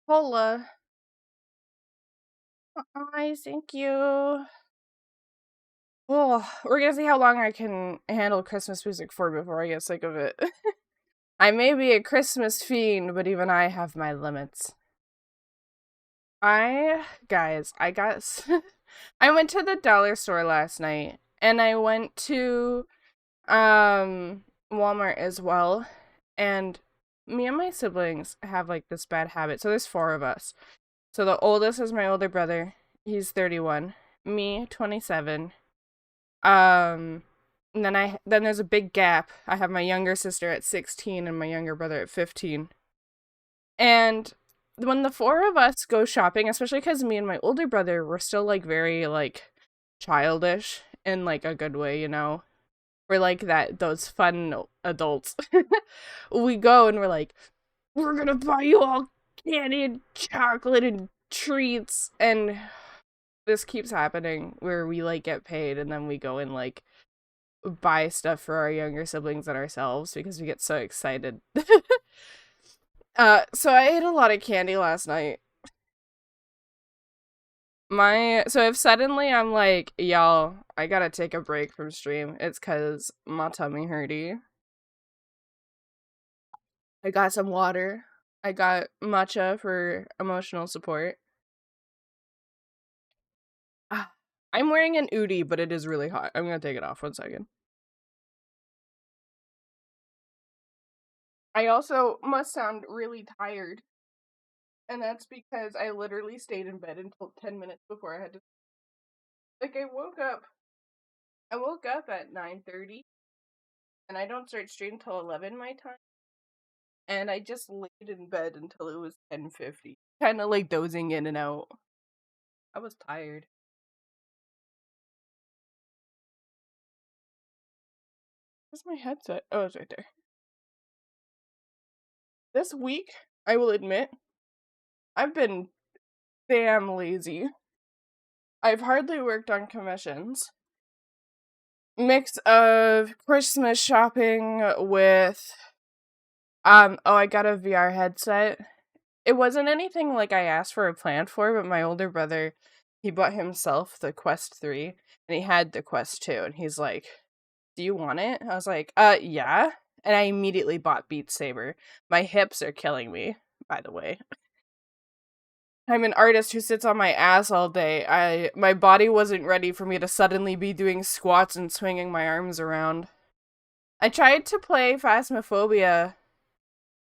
Hola. Hi, thank you. Oh, we're gonna see how long I can handle Christmas music for before I get sick of it. I may be a Christmas fiend, but even I have my limits. Guys, I went to the dollar store last night, and I went to, Walmart as well, and me and my siblings have like this bad habit. So there's four of us. So the oldest is my older brother. He's 31. Me, 27. Um and then there's a big gap. I have my younger sister at 16 and my younger brother at 15. And when the four of us go shopping, especially cuz me and my older brother were still like very like childish in like a good way, you know. We're like that those fun adults. We go and we're like, we're going to buy you all candy and chocolate and treats, and this keeps happening where we like get paid and then we go and like buy stuff for our younger siblings and ourselves because we get so excited. So I ate a lot of candy last night. So if suddenly I'm like, y'all, I gotta take a break from stream, it's cause my tummy hurty. I got some water. I got matcha for emotional support. Ah, I'm wearing an Udi, but it is really hot. I'm gonna take it off 1 second. I also must sound really tired. And that's because I literally stayed in bed until 10 minutes before I had to. Like, I woke up at 9:30, and I don't start stream till 11 my time. And I just laid in bed until it was 10:50. Kind of like dozing in and out. I was tired. Where's my headset? Oh, it's right there. This week, I will admit, I've been damn lazy. I've hardly worked on commissions. Mix of Christmas shopping with I got a VR headset. It wasn't anything like I asked for or planned for, but my older brother, he bought himself the Quest 3 and he had the Quest 2 and he's like, "Do you want it?" I was like, yeah." And I immediately bought Beat Saber. My hips are killing me, by the way. I'm an artist who sits on my ass all day. My body wasn't ready for me to suddenly be doing squats and swinging my arms around. I tried to play Phasmophobia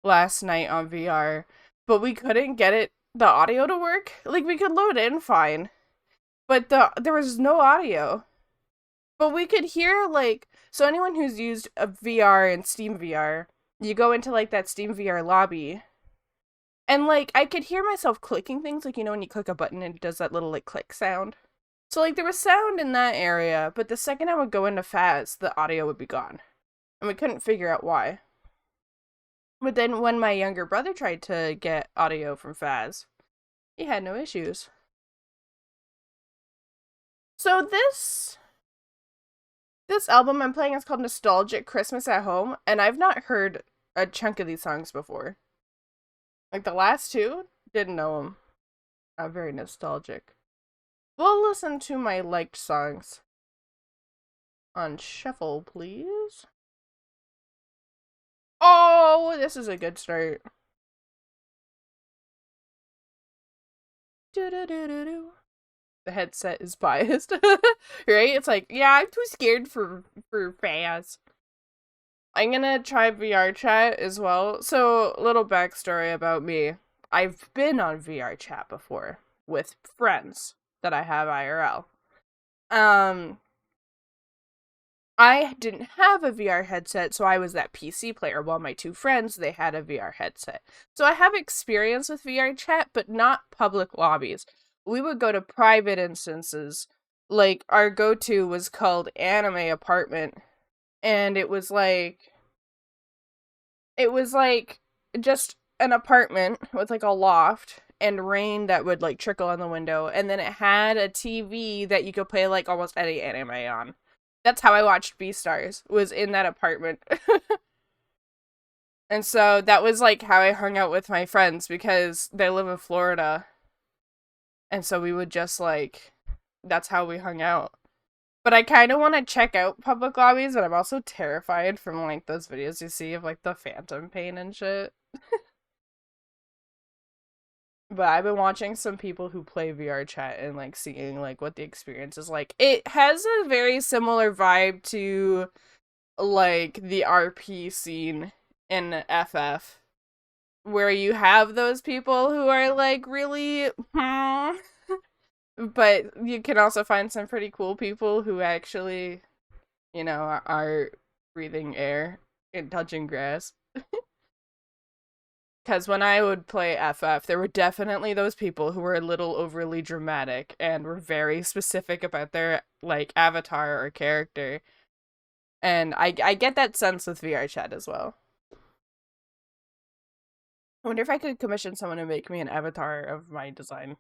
last night on VR, but we couldn't get the audio to work. Like we could load in fine, but there was no audio. But we could hear like, so anyone who's used a VR and Steam VR, you go into like that Steam VR lobby, and like I could hear myself clicking things, like you know when you click a button and it does that little like click sound. So like there was sound in that area, but the second I would go into Phas, the audio would be gone. And we couldn't figure out why. But then when my younger brother tried to get audio from Phas, he had no issues. So this album I'm playing is called Nostalgic Christmas at Home, and I've not heard a chunk of these songs before. Like the last two, didn't know them. Not very nostalgic. We'll listen to my liked songs on shuffle, please. Oh, this is a good start. Do-do-do-do-do. The headset is biased, right? It's like, yeah, I'm too scared for Phas. I'm gonna try VR chat as well. So, little backstory about me. I've been on VR chat before with friends that I have IRL. Um, I didn't have a VR headset, so I was that PC player, while my two friends, they had a VR headset. So I have experience with VR chat, but not public lobbies. We would go to private instances. Like, our go-to was called Anime Apartment, and it was like just an apartment with like a loft and rain that would like trickle on the window, and then it had a TV that you could play like almost any anime on. That's how I watched Beastars, was in that apartment. And so that was like how I hung out with my friends because they live in Florida. And so we would just like, that's how we hung out. But I kind of want to check out public lobbies, but I'm also terrified from like those videos you see of like the phantom pain and shit. But I've been watching some people who play VR chat and like seeing like what the experience is like. It has a very similar vibe to like the RP scene in FF, where you have those people who are like really but you can also find some pretty cool people who actually, you know, are breathing air and touching grass. Because when I would play FF, there were definitely those people who were a little overly dramatic and were very specific about their like avatar or character. And I get that sense with VR chat as well. I wonder if I could commission someone to make me an avatar of my design.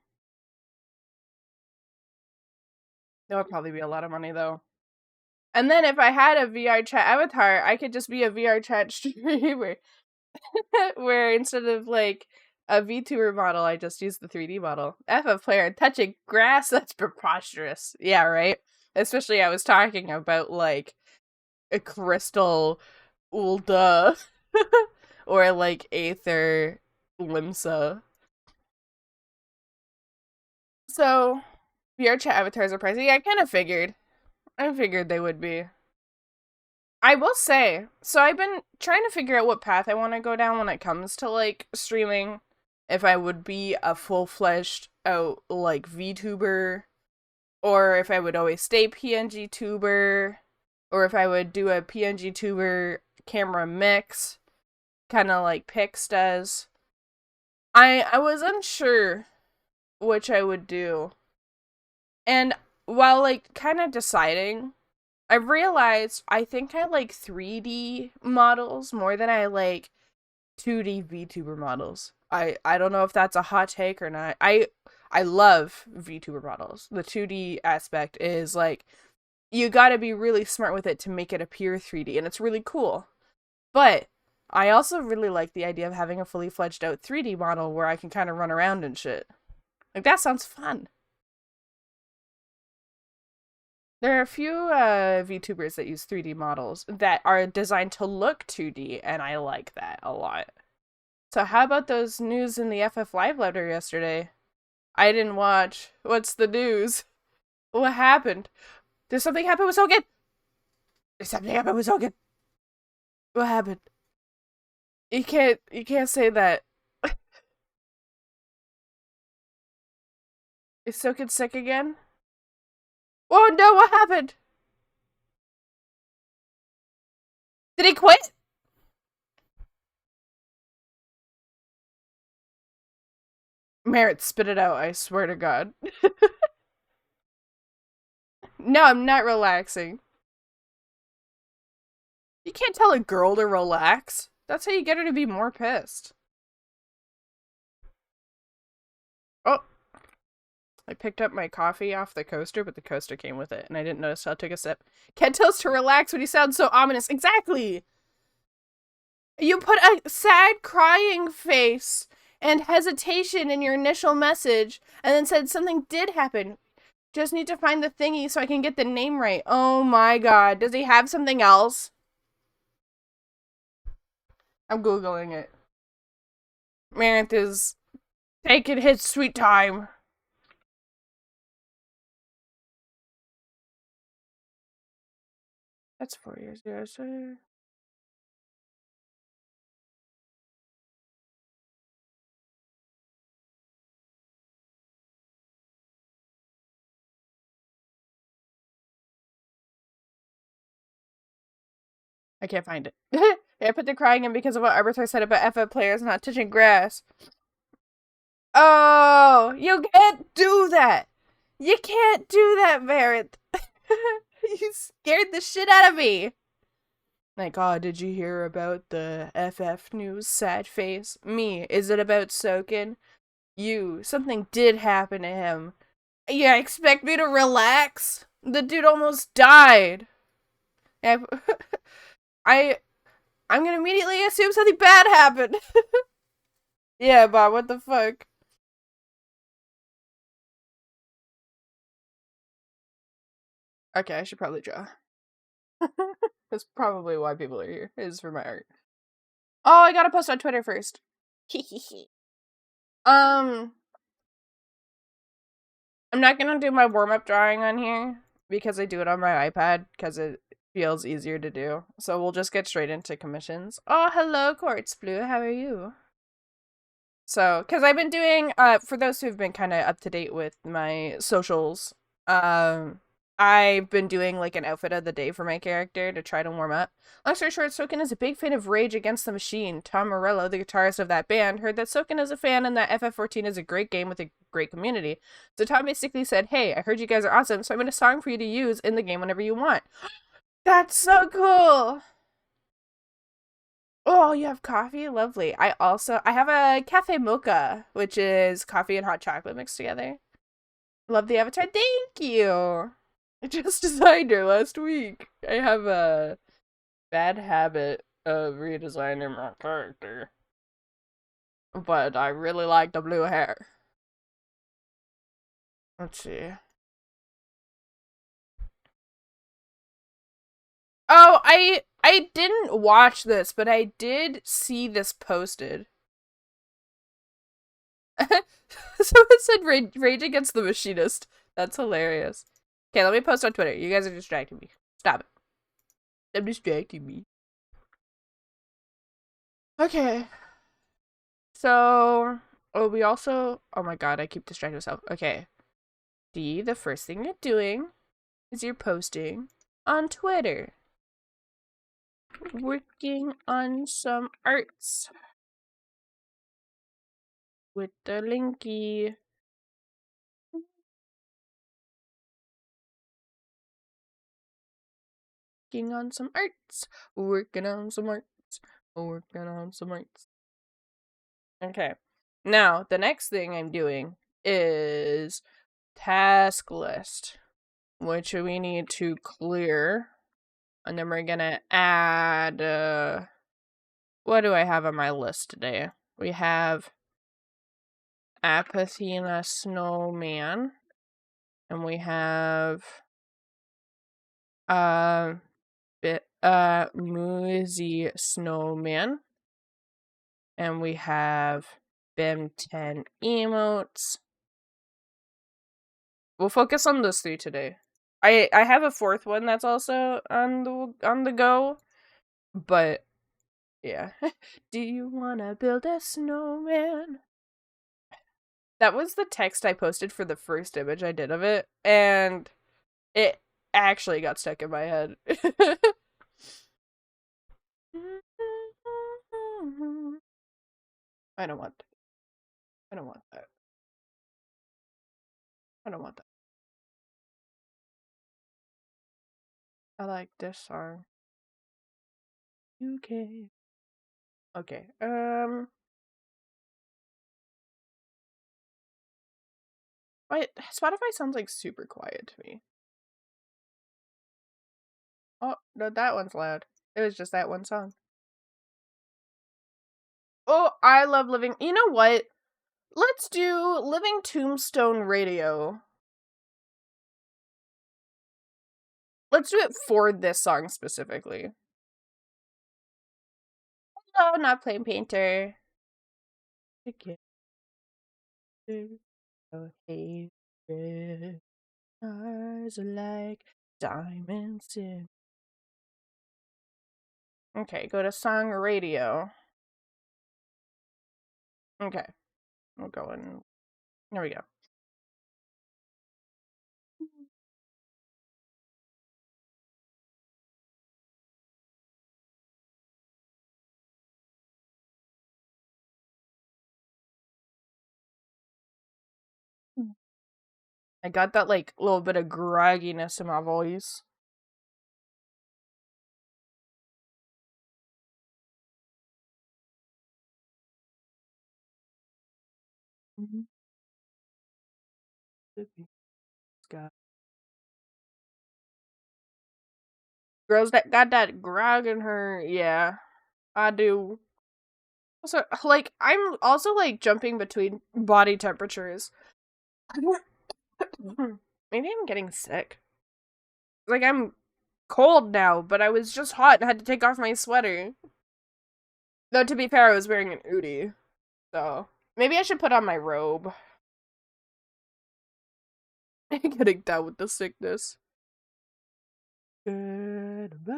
That would probably be a lot of money though. And then if I had a VR chat avatar, I could just be a VR chat streamer. Where instead of like a VTuber model, I just use the 3D model. FF player touching grass, that's preposterous. Yeah, right? Especially I was talking about like a crystal Ulda or like Aether Limsa. So VR chat avatars are pricey. I kind of figured. I figured they would be. I will say, so I've been trying to figure out what path I want to go down when it comes to like streaming. If I would be a full-fledged out like VTuber, or if I would always stay PNG tuber, or if I would do a PNG tuber camera mix, kind of like Pix does. I was unsure which I would do. And while like kind of deciding, I realized I think I like 3D models more than I like 2D VTuber models. I don't know if that's a hot take or not. I love VTuber models. The 2D aspect is like you got to be really smart with it to make it appear 3D and it's really cool. But I also really like the idea of having a fully fledged out 3D model where I can kind of run around and shit. Like that sounds fun. There are a few VTubers that use 3D models that are designed to look 2D, and I like that a lot. So how about those news in the FF Live letter yesterday? I didn't watch. What's the news? What happened? Did something happen with Sogan? Did something happen with Sogan? What happened? You can't say that. Is Sogan sick again? Oh no, what happened? Did he quit? Merritt, spit it out, I swear to God. No, I'm not relaxing. You can't tell a girl to relax. That's how you get her to be more pissed. Oh, I picked up my coffee off the coaster, but the coaster came with it, and I didn't notice, so I took a sip. Can't tell us to relax when you sound so ominous. Exactly! You put a sad crying face and hesitation in your initial message, and then said something did happen. Just need to find the thingy so I can get the name right. Oh my god. Does he have something else? I'm Googling it. Meredith is taking his sweet time. That's 4 years, yes, sir. I can't find it. I put the crying in because of what Arbiter said about FF players not touching grass. Oh, you can't do that. You can't do that, Meredith. You scared the shit out of me. Like, oh, did you hear about the FF news? Sad face. Me. Is it about Soken? You. Something did happen to him. Yeah, expect me to relax? The dude almost died. I I'm gonna immediately assume something bad happened. Yeah, Bob, what the fuck? Okay, I should probably draw. That's probably why people are here, is for my art. Oh, I gotta post on Twitter first. um, I'm not gonna do my warm-up drawing on here because I do it on my iPad because it feels easier to do. So we'll just get straight into commissions. Oh, hello, Quartz Blue. How are you? So, because I've been doing, for those who've been kind of up to date with my socials, I've been doing like an outfit of the day for my character to try to warm up. Long story short, Soken is a big fan of Rage Against the Machine. Tom Morello, the guitarist of that band, heard that Soken is a fan and that FF14 is a great game with a great community. So Tom basically said, "Hey, I heard you guys are awesome, so I made a song for you to use in the game whenever you want." That's so cool! Oh, you have coffee? Lovely. I have a cafe mocha, which is coffee and hot chocolate mixed together. Love the avatar. Thank you. I just designed her last week. I have a bad habit of redesigning my character. But I really like the blue hair. Let's see. Oh, I didn't watch this, but I did see this posted. Someone said Rage Against the Machinist. That's hilarious. Okay, let me post on Twitter. You guys are distracting me. Stop it. Stop distracting me. Okay. So, oh, we also, oh my god, I keep distracting myself. Okay. D, the first thing you're doing is you're posting on Twitter. Working on some arts. With the linky. Working on some arts. Working on some arts. Working on some arts. Okay. Now, the next thing I'm doing is task list, which we need to clear. And then we're gonna add, what do I have on my list today? We have Apathina Snowman. And we have, Muzi Snowman. And we have BIM 10 emotes. We'll focus on those three today. I have a fourth one that's also on the go, but yeah. Do you wanna build a snowman? That was the text I posted for the first image I did of it, and it actually got stuck in my head. I don't want that. I don't want that. I don't want that. I like this song. UK. Okay. Wait, Spotify sounds like super quiet to me. Oh, no, that one's loud. It was just that one song. Oh, I love Living. You know what? Let's do Living Tombstone Radio. Let's do it for this song specifically. Hello, not plain painter. Okay, eyes are like diamonds in. Okay, go to song radio. Okay, we'll go in. There we go. I got that like little bit of grogginess in my voice. Mm-hmm. Girls that got that grog in her, yeah. I do. So, like, I'm also, like, jumping between body temperatures. Maybe I'm getting sick. Like, I'm cold now, but I was just hot and had to take off my sweater. Though, to be fair, I was wearing an hoodie. So, maybe I should put on my robe. Getting down with the sickness. Goodbye.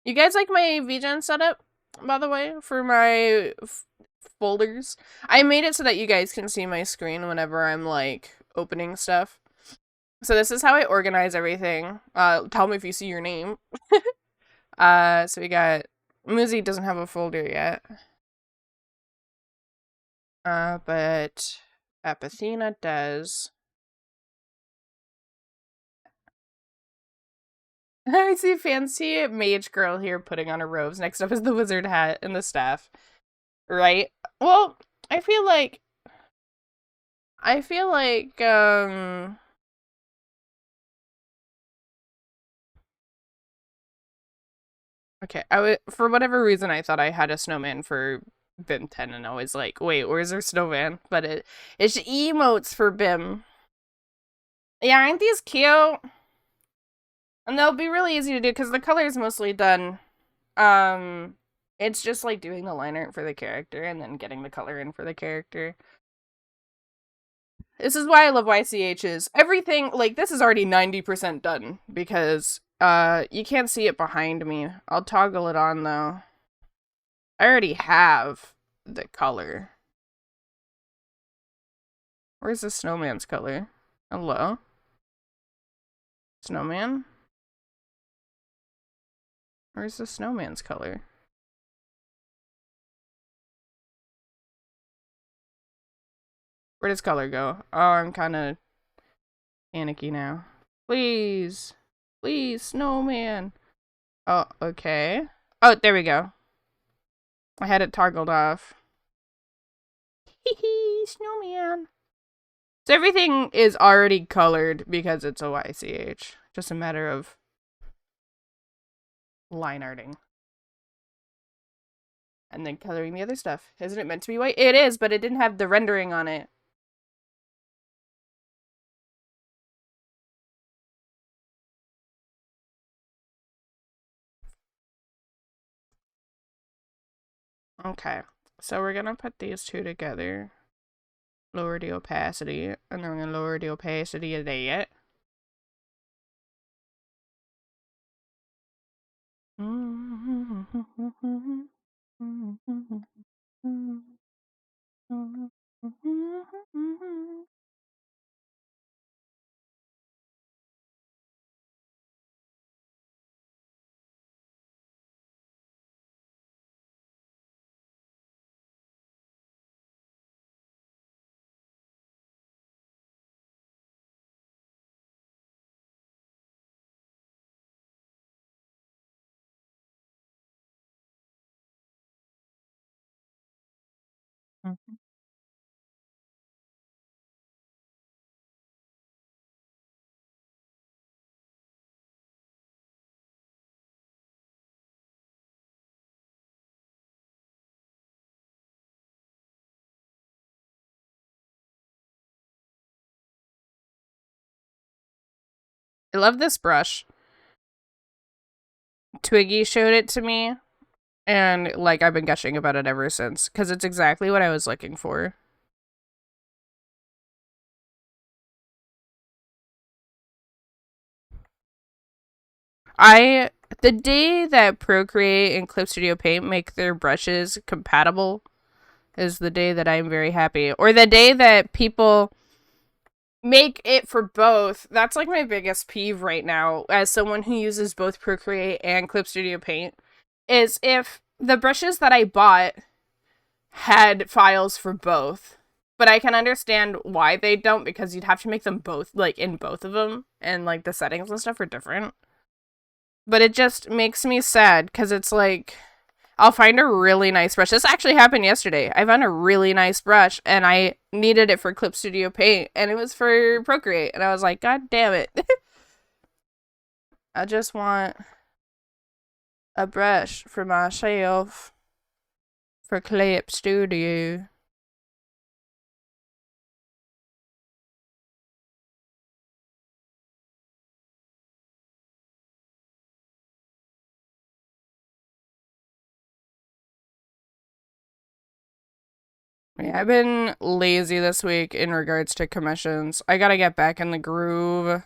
You guys like my VGen setup, by the way, for my folders? I made it so that you guys can see my screen whenever I'm, like, opening stuff. So this is how I organize everything. Tell me if you see your name. So we got... Muzi doesn't have a folder yet. But Apathina does. I see fancy mage girl here putting on her robes. Next up is the wizard hat and the staff. Right? Well, I feel like, okay, for whatever reason, I thought I had a snowman for BIM 10, and I was like, wait, where's our snowman? But it's emotes for BIM. Yeah, aren't these cute? And they'll be really easy to do, because the color is mostly done. It's just, like, doing the line art for the character, and then getting the color in for the character. This is why I love YCHs. Everything, like, this is already 90% done, because, you can't see it behind me. I'll toggle it on, though. I already have the color. Where's the snowman's color? Hello? Snowman? Where's the snowman's color? Where does color go? Oh, I'm kind of panicky now. Please. Please, snowman. Oh, okay. Oh, there we go. I had it toggled off. Hee snowman. So everything is already colored because it's a YCH. Just a matter of line arting. And then coloring the other stuff. Isn't it meant to be white? It is, but it didn't have the rendering on it. Okay, so we're gonna put these two together. Lower the opacity, and then we're gonna lower the opacity of that. I love this brush. Twiggy showed it to me, and, like, I've been gushing about it ever since, because it's exactly what I was looking for. The day that Procreate and Clip Studio Paint make their brushes compatible is the day that I'm very happy. Or the day that people make it for both. That's, like, my biggest peeve right now, as someone who uses both Procreate and Clip Studio Paint, is if the brushes that I bought had files for both. But I can understand why they don't, because you'd have to make them both, like, in both of them, and, like, the settings and stuff are different. But it just makes me sad, because it's like, I'll find a really nice brush. This actually happened yesterday. I found a really nice brush, and I needed it for Clip Studio Paint, and it was for Procreate, and I was like, God damn it. I just want a brush for myself for Clip Studio. Yeah, I've been lazy this week in regards to commissions. I gotta get back in the groove.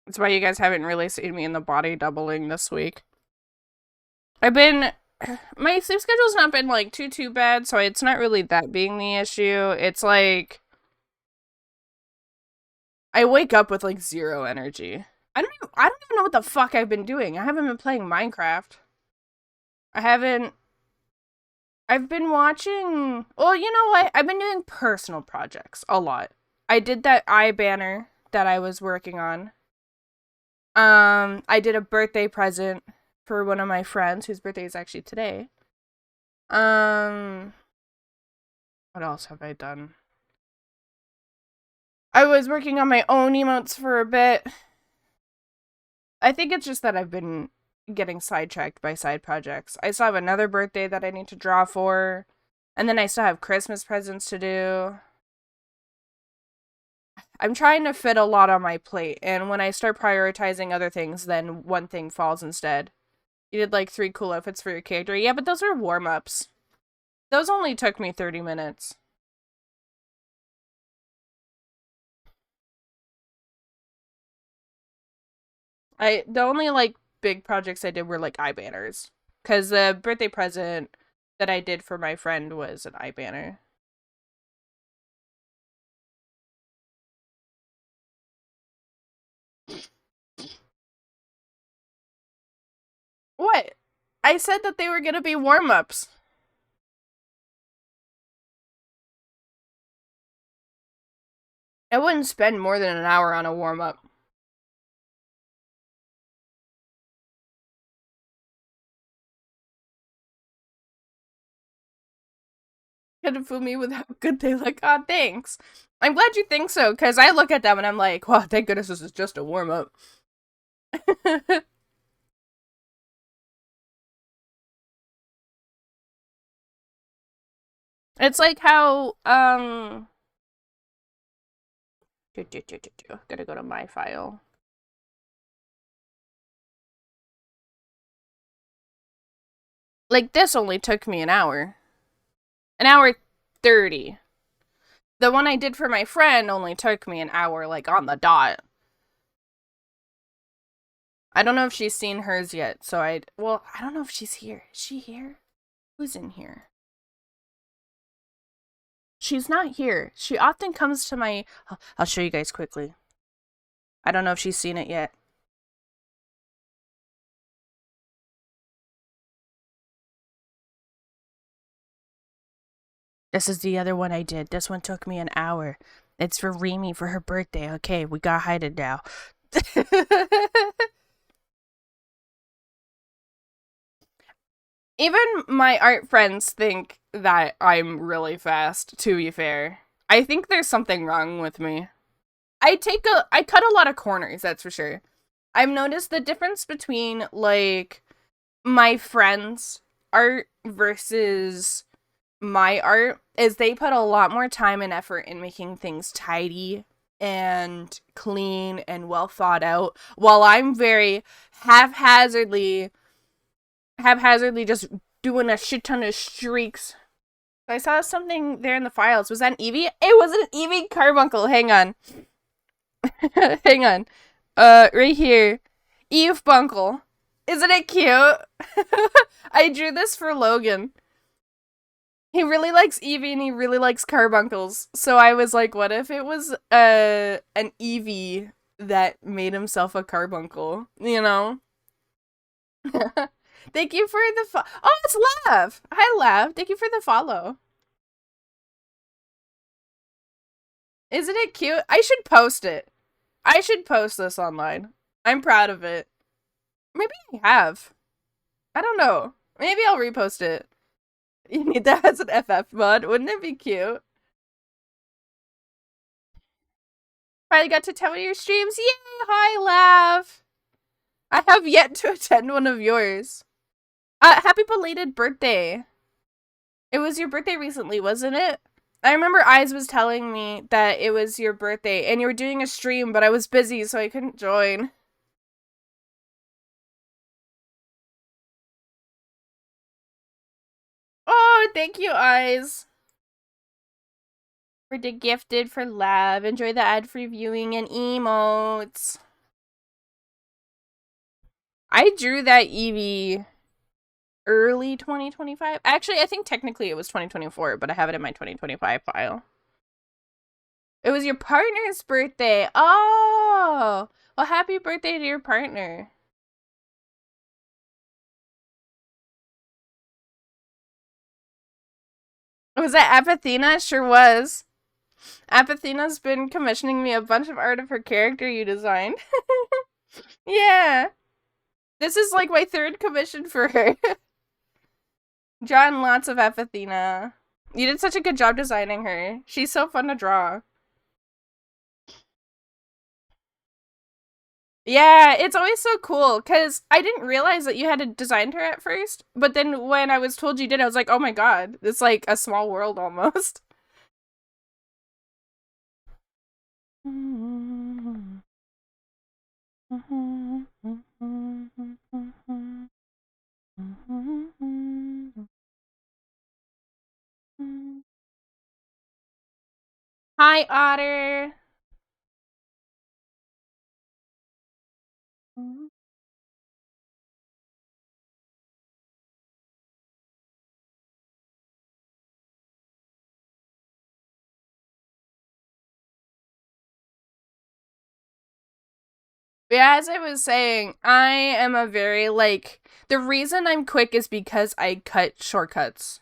That's why you guys haven't really seen me in the body doubling this week. I've been my sleep schedule's not been like too bad, so it's not really that being the issue. It's like I wake up with like zero energy. I don't even know what the fuck I've been doing. I haven't been playing Minecraft. I haven't I've been watching well, you know what? I've been doing personal projects a lot. I did that eye banner that I was working on. I did a birthday present for one of my friends whose birthday is actually today. What else have I done? I was working on my own emotes for a bit. I think it's just that I've been getting sidetracked by side projects. I still have another birthday that I need to draw for, and then I still have Christmas presents to do. I'm trying to fit a lot on my plate, and when I start prioritizing other things, then one thing falls instead. You did like 3 cool outfits for your character. Yeah, but those are warm-ups. Those only took me 30 minutes. The only like big projects I did were like eye banners. Cause the birthday present that I did for my friend was an eye banner. What? I said that they were gonna be warm-ups. I wouldn't spend more than an hour on a warm-up. Couldn't fool me with how good they look. Oh, thanks. I'm glad you think so, because I look at them and I'm like, wow, thank goodness this is just a warm-up. It's like how, gotta go to my file. Like, this only took me an hour. An hour 30. The one I did for my friend only took me an hour, like, on the dot. I don't know if she's seen hers yet, so I don't know if she's here. Is she here? Who's in here? She's not here. She often comes to my... I'll show you guys quickly. I don't know if she's seen it yet. This is the other one I did. This one took me an hour. It's for Remy for her birthday. Okay, we got hided now. Even my art friends think that I'm really fast, to be fair. I think there's something wrong with me. I cut a lot of corners, that's for sure. I've noticed the difference between, like, my friends' art versus my art is they put a lot more time and effort in making things tidy and clean and well thought out, while I'm very haphazardly just doing a shit ton of streaks. I saw something there in the files. Was that an Eevee? It was an Eevee carbuncle. Hang on. Hang on. Right here. Eve Bunkle. Isn't it cute? I drew this for Logan. He really likes Eevee and he really likes carbuncles. So I was like, what if it was an Eevee that made himself a carbuncle? You know? Thank you for the oh, it's Lav! Hi, Lav. Thank you for the follow. Isn't it cute? I should post it. I should post this online. I'm proud of it. Maybe I have. I don't know. Maybe I'll repost it. You need that as an FF mod. Wouldn't it be cute? Finally got to 10 of your streams. Yay! Hi, Lav. I have yet to attend one of yours. Happy belated birthday. It was your birthday recently, wasn't it? I remember Eyes was telling me that it was your birthday and you were doing a stream, but I was busy, so I couldn't join. Oh, thank you, Eyes. For the gifted for Lav. Enjoy the ad-free viewing and emotes. I drew that Eevee early 2025. Actually, I think technically it was 2024, but I have it in my 2025 file. It was your partner's birthday. Oh, well, happy birthday to your partner. Was that Apathina? Sure was. Apathina's been commissioning me a bunch of art of her character you designed. Yeah. This is like my third commission for her. Drawn lots of Apathina. You did such a good job designing her. She's so fun to draw. Yeah, it's always so cool, because I didn't realize that you had designed her at first, but then when I was told you did, I was like, oh my god, it's like a small world almost. Hi, Otter. Yeah, as I was saying, I am a very, like, the reason I'm quick is because I cut shortcuts.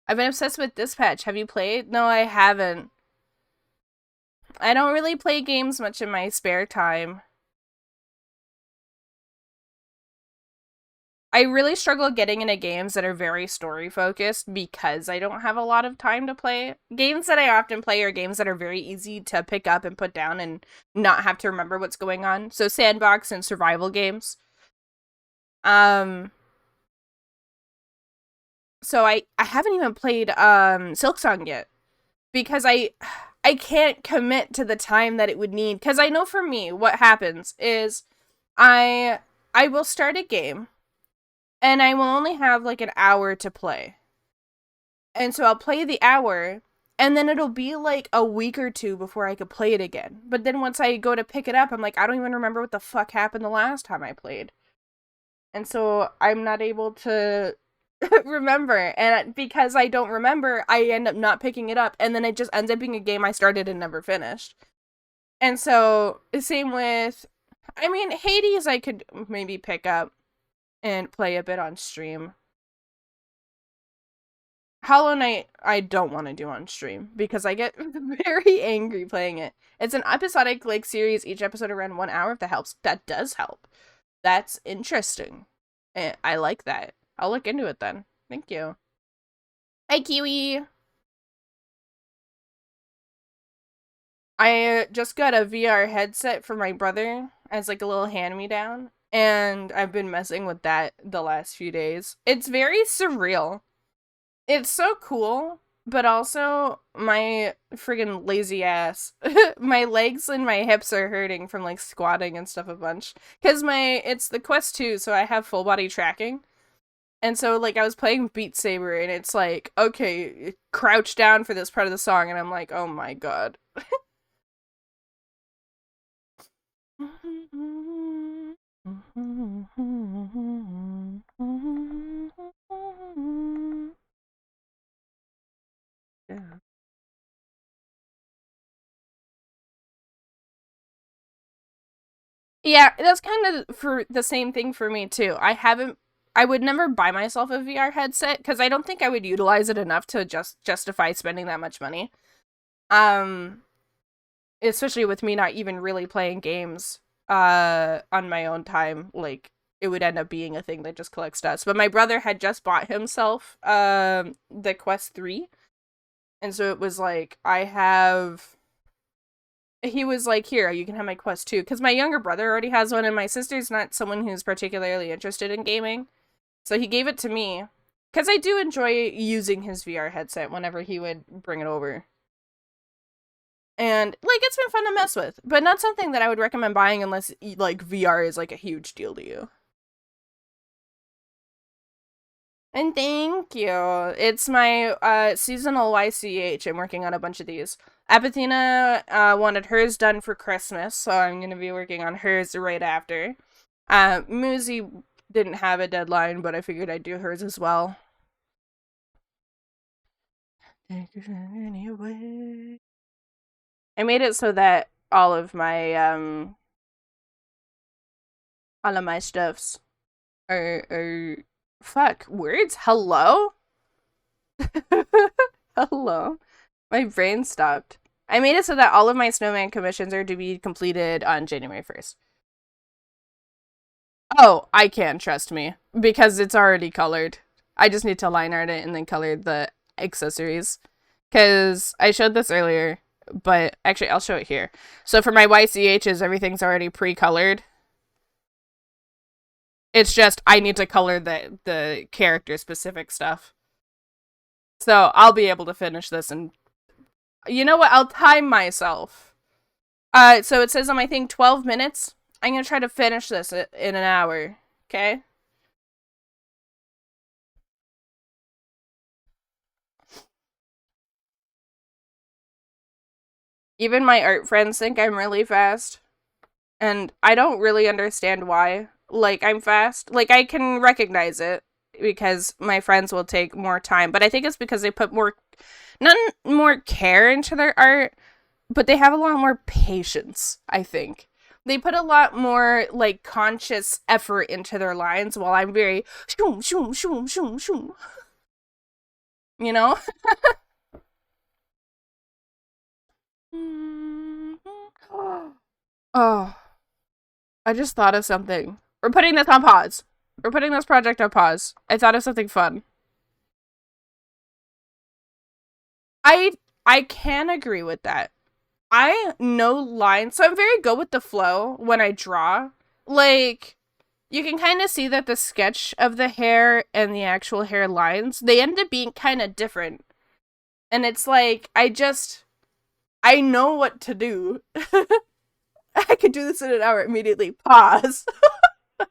I've been obsessed with Dispatch. Have you played? No, I haven't. I don't really play games much in my spare time. I really struggle getting into games that are very story focused because I don't have a lot of time to play. Games that I often play are games that are very easy to pick up and put down and not have to remember what's going on. So sandbox and survival games. So I haven't even played Silksong yet because I can't commit to the time that it would need, because I know for me what happens is I I will start a game and I will only have like an hour to play. And so I'll play the hour and then it'll be like a week or two before I could play it again. But then once I go to pick it up, I'm like, I don't even remember what the fuck happened the last time I played. And so I'm not able to remember. And because I don't remember, I end up not picking it up. And then it just ends up being a game I started and never finished. And so, same with, I mean, Hades I could maybe pick up and play a bit on stream. Hollow Knight, I don't want to do on stream because I get very angry playing it. It's an episodic like series. Each episode around 1 hour. If that helps, that does help. That's interesting. I like that. I'll look into it then. Thank you. Hi, Kiwi. I just got a VR headset for my brother as like a little hand-me-down, and I've been messing with that the last few days. It's very surreal. It's so cool, but also my friggin' lazy ass. My legs and my hips are hurting from like squatting and stuff a bunch. Cause it's the Quest 2, so I have full body tracking. And so like I was playing Beat Saber and it's like, okay, crouch down for this part of the song, and I'm like, oh my god. Yeah. Yeah, that's kind of for the same thing for me too. I would never buy myself a VR headset because I don't think I would utilize it enough to justify spending that much money. Um, Especially with me not even really playing games on my own time. Like it would end up being a thing that just collects dust. But my brother had just bought himself the Quest 3. And so it was like, he was like, here, you can have my Quest 2. Because my younger brother already has one, and my sister's not someone who's particularly interested in gaming. So he gave it to me. Because I do enjoy using his VR headset whenever he would bring it over. And, like, it's been fun to mess with. But not something that I would recommend buying unless, like, VR is, like, a huge deal to you. And thank you. It's my seasonal YCH. I'm working on a bunch of these. Apathina wanted hers done for Christmas, so I'm going to be working on hers right after. Muzi didn't have a deadline, but I figured I'd do hers as well. Anyway. I made it so that all of my stuffs are fuck words. Hello? Hello? My brain stopped. I made it so that all of my snowman commissions are to be completed on January 1st. Oh, I can, trust me. Because it's already colored. I just need to line art it and then color the accessories. Because I showed this earlier, but actually I'll show it here. So for my YCHs, everything's already pre-colored. It's just I need to color the character-specific stuff. So I'll be able to finish this, and you know what? I'll time myself. So it says on my thing 12 minutes. I'm going to try to finish this in an hour. Okay? Even my art friends think I'm really fast. And I don't really understand why. Like, I'm fast. Like, I can recognize it because my friends will take more time. But I think it's because they put not more care into their art, but they have a lot more patience, I think. They put a lot more, like, conscious effort into their lines, while I'm very shoom, shoom, shoom, shoom, shoom. You know? Oh, I just thought of something. We're putting this on pause. We're putting this project on pause. I thought of something fun. I can agree with that. I know lines, so I'm very good with the flow when I draw. Like, you can kind of see that the sketch of the hair and the actual hair lines, they end up being kind of different. And it's like, I know what to do. I could do this in an hour immediately. Pause.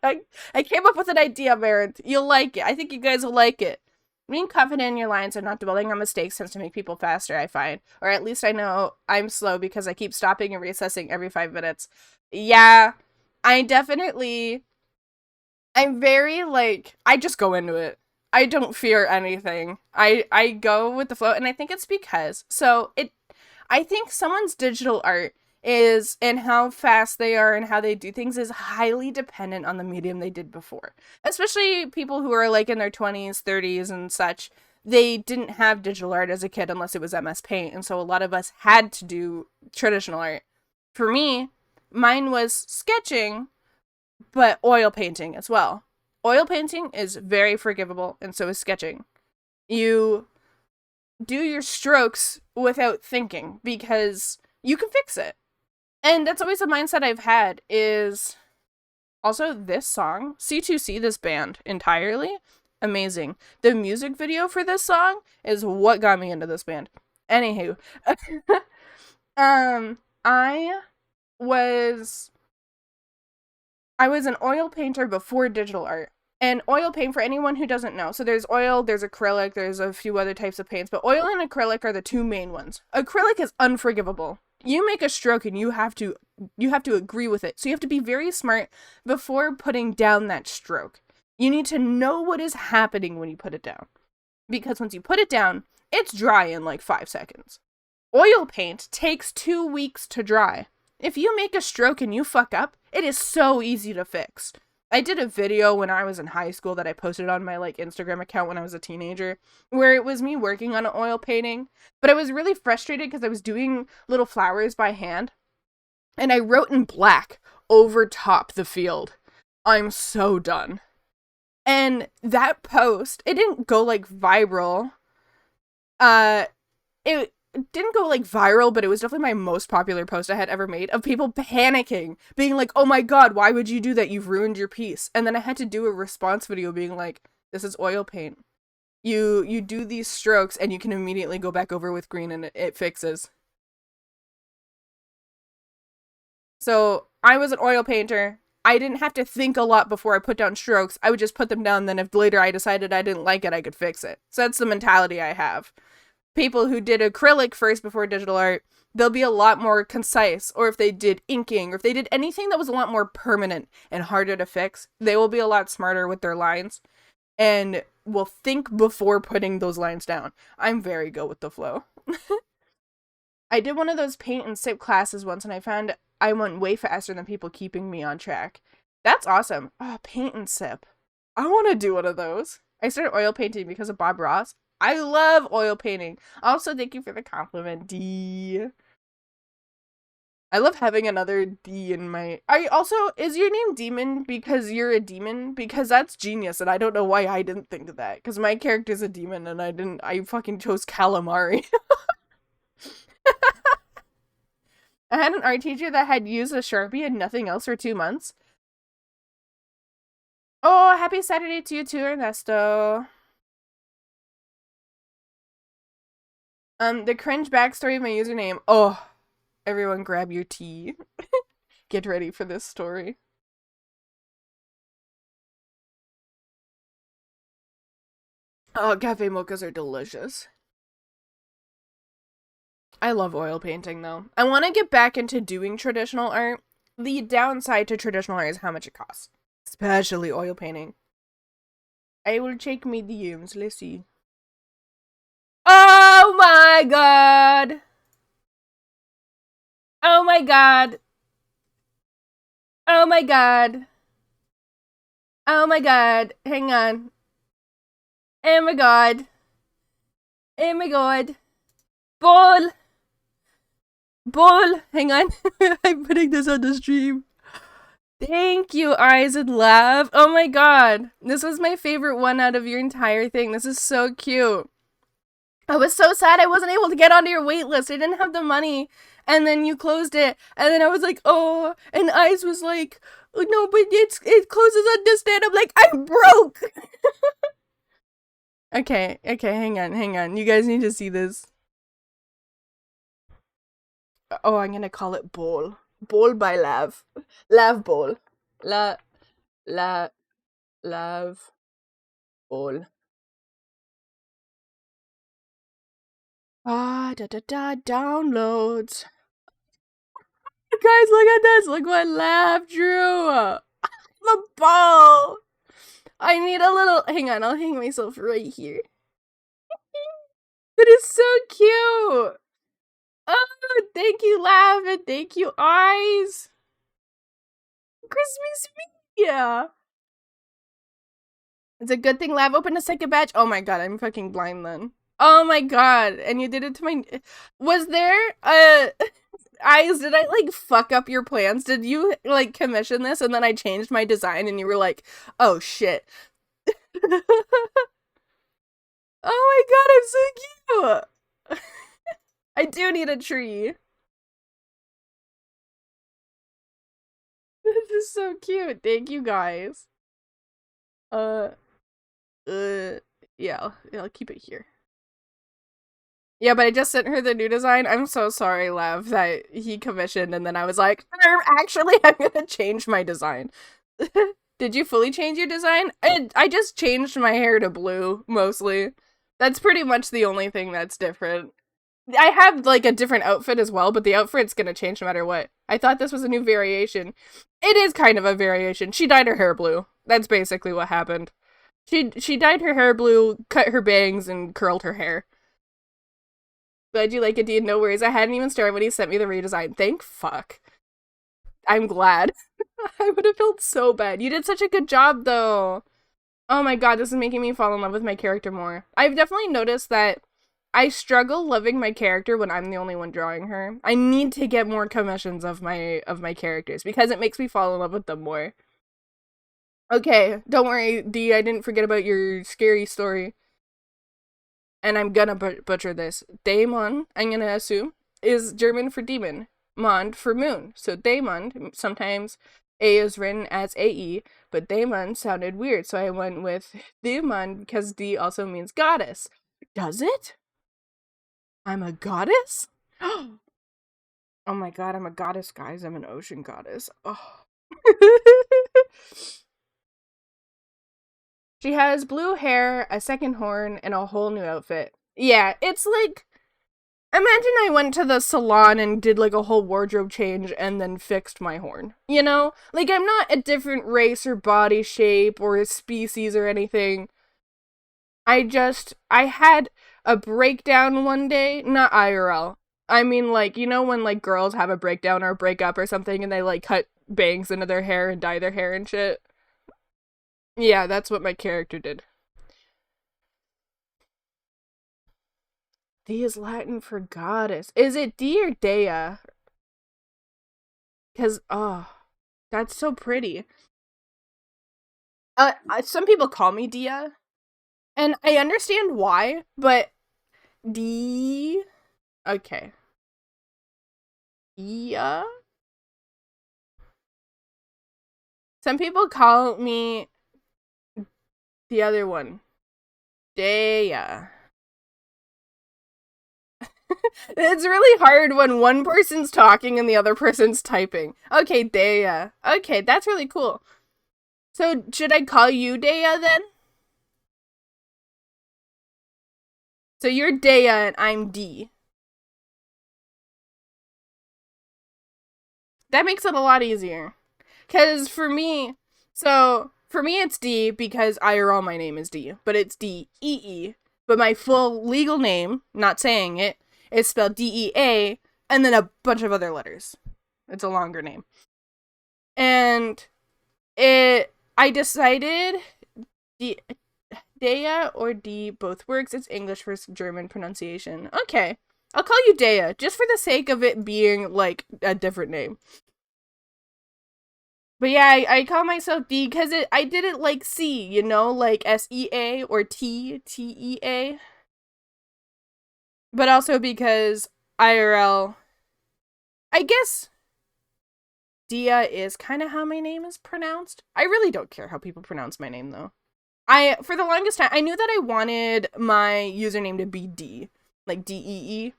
I came up with an idea, Marant. You'll like it. I think you guys will like it. Being confident in your lines and not dwelling on mistakes tends to make people faster, I find. Or at least I know I'm slow because I keep stopping and reassessing every 5 minutes. Yeah, I'm very, like, I just go into it. I don't fear anything. I go with the flow, and I think it's because, I think someone's digital art is, and how fast they are and how they do things, is highly dependent on the medium they did before. Especially people who are like in their 20s, 30s and such. They didn't have digital art as a kid unless it was MS Paint, and so a lot of us had to do traditional art. For me, mine was sketching, but oil painting as well. Oil painting is very forgivable, and so is sketching. You do your strokes without thinking because you can fix it. And that's always the mindset I've had, is also this song, C2C, this band entirely, amazing. The music video for this song is what got me into this band. Anywho, I was an oil painter before digital art. And oil paint, for anyone who doesn't know, so there's oil, there's acrylic, there's a few other types of paints, but oil and acrylic are the two main ones. Acrylic is unforgivable. You make a stroke and you have to agree with it. So you have to be very smart before putting down that stroke. You need to know what is happening when you put it down. Because once you put it down, it's dry in like 5 seconds. Oil paint takes 2 weeks to dry. If you make a stroke and you fuck up, it is so easy to fix. I did a video when I was in high school that I posted on my like Instagram account when I was a teenager, where it was me working on an oil painting, but I was really frustrated because I was doing little flowers by hand, and I wrote in black over top the field. I'm so done. And that post, it didn't go like viral. It didn't go like viral, but it was definitely my most popular post I had ever made, of people panicking, being like, "Oh my god, why would you do that? You've ruined your piece." And then I had to do a response video being like, "This is oil paint. You do these strokes and you can immediately go back over with green and it fixes." So I was an oil painter. I didn't have to think a lot before I put down strokes. I would just put them down. Then if later I decided I didn't like it, I could fix it. So that's the mentality I have. People who did acrylic first before digital art, they'll be a lot more concise. Or if they did inking, or if they did anything that was a lot more permanent and harder to fix, they will be a lot smarter with their lines and will think before putting those lines down. I'm very good with the flow. I did one of those paint and sip classes once, and I found I went way faster than people keeping me on track. That's awesome. Oh, paint and sip. I want to do one of those. I started oil painting because of Bob Ross. I love oil painting. Also, thank you for the compliment, D. I love having another D in my... is your name Demon because you're a demon? Because that's genius, and I don't know why I didn't think of that. Because my character's a demon, and I fucking chose calamari. I had an art teacher that had used a Sharpie and nothing else for 2 months. Oh, happy Saturday to you too, Ernesto. The cringe backstory of my username. Oh, everyone grab your tea. Get ready for this story. Oh, cafe mochas are delicious. I love oil painting, though. I want to get back into doing traditional art. The downside to traditional art is how much it costs. Especially oil painting. I will check mediums. Let's see. Oh my god! Oh my god! Oh my god! Oh my god! Hang on. Oh my god! Oh my god! Ball! Ball! Hang on. I'm putting this on the stream. Thank you, Eyes and Love. Oh my god. This was my favorite one out of your entire thing. This is so cute. I was so sad I wasn't able to get onto your wait list. I didn't have the money. And then you closed it. And then I was like, oh. And Eyes was like, oh, no, but it closes on this day. And I'm like, I'm broke. Okay, hang on. You guys need to see this. Oh, I'm gonna call it Bowl. Bowl by Lav. Lav Bowl. Lav Bowl. Downloads. Guys, look at this. Look what Lav drew. The ball. I need a little... Hang on, I'll hang myself right here. That is so cute. Oh, thank you, Lav, and thank you, Eyes. Christmas media. It's a good thing Lav opened a second batch. Oh my god, I'm fucking blind then. Oh my god, and you did it to my... Was there Eyes, did I, like, fuck up your plans? Did you, like, commission this and then I changed my design and you were like, oh shit. Oh my god, I'm so cute! I do need a tree. This is so cute. Thank you, guys. Yeah, I'll keep it here. Yeah, but I just sent her the new design. I'm so sorry, Lev, that he commissioned and then I was like, actually, I'm gonna change my design. Did you fully change your design? I just changed my hair to blue, mostly. That's pretty much the only thing that's different. I have, like, a different outfit as well, but the outfit's gonna change no matter what. I thought this was a new variation. It is kind of a variation. She dyed her hair blue. That's basically what happened. She dyed her hair blue, cut her bangs, and curled her hair. Glad you like it, Dean. No worries. I hadn't even started when he sent me the redesign. Thank fuck. I'm glad. I would have felt so bad. You did such a good job, though. Oh my god, this is making me fall in love with my character more. I've definitely noticed that I struggle loving my character when I'm the only one drawing her. I need to get more commissions of my characters because it makes me fall in love with them more. Okay, don't worry, D, I didn't forget about your scary story. And I'm gonna butcher this. Daemon, I'm gonna assume, is German for demon. Mond for moon. So Daemon, sometimes A is written as AE, but Daemon sounded weird, so I went with Daemon because D also means goddess. Does it? I'm a goddess? Oh my god, I'm a goddess, guys. I'm an ocean goddess. Oh. She has blue hair, a second horn, and a whole new outfit. Yeah, it's like, imagine I went to the salon and did like a whole wardrobe change and then fixed my horn. You know? Like, I'm not a different race or body shape or a species or anything. I had a breakdown one day, not IRL. I mean, like, you know when, like, girls have a breakdown or a breakup or something and they, like, cut bangs into their hair and dye their hair and shit? Yeah, that's what my character did. D is Latin for goddess. Is it D or Dea? Because, oh, that's so pretty. Some people call me Dia, and I understand why, but D. Okay. Yeah. Some people call me the other one, Dea. It's really hard when one person's talking and the other person's typing. Okay, Dea. Okay, that's really cool. So, should I call you Dea then? So you're Dea and I'm D. That makes it a lot easier. Because for me it's D because IRL my name is D, but it's D-E-E. But my full legal name, not saying it, is spelled D-E-A and then a bunch of other letters. It's a longer name. And I decided D, Dea or D both works. It's English versus German pronunciation. Okay. I'll call you Dea, just for the sake of it being, like, a different name. But yeah, I call myself D because I did it like C, you know, like SEA or TEA. But also because IRL, I guess Dia is kind of how my name is pronounced. I really don't care how people pronounce my name though. For the longest time, I knew that I wanted my username to be D, like DEE,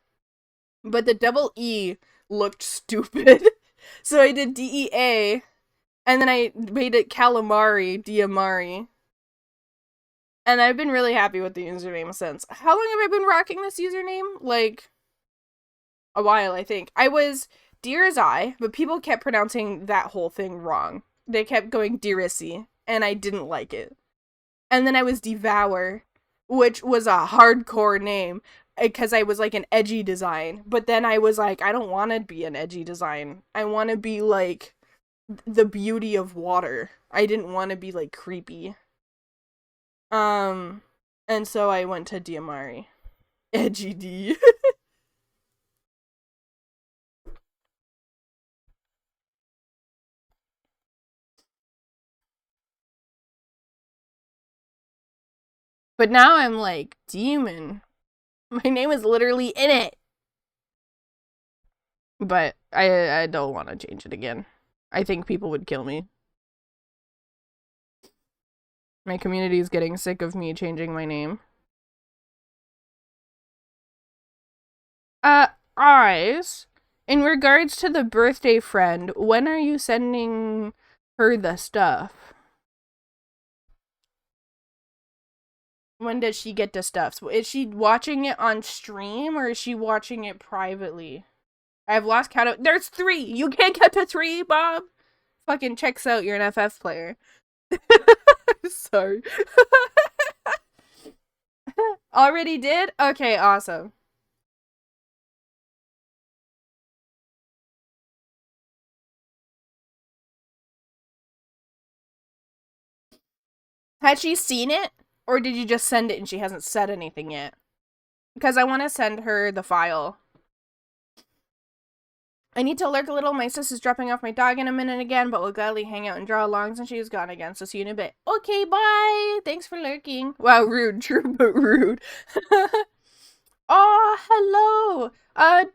but the double E looked stupid. So I did DEA, and then I made it Calamari, Diamari. And I've been really happy with the username since. How long have I been rocking this username? Like, a while, I think. I was Dear as I, but people kept pronouncing that whole thing wrong. They kept going Dearissy, and I didn't like it. And then I was Devour, which was a hardcore name, because I was like an edgy design. But then I was like, I don't want to be an edgy design. I want to be like the beauty of water. I didn't want to be like creepy. Um, and so I went to Diamari. Edgy D. But now I'm like, demon. My name is literally in it. But I don't want to change it again. I think people would kill me. My community is getting sick of me changing my name. Eyes. In regards to the birthday friend, when are you sending her the stuff? When does she get the stuff? So is she watching it on stream or is she watching it privately? I've lost count of. There's 3. You can't get to 3, Bob. Fucking checks out. You're an FF player. Sorry. Already did? Okay, awesome. Had she seen it? Or did you just send it and she hasn't said anything yet? Because I want to send her the file. I need to lurk a little. My sister's dropping off my dog in a minute again, but we'll gladly hang out and draw alongs, and she's gone again, so see you in a bit. Okay, bye! Thanks for lurking. Wow, rude. True, but rude. Oh, hello!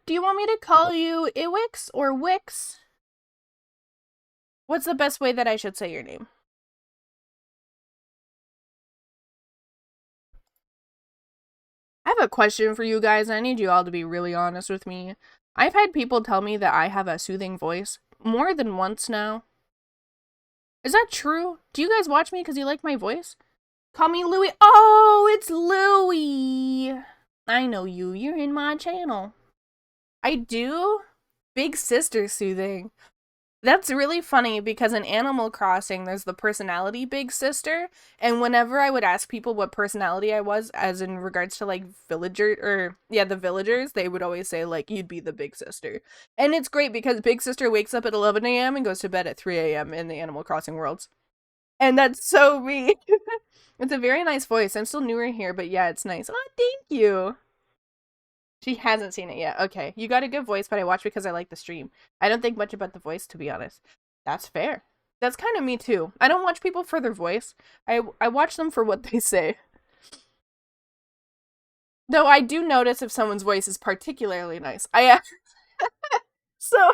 Do you want me to call you Iwix or Wix? What's the best way that I should say your name? I have a question for you guys. I need you all to be really honest with me. I've had people tell me that I have a soothing voice more than once now. Is that true? Do you guys watch me because you like my voice? Call me Louie. Oh, it's Louie. I know you. You're in my channel. I do? Big sister soothing. That's really funny because in Animal Crossing, there's the personality big sister. And whenever I would ask people what personality I was, as in regards to like the villagers, they would always say like, you'd be the big sister. And it's great because big sister wakes up at 11 a.m. and goes to bed at 3 a.m. in the Animal Crossing worlds. And that's so me. It's a very nice voice. I'm still newer here, but yeah, it's nice. Oh, thank you. She hasn't seen it yet. Okay, you got a good voice, but I watch because I like the stream. I don't think much about the voice, to be honest. That's fair. That's kind of me too. I don't watch people for their voice. I watch them for what they say. Though I do notice if someone's voice is particularly nice. So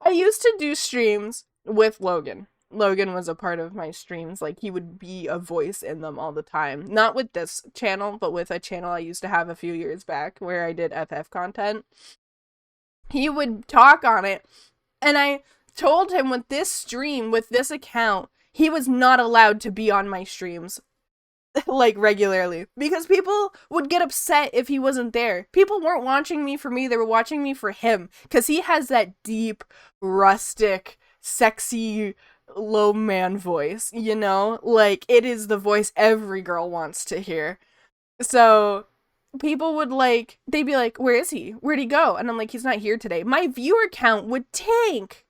I used to do streams with Logan. Logan was a part of my streams. Like, he would be a voice in them all the time. Not with this channel, but with a channel I used to have a few years back where I did FF content. He would talk on it, and I told him with this stream, with this account, he was not allowed to be on my streams like regularly because people would get upset if he wasn't there. People weren't watching me for me, they were watching me for him because he has that deep, rustic, sexy, low man voice, you know? Like, it is the voice every girl wants to hear. So people would they'd be like, where is he? Where'd he go? And I'm like, he's not here today. My viewer count would tank.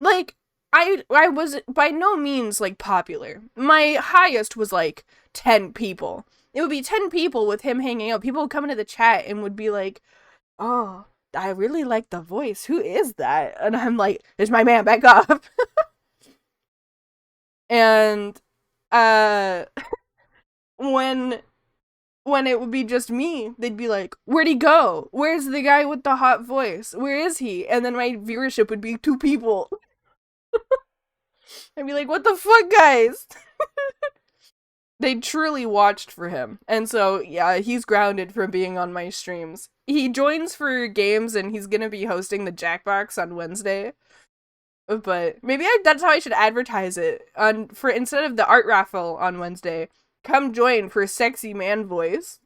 Like, I was by no means like popular. My highest was like 10 people. It would be 10 people with him hanging out. People would come into the chat and would be like, oh, I really like the voice. Who is that? And I'm like, it's my man, back up. And when it would be just me, they'd be like, where'd he go? Where's the guy with the hot voice? Where is he? And then my viewership would be 2 people. I'd be like, what the fuck, guys? They truly watched for him. And so, yeah, he's grounded from being on my streams. He joins for games, and he's gonna be hosting the Jackbox on Wednesday. But maybe that's how I should advertise it. For instead of the art raffle on Wednesday, come join for sexy man voice.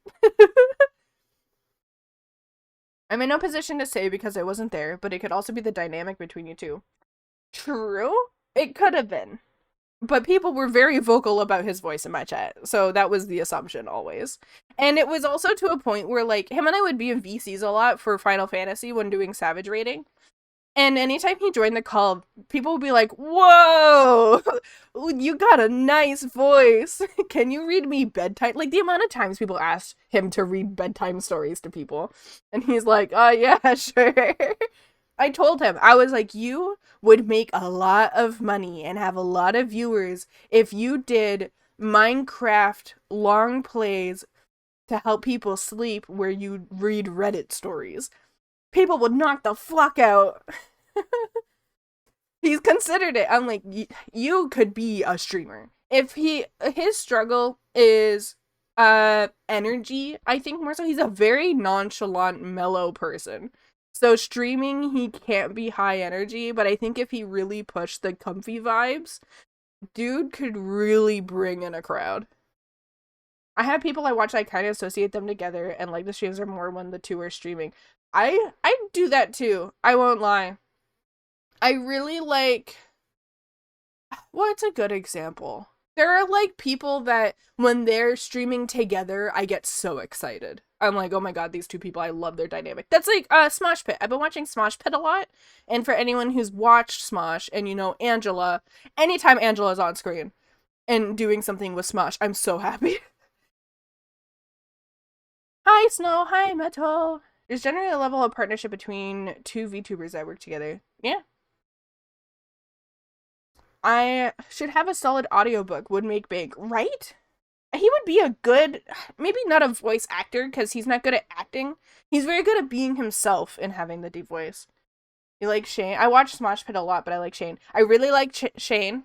I'm in no position to say because I wasn't there, but it could also be the dynamic between you two. True? It could have been. But people were very vocal about his voice in my chat, so that was the assumption always. And it was also to a point where, like, him and I would be in VCs a lot for Final Fantasy when doing Savage raiding. And anytime he joined the call, people would be like, whoa, you got a nice voice. Can you read me bedtime? Like, the amount of times people asked him to read bedtime stories to people. And he's like, oh, yeah, sure. I told him, I was like, you would make a lot of money and have a lot of viewers if you did Minecraft long plays to help people sleep where you read Reddit stories. People would knock the fuck out. He's considered it. I'm like, you could be a streamer. If his struggle is energy, I think more so he's a very nonchalant, mellow person. So streaming, he can't be high energy, but I think if he really pushed the comfy vibes, dude could really bring in a crowd. I have people I watch, I kind of associate them together, and like the streams are more when the two are streaming. I do that too. I won't lie. I really like. What's a good example? There are like people that when they're streaming together, I get so excited. I'm like, oh my god, these 2 people, I love their dynamic. That's like Smosh Pit. I've been watching Smosh Pit a lot, and for anyone who's watched Smosh and you know Angela, anytime Angela's on screen and doing something with Smosh, I'm so happy. Hi Snow, hi Metal. There's generally a level of partnership between two VTubers that work together. Yeah. I should have a solid audiobook, would make big, right? He would be a good, maybe not a voice actor, because he's not good at acting. He's very good at being himself and having the deep voice. You like Shane? I watch Smosh Pit a lot, but I like Shane. I really like Shane.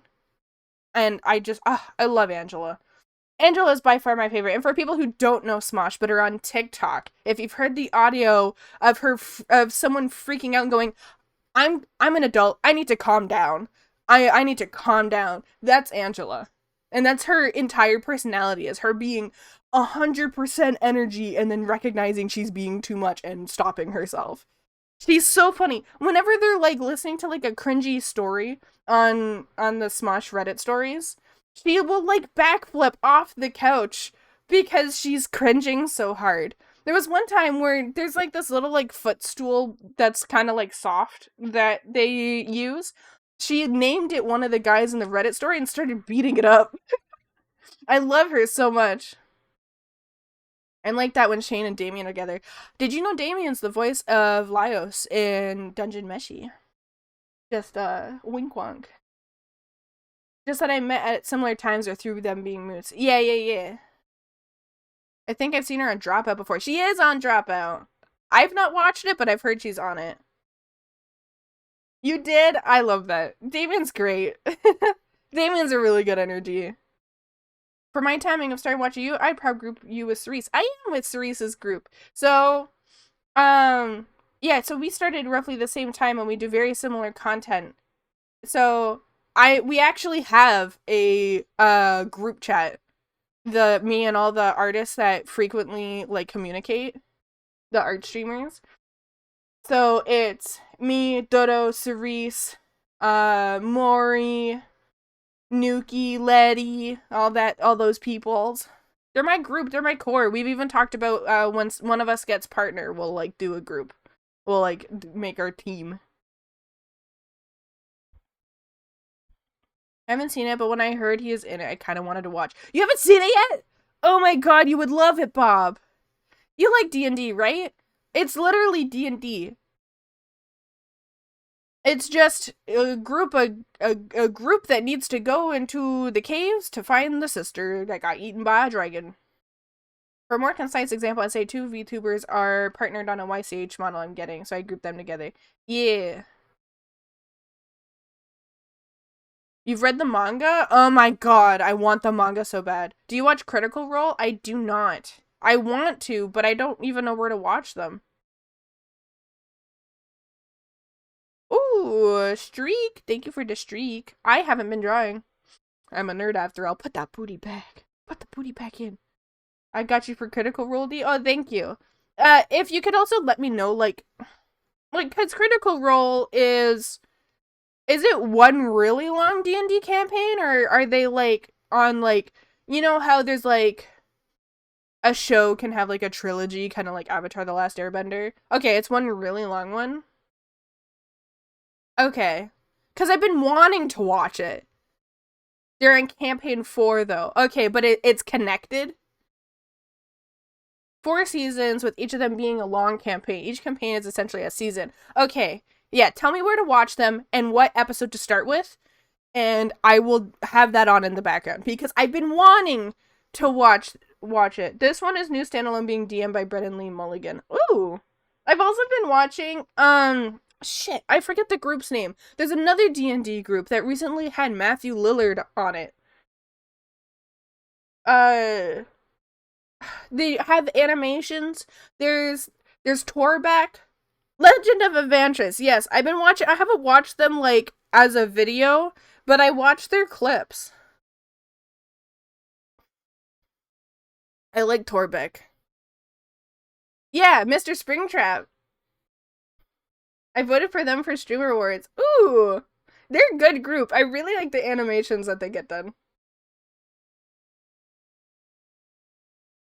And I love Angela. Angela is by far my favorite. And for people who don't know Smosh but are on TikTok, if you've heard the audio of of someone freaking out and going, I'm an adult. I need to calm down. I need to calm down. That's Angela. And that's her entire personality, is her being 100% energy and then recognizing she's being too much and stopping herself. She's so funny. Whenever they're like listening to like a cringy story on the Smosh Reddit stories, she will like backflip off the couch because she's cringing so hard. There was one time where there's like this little like footstool that's kind of like soft that they use. She named it one of the guys in the Reddit story and started beating it up. I love her so much. And like that when Shane and Damien are together. Did you know Damien's the voice of Laios in Dungeon Meshi? Just wink wonk. Just that I met at similar times or through them being moots. Yeah. I think I've seen her on Dropout before. She is on Dropout. I've not watched it, but I've heard she's on it. You did? I love that. Damien's great. Damien's a really good energy. For my timing of starting watching you, I'd probably group you with Cerise. I am with Cerise's group. So, yeah, so we started roughly the same time and we do very similar content. So, we actually have a group chat. Me and all the artists that frequently like communicate, the art streamers. So it's me, Dodo, Cerise, Mori, Nuki, Letty, all those peoples. They're my group, they're my core. We've even talked about once one of us gets partner, we'll like do a group. We'll like make our team. I haven't seen it, but when I heard he is in it, I kind of wanted to watch. You haven't seen it yet? Oh my god, you would love it, Bob. You like D&D, right? It's literally D&D. It's just a group that needs to go into the caves to find the sister that got eaten by a dragon. For a more concise example, I'd say two VTubers are partnered on a YCH model I'm getting, so I group them together. Yeah. You've read the manga? Oh my god, I want the manga so bad. Do you watch Critical Role? I do not. I want to, but I don't even know where to watch them. Ooh, streak. Thank you for the streak. I haven't been drawing. I'm a nerd after all. Put that booty back. Put the booty back in. I got you for Critical Role, D. Oh, thank you. If you could also let me know, like, cause Critical Role is it one really long D&D campaign, or are they, like, on, like, you know how there's, like, a show can have, like, a trilogy, kind of like Avatar: The Last Airbender? Okay, it's one really long one. Okay. Because I've been wanting to watch it. They're in campaign 4, though. Okay, but it's connected. 4 seasons, with each of them being a long campaign. Each campaign is essentially a season. Okay. Yeah, tell me where to watch them and what episode to start with, and I will have that on in the background, because I've been wanting to watch it. This one is new standalone, being DM'd by Brennan Lee Mulligan. Ooh! I've also been watching, shit, I forget the group's name. There's another D&D group that recently had Matthew Lillard on it. They have animations. There's Torback. Legend of Evantris. Yes, I haven't watched them, like, as a video, but I watched their clips. I like Torbeck. Yeah, Mr. Springtrap. I voted for them for Streamer Awards. Ooh! They're a good group. I really like the animations that they get done.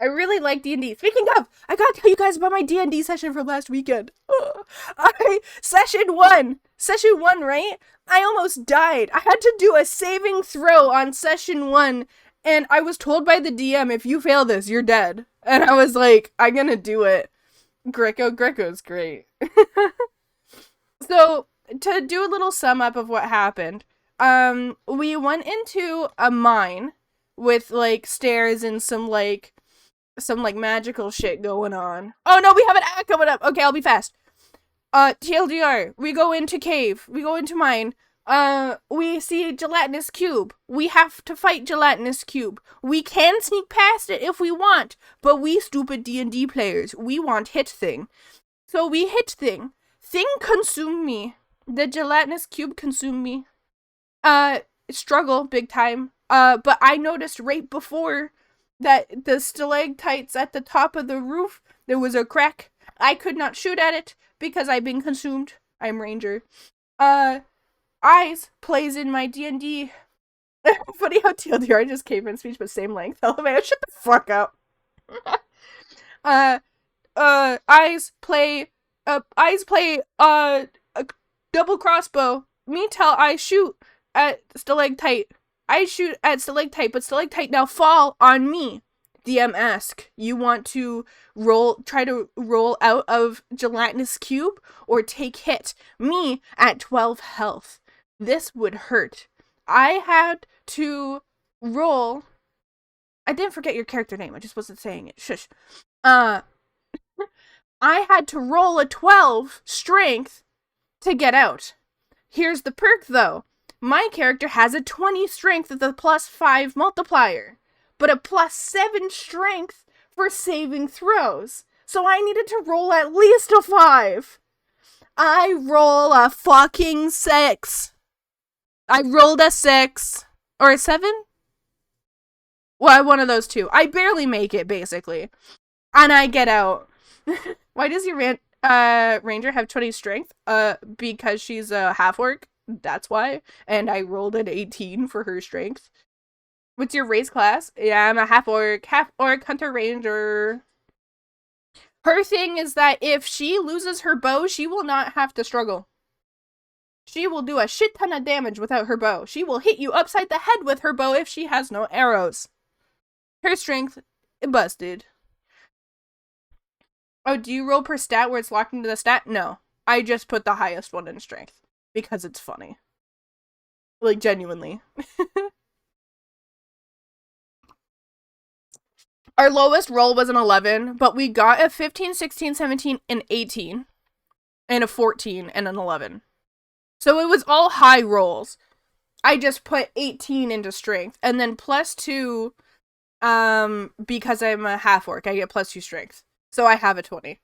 I really like D&D. Speaking of, I gotta tell you guys about my D&D session from last weekend. Session 1, right? I almost died. I had to do a saving throw on session 1, and I was told by the DM, if you fail this, you're dead. And I was like, I'm gonna do it. Greco's great. So, to do a little sum up of what happened, we went into a mine with like stairs and some magical shit going on. Oh no, we have an ad coming up. Okay, I'll be fast. TLDR, we go into cave. We go into mine. We see gelatinous cube. We have to fight gelatinous cube. We can sneak past it if we want, but we stupid D&D players, we want hit thing. So we hit thing. Thing consumed me. The gelatinous cube consumed me. Struggle big time. But I noticed right before that the stalactites at the top of the roof, there was a crack. I could not shoot at it because I've been consumed. I'm Ranger. Eyes plays in my D&D. Funny how TLDR just came in speech but same length. Oh man, shut the fuck up. Eyes play a double crossbow. Me tell I shoot at stalactite. I shoot at stalactite, but stalactite now fall on me. DM ask, you want to try to roll out of gelatinous cube or take hit? Me at 12 health. This would hurt. I had to roll. I didn't forget your character name. I just wasn't saying it. Shush. I had to roll a 12 strength to get out. Here's the perk though. My character has a 20 strength with a +5 multiplier, but a +7 strength for saving throws. So I needed to roll at least a 5. I roll a fucking 6. I rolled a 6. Or a 7? Well, one of those two. I barely make it, basically. And I get out. Why does your Ranger have 20 strength? Because she's a half-orc. That's why. And I rolled an 18 for her strength. What's your race class? Yeah, I'm a half-orc. Half-orc hunter ranger. Her thing is that if she loses her bow, she will not have to struggle. She will do a shit ton of damage without her bow. She will hit you upside the head with her bow if she has no arrows. Her strength, busted. Oh, do you roll per stat where it's locked into the stat? No. I just put the highest one in strength. Because it's funny. Like, genuinely. Our lowest roll was an 11, but we got a 15, 16, 17, and 18. And a 14 and an 11. So it was all high rolls. I just put 18 into strength. And then +2, because I'm a half-orc, I get +2 strength. So I have a 20.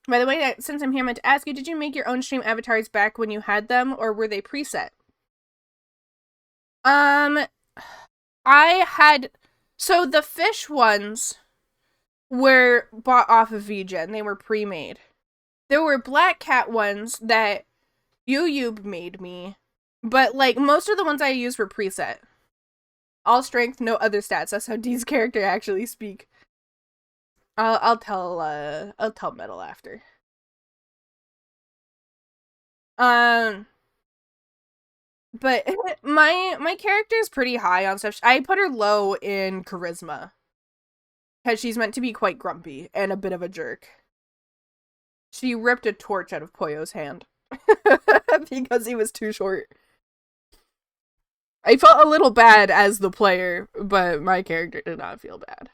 By the way, since I'm here, I meant to ask you, did you make your own stream avatars back when you had them, or were they preset? I had... So the fish ones were bought off of VGen. They were pre-made. There were black cat ones that Yuyub made me, but, like, most of the ones I used were preset. All strength, no other stats. That's how Dee's character actually speak. I'll tell Metal after. But my character is pretty high on stuff. I put her low in charisma. Because she's meant to be quite grumpy and a bit of a jerk. She ripped a torch out of Poyo's hand. Because he was too short. I felt a little bad as the player, but my character did not feel bad.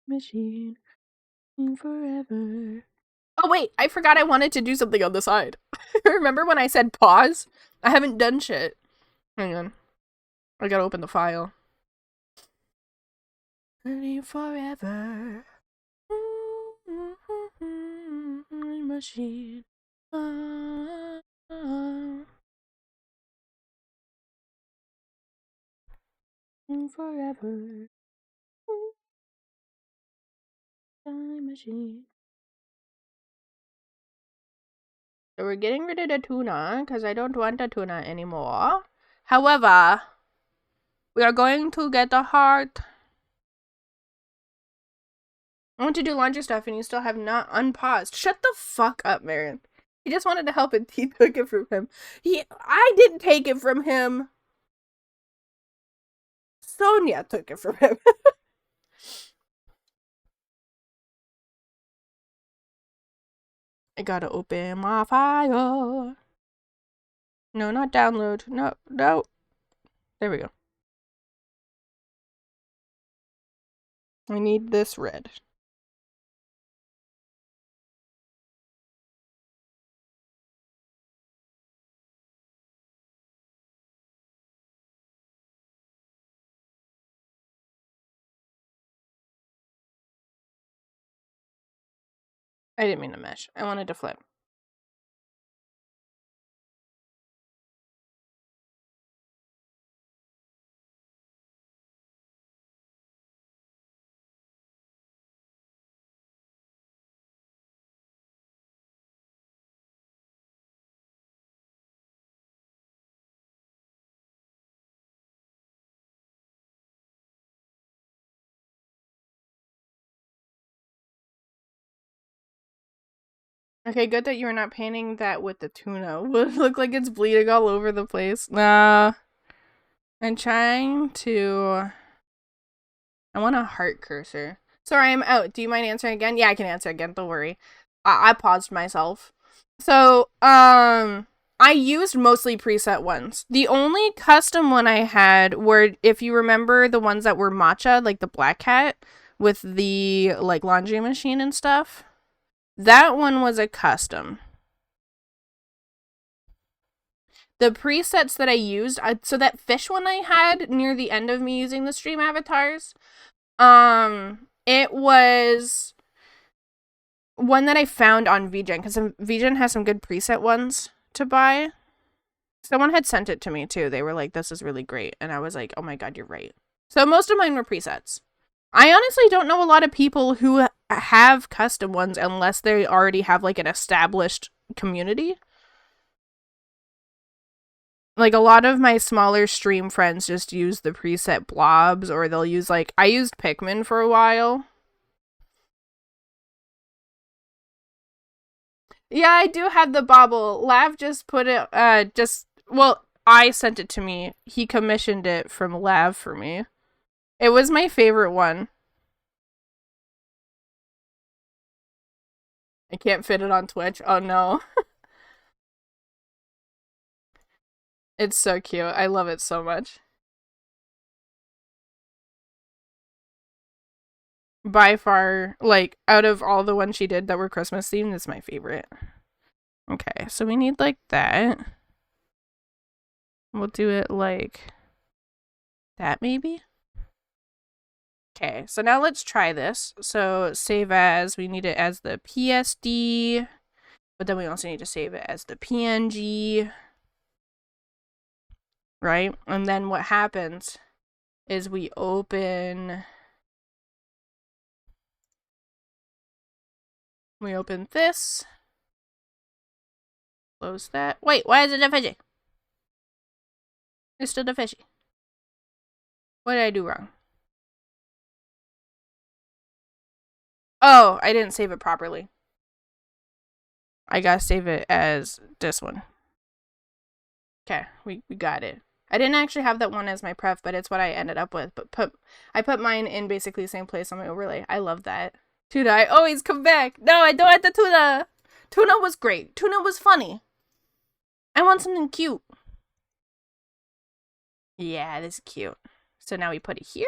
Machine forever. Oh wait, I forgot I wanted to do something on the side. Remember when I said pause? I haven't done shit. Hang on. I gotta open the file. Forever. Machine. Forever. Time machine. So we're getting rid of the tuna because I don't want the tuna anymore. However, we are going to get the heart. I want to do laundry stuff and you still have not unpaused. Shut the fuck up, Marion. He just wanted to help and he took it from him. I didn't take it from him. Sonia took it from him. I gotta open my file. No, not download. No. There we go. I need this red. I didn't mean to mesh. I wanted to flip. Okay, good that you're not painting that with the tuna. Would look like it's bleeding all over the place. Nah. I'm trying to... I want a heart cursor. Sorry, I'm out. Do you mind answering again? Yeah, I can answer again. Don't worry. I paused myself. So, I used mostly preset ones. The only custom one I had were, if you remember, the ones that were matcha, like the black cat with the, like, laundry machine and stuff. That one was a custom. The presets that I used, so that fish one I had near the end of me using the stream avatars, it was one that I found on VGen, because VGen has some good preset ones to buy. Someone had sent it to me too. They were like, this is really great. And I was like, oh my god, you're right. So most of mine were presets. I honestly don't know a lot of people who have custom ones unless they already have like an established community. Like, a lot of my smaller stream friends just use the preset blobs, or they'll use, like, I used Pikmin for a while. Yeah, I do have the bobble. Lav just put it, well, I sent it to me. He commissioned it from Lav for me. It was my favorite one. I can't fit it on Twitch. Oh, no. It's so cute. I love it so much. By far, like, out of all the ones she did that were Christmas themed, it's my favorite. Okay, so we need, like, that. We'll do it like that, maybe? Okay, so now let's try this. So save as, we need it as the PSD, but then we also need to save it as the PNG, right? And then what happens is we open this, close that. Wait, why is it a fishy? It's still a fishy. What did I do wrong? Oh, I didn't save it properly. I gotta save it as this one. Okay, we got it. I didn't actually have that one as my pref, but it's what I ended up with. But I put mine in basically the same place on my overlay. I love that. Tuna, I always come back. No, I don't want the tuna. Tuna was great. Tuna was funny. I want something cute. Yeah, this is cute. So now we put it here.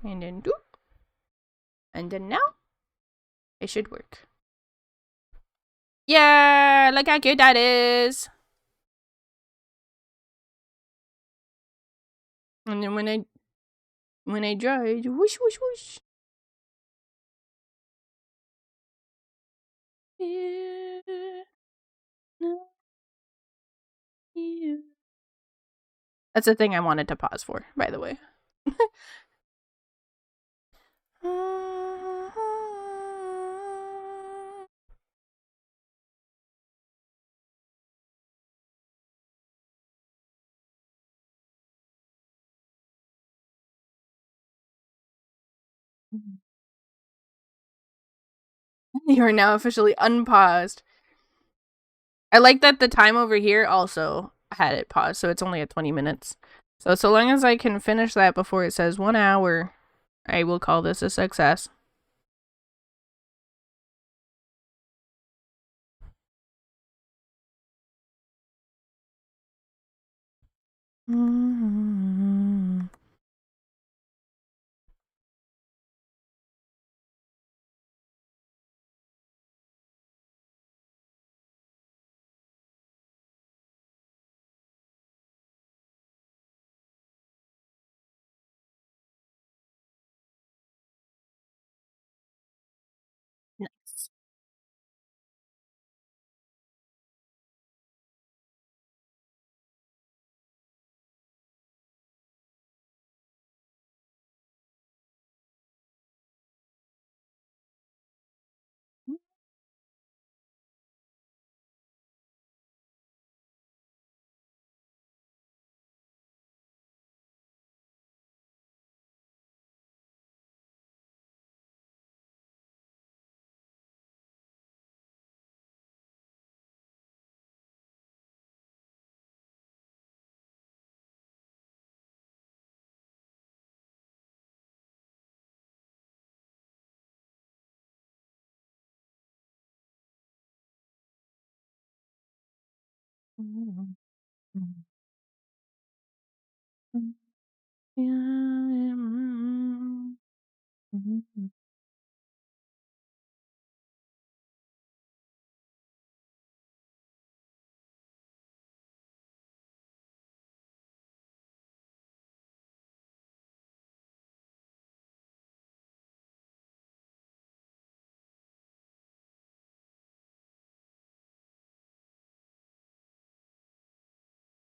And then do. And then now it should work. Yeah, look how cute that is. And then when I draw it, whoosh, whoosh, whoosh. Yeah. That's the thing I wanted to pause for, by the way. You are now officially unpaused. I like that the time over here also had it paused, so it's only at 20 minutes. So long as I can finish that before it says 1 hour, I will call this a success. Nice.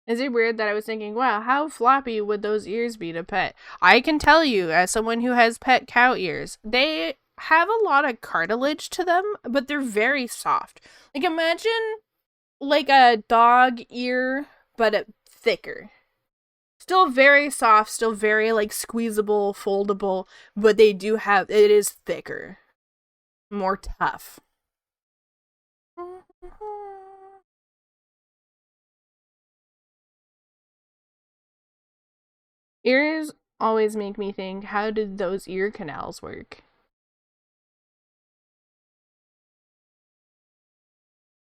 Is it weird that I was thinking, wow, how floppy would those ears be to pet? I can tell you, as someone who has pet cow ears, they have a lot of cartilage to them, but they're very soft. Like, imagine like a dog ear, but thicker. Still very soft, still very like squeezable, foldable, but they do have, it is thicker, more tough. Ears always make me think, how did those ear canals work?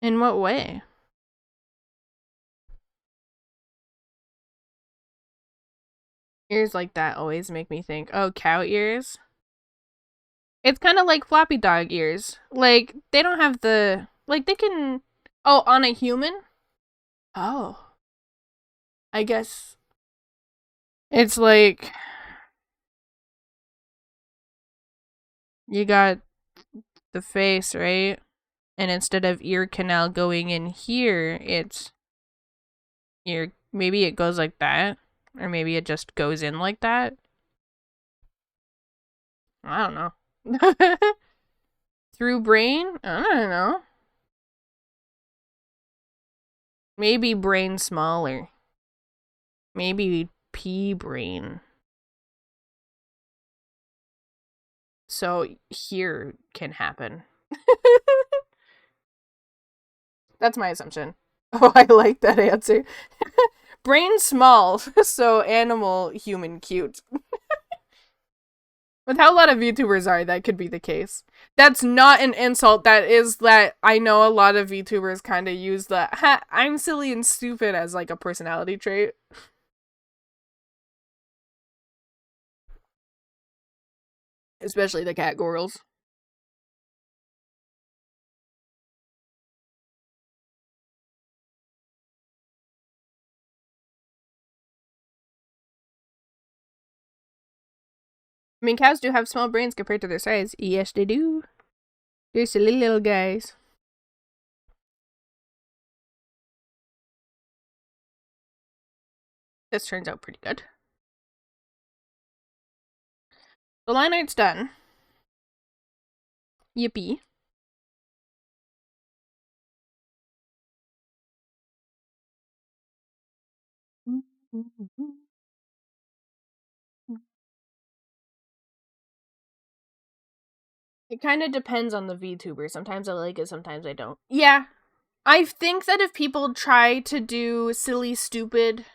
In what way? Ears like that always make me think, oh, cow ears? It's kind of like floppy dog ears. Like, they don't have the, like, they can, oh, on a human? Oh. I guess it's like you got the face, right? And instead of ear canal going in here, it's ear, maybe it goes like that. Or maybe it just goes in like that. I don't know. Through brain? I don't know. Maybe brain smaller. Maybe pea brain. So here can happen. That's my assumption. Oh, I like that answer. Brain small, so animal, human cute. With how a lot of VTubers are, that could be the case. That's not an insult. That is that I know a lot of VTubers kind of use the ha, I'm silly and stupid as like a personality trait. Especially the cat girls. I mean, cows do have small brains compared to their size. Yes, they do. They're silly little guys. This turns out pretty good. The line art's done. Yippee. It kind of depends on the VTuber. Sometimes I like it, sometimes I don't. Yeah. I think that if people try to do silly, stupid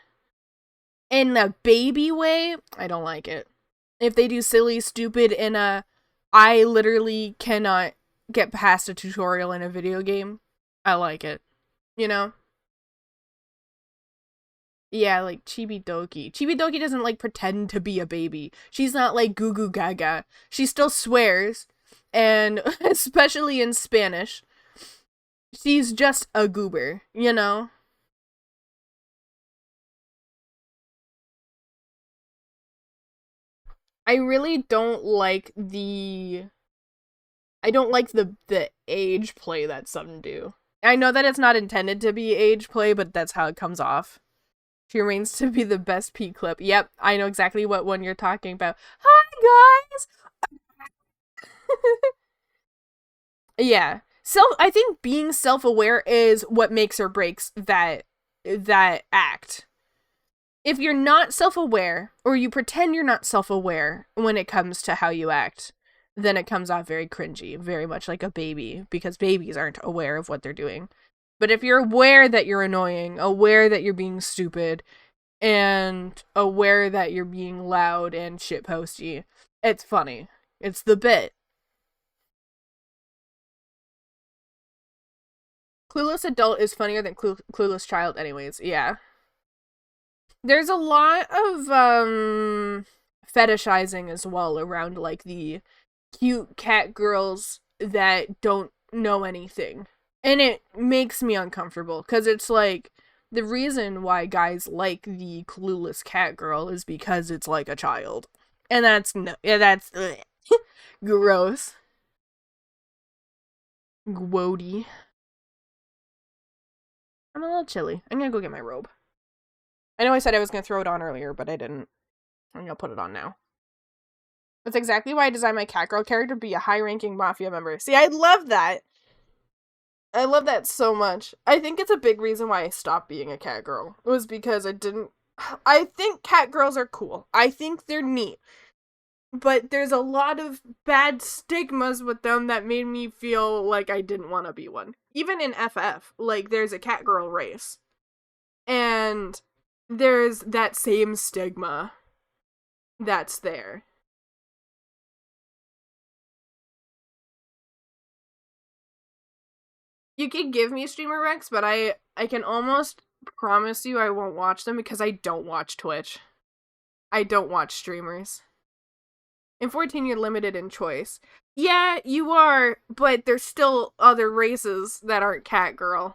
in a baby way, I don't like it. If they do silly, stupid in a, I literally cannot get past a tutorial in a video game, I like it. You know? Yeah, like Chibi Doki. Chibi Doki doesn't like pretend to be a baby. She's not like Goo Goo Gaga. She still swears, and especially in Spanish, she's just a goober, you know? I really don't like the age play that some do. I know that it's not intended to be age play, but that's how it comes off. She remains to be the best P clip. Yep, I know exactly what one you're talking about. Hi guys. Yeah. I think being self-aware is what makes or breaks that act. If you're not self-aware, or you pretend you're not self-aware when it comes to how you act, then it comes off very cringy, very much like a baby, because babies aren't aware of what they're doing. But if you're aware that you're annoying, aware that you're being stupid, and aware that you're being loud and shitposty, it's funny. It's the bit. Clueless adult is funnier than clueless child anyways. Yeah. There's a lot of fetishizing as well around like the cute cat girls that don't know anything. And it makes me uncomfortable cuz it's like the reason why guys like the clueless cat girl is because it's like a child. And that's no yeah, that's ugh. Gross. Gwody. I'm a little chilly. I'm gonna go get my robe. I know I said I was gonna throw it on earlier, but I didn't. I'm gonna put it on now. That's exactly why I designed my Catgirl character to be a high-ranking mafia member. See, I love that. I love that so much. I think it's a big reason why I stopped being a Catgirl. It was because I didn't... I think Catgirls are cool. I think they're neat. But there's a lot of bad stigmas with them that made me feel like I didn't want to be one. Even in FF, like, there's a Catgirl race. And there's that same stigma that's there. You could give me streamer recs, but I can almost promise you I won't watch them because I don't watch Twitch. I don't watch streamers. In 14, you're limited in choice. Yeah, you are, but there's still other races that aren't Catgirl.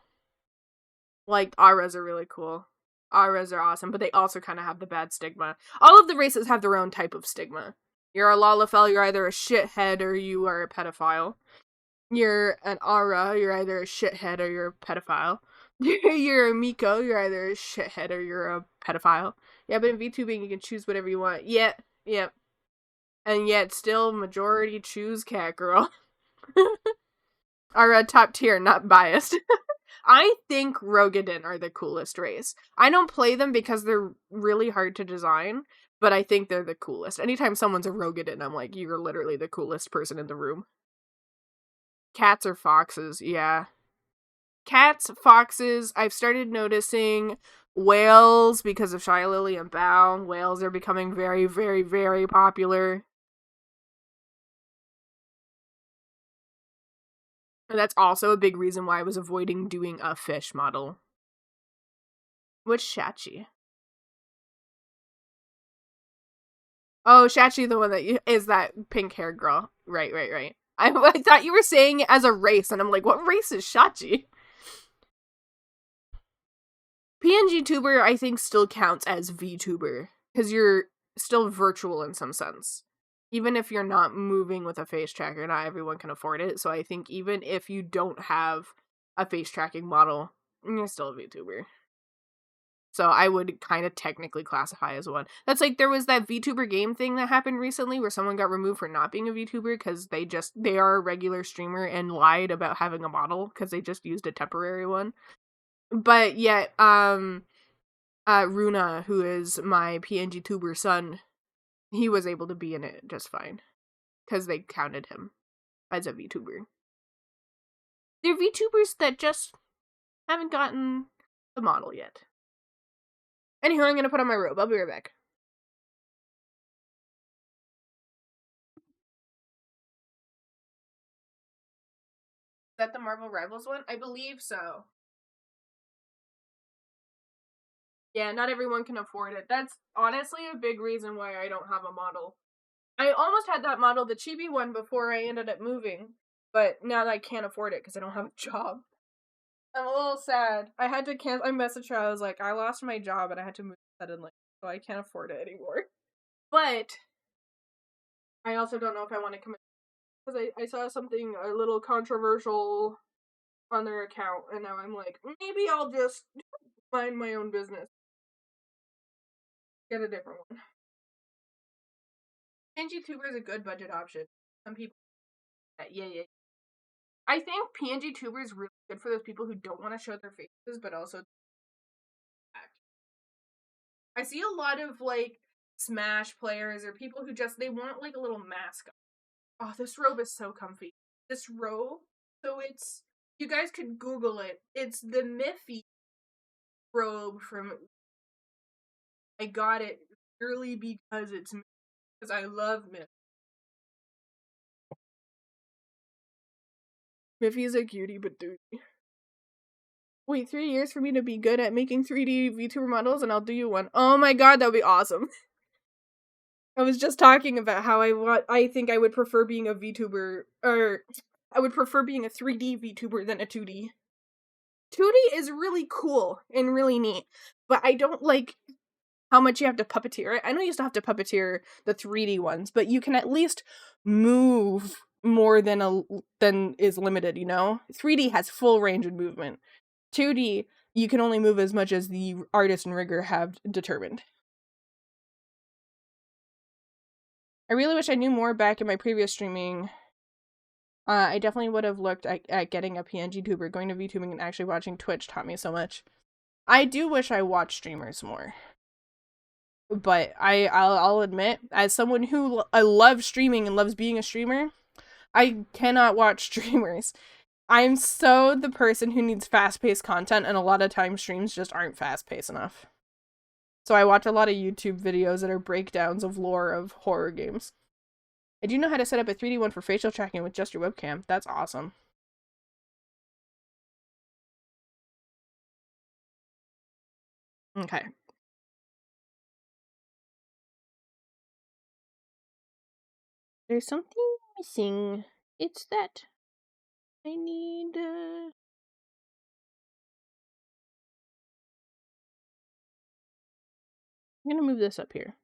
Like, Auras are really cool. Auras are awesome, but they also kind of have the bad stigma. All of the races have their own type of stigma. You're a Lalafell, you're either a shithead or you are a pedophile. You're an Aura, you're either a shithead or you're a pedophile. You're a Miko, you're either a shithead or you're a pedophile. Yeah, but in VTubing you can choose whatever you want. Yeah. And yet still majority choose Catgirl. Are a top tier, not biased. I think Rogadin are the coolest race. I don't play them because they're really hard to design, but I think they're the coolest. Anytime someone's a Rogadin, I'm like, you're literally the coolest person in the room. Cats or foxes, yeah. Cats, foxes, I've started noticing whales because of Shia Lily and Bao. Whales are becoming very, very, very popular. And that's also a big reason why I was avoiding doing a fish model. What's Shachi? Oh, Shachi, the one that is that pink-haired girl. Right. I thought you were saying it as a race, and I'm like, what race is Shachi? PNG tuber, I think, still counts as VTuber, because you're still virtual in some sense. Even if you're not moving with a face tracker, not everyone can afford it, so I think even if you don't have a face tracking model, you're still a VTuber. So I would kind of technically classify as one. That's like, there was that VTuber game thing that happened recently where someone got removed for not being a VTuber because they are a regular streamer and lied about having a model because they just used a temporary one. But yet, Runa, who is my PNG tuber son, he was able to be in it just fine because they counted him as a VTuber. They're VTubers that just haven't gotten the model yet. Anywho, I'm gonna put on my robe. I'll be right back. Is that the Marvel Rivals one? I believe so. Yeah, not everyone can afford it. That's honestly a big reason why I don't have a model. I almost had that model, the chibi one, before I ended up moving, but now that I can't afford it because I don't have a job. I'm a little sad. I had to cancel. I messaged her. I was like, I lost my job and I had to move suddenly, so I can't afford it anymore. But I also don't know if I want to commit because I saw something a little controversial on their account, and now I'm like, maybe I'll just mind my own business. Get a different one. PNG Tuber is a good budget option. Some people, yeah. I think PNG Tuber is really good for those people who don't want to show their faces, but also act. I see a lot of like Smash players or people who just they want like a little mask. Oh, this robe is so comfy. This robe, so it's you guys could Google it. It's the Miffy robe from. I got it purely because it's because I love Miffy. Miffy's a cutie but duty. Wait, 3 years for me to be good at making 3D VTuber models, and I'll do you one. Oh my god, that would be awesome. I was just talking about how I think I would prefer being a VTuber, or I would prefer being a 3D VTuber than a 2D. 2D is really cool and really neat, but I don't like how much you have to puppeteer it. I know you still have to puppeteer the 3D ones, but you can at least move more than is limited, you know? 3D has full range of movement. 2D, you can only move as much as the artist and rigger have determined. I really wish I knew more back in my previous streaming. I definitely would have looked at getting a PNG tuber. Going to VTubing and actually watching Twitch taught me so much. I do wish I watched streamers more. But I'll admit, as someone who I loves streaming and loves being a streamer, I cannot watch streamers. I'm so the person who needs fast-paced content, and a lot of times streams just aren't fast-paced enough. So I watch a lot of YouTube videos that are breakdowns of lore of horror games. I do know how to set up a 3D one for facial tracking with just your webcam. That's awesome. Okay. There's something missing. It's that I need, I'm gonna move this up here.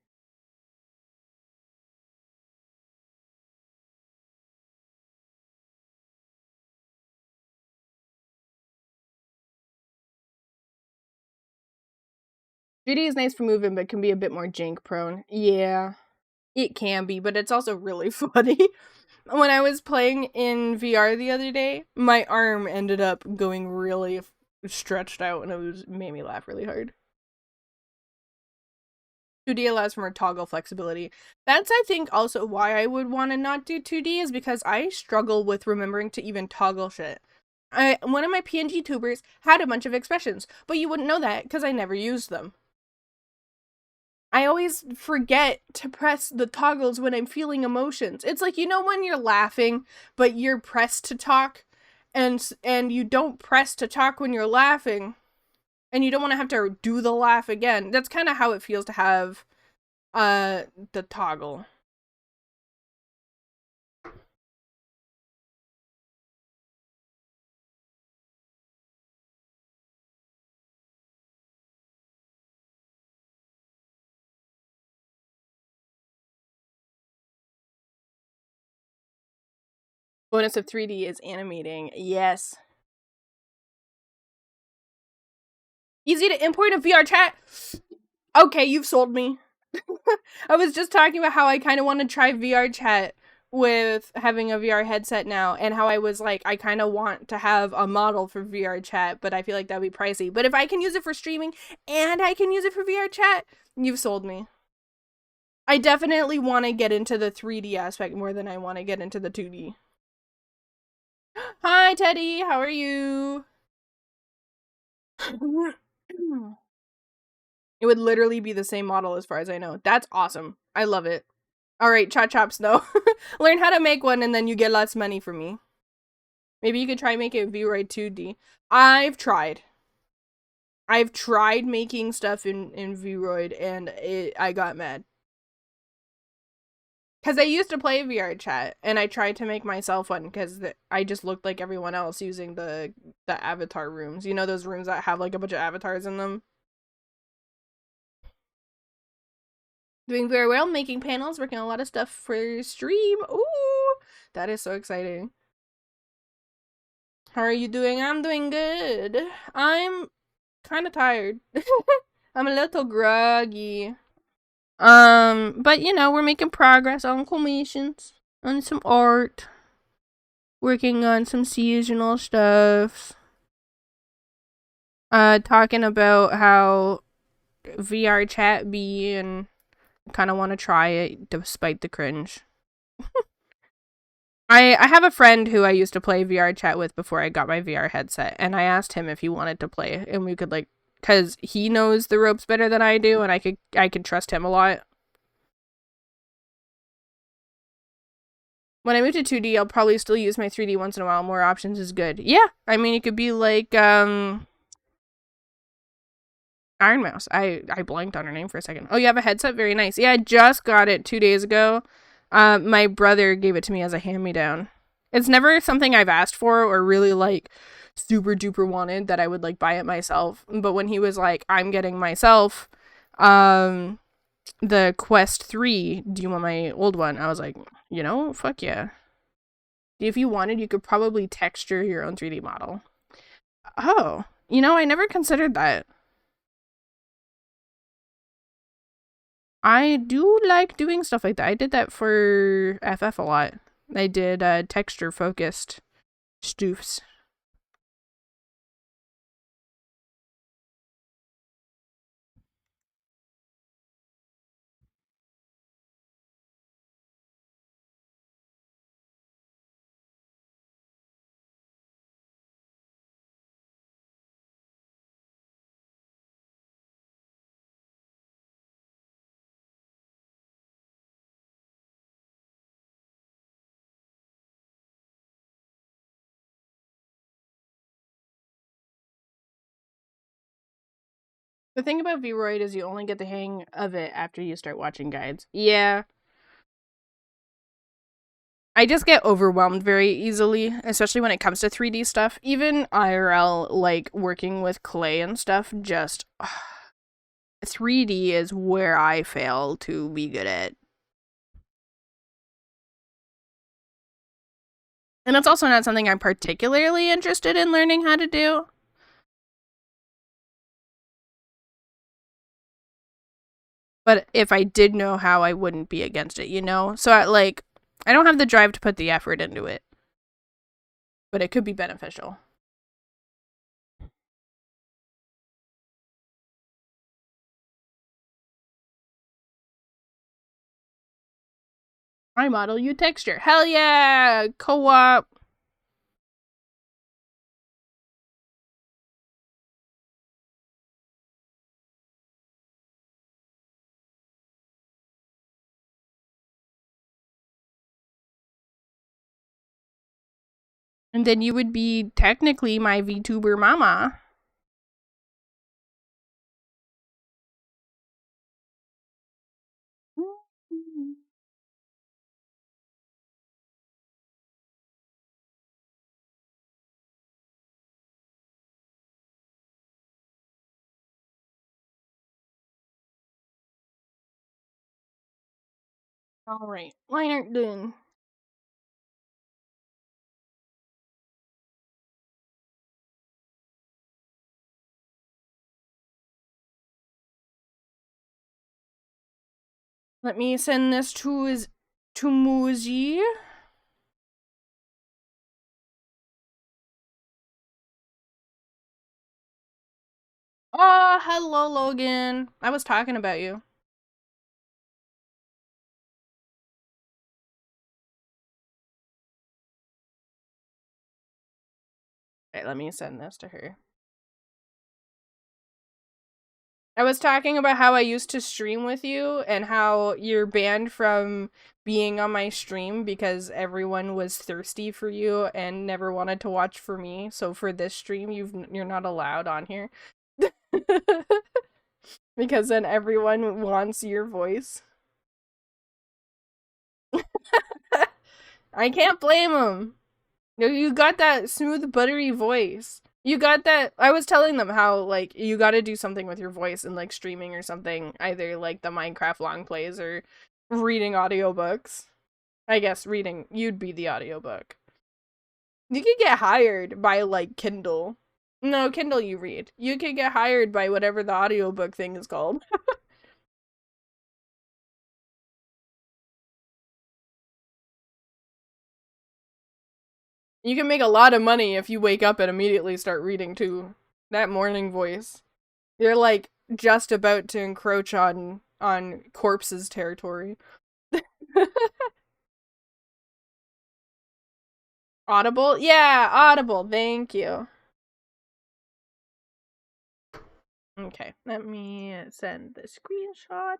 GD is nice for moving, but can be a bit more jank prone. Yeah, it can be, but it's also really funny. When I was playing in VR the other day, my arm ended up going really stretched out, and it made me laugh really hard. 2D allows for more toggle flexibility. That's, I think, also why I would want to not do 2D, is because I struggle with remembering to even toggle shit. One of my PNG tubers had a bunch of expressions, but you wouldn't know that because I never used them. I always forget to press the toggles when I'm feeling emotions. It's like, you know, when you're laughing, but you're pressed to talk, and you don't press to talk when you're laughing, and you don't want to have to do the laugh again. That's kind of how it feels to have the toggle. Bonus of 3D is animating. Yes. Easy to import a VR chat? Okay, you've sold me. I was just talking about how I kind of want to try VR chat with having a VR headset now, and how I was like, I kind of want to have a model for VR chat, but I feel like that'd be pricey. But if I can use it for streaming and I can use it for VR chat, you've sold me. I definitely want to get into the 3D aspect more than I want to get into the 2D. Hi, Teddy. How are you? It would literally be the same model as far as I know. That's awesome. I love it. All right, Chop Chop Snow. Learn how to make one and then you get lots of money from me. Maybe you could try making VRoid 2D. I've tried making stuff in VRoid and I got mad. Because I used to play VR chat and I tried to make myself one because I just looked like everyone else using the avatar rooms. You know those rooms that have like a bunch of avatars in them? Doing very well, making panels, working on a lot of stuff for stream. Ooh, that is so exciting. How are you doing? I'm doing good. I'm kind of tired. I'm a little groggy. But you know, we're making progress on commissions, on some art, working on some seasonal stuff. Talking about how VR chat be and kind of want to try it despite the cringe. I have a friend who I used to play VR chat with before I got my VR headset, and I asked him if he wanted to play, and we could like, cause he knows the ropes better than I do, and I could trust him a lot. When I move to 2D, I'll probably still use my 3D once in a while. More options is good. Yeah, I mean it could be like Iron Mouse. I blanked on her name for a second. Oh, you have a headset? Very nice. Yeah, I just got it 2 days ago. My brother gave it to me as a hand-me-down. It's never something I've asked for or really like super duper wanted that I would like buy it myself. But when he was like, I'm getting myself the Quest 3, do you want my old one? I was like, you know, fuck yeah. If you wanted, you could probably texture your own 3D model. Oh, you know, I never considered that. I do like doing stuff like that. I did that for FF a lot. I did texture focused stoofs. The thing about VRoid is you only get the hang of it after you start watching guides. Yeah. I just get overwhelmed very easily, especially when it comes to 3D stuff. Even IRL, like working with clay and stuff, just 3D is where I fail to be good at. And it's also not something I'm particularly interested in learning how to do. But if I did know how, I wouldn't be against it, you know? So, I don't have the drive to put the effort into it. But it could be beneficial. I model you texture. Hell yeah! Co-op. And then you would be technically my VTuber mama. Alright, line art done. Let me send this to Muzi. Oh, hello, Logan. I was talking about you. Okay, let me send this to her. I was talking about how I used to stream with you and how you're banned from being on my stream because everyone was thirsty for you and never wanted to watch for me. So for this stream, you're not allowed on here. Because then everyone wants your voice. I can't blame them. You got that smooth, buttery voice. You got that. I was telling them how, like, you gotta do something with your voice and, like, streaming or something. Either, like, the Minecraft long plays or reading audiobooks. I guess reading, you'd be the audiobook. You could get hired by, like, Kindle. No, Kindle you read. You could get hired by whatever the audiobook thing is called. You can make a lot of money if you wake up and immediately start reading too. That morning voice. You're like just about to encroach on corpses territory. Audible? Yeah, Audible. Thank you. Okay, let me send the screenshot.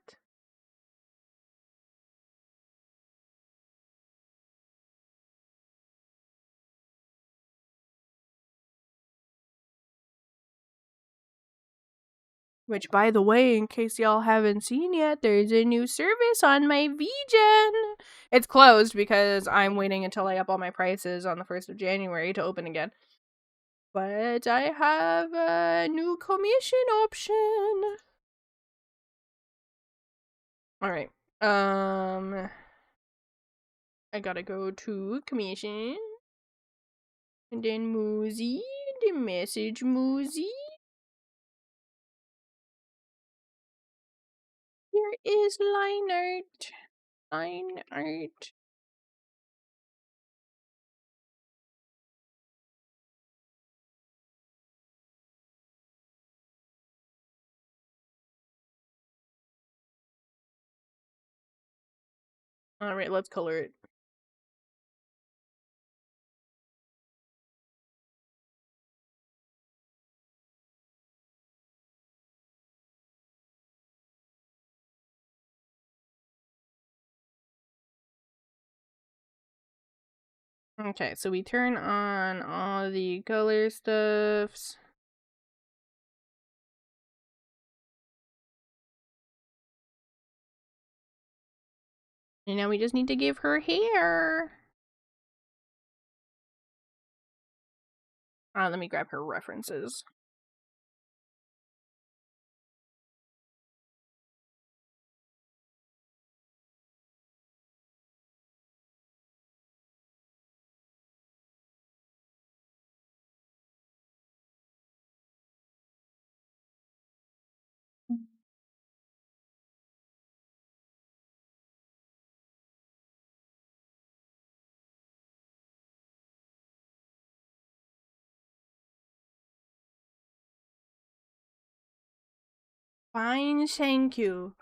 Which, by the way, in case y'all haven't seen yet, there's a new service on my VGen. It's closed because I'm waiting until I up all my prices on the 1st of January to open again. But I have a new commission option. Alright. I gotta go to commission. And then Moosey. The message Moosey. Here is line art. Line art. Alright, let's color it. Okay, so we turn on all the color stuffs. And now we just need to give her hair. Let me grab her references. Fine, thank you.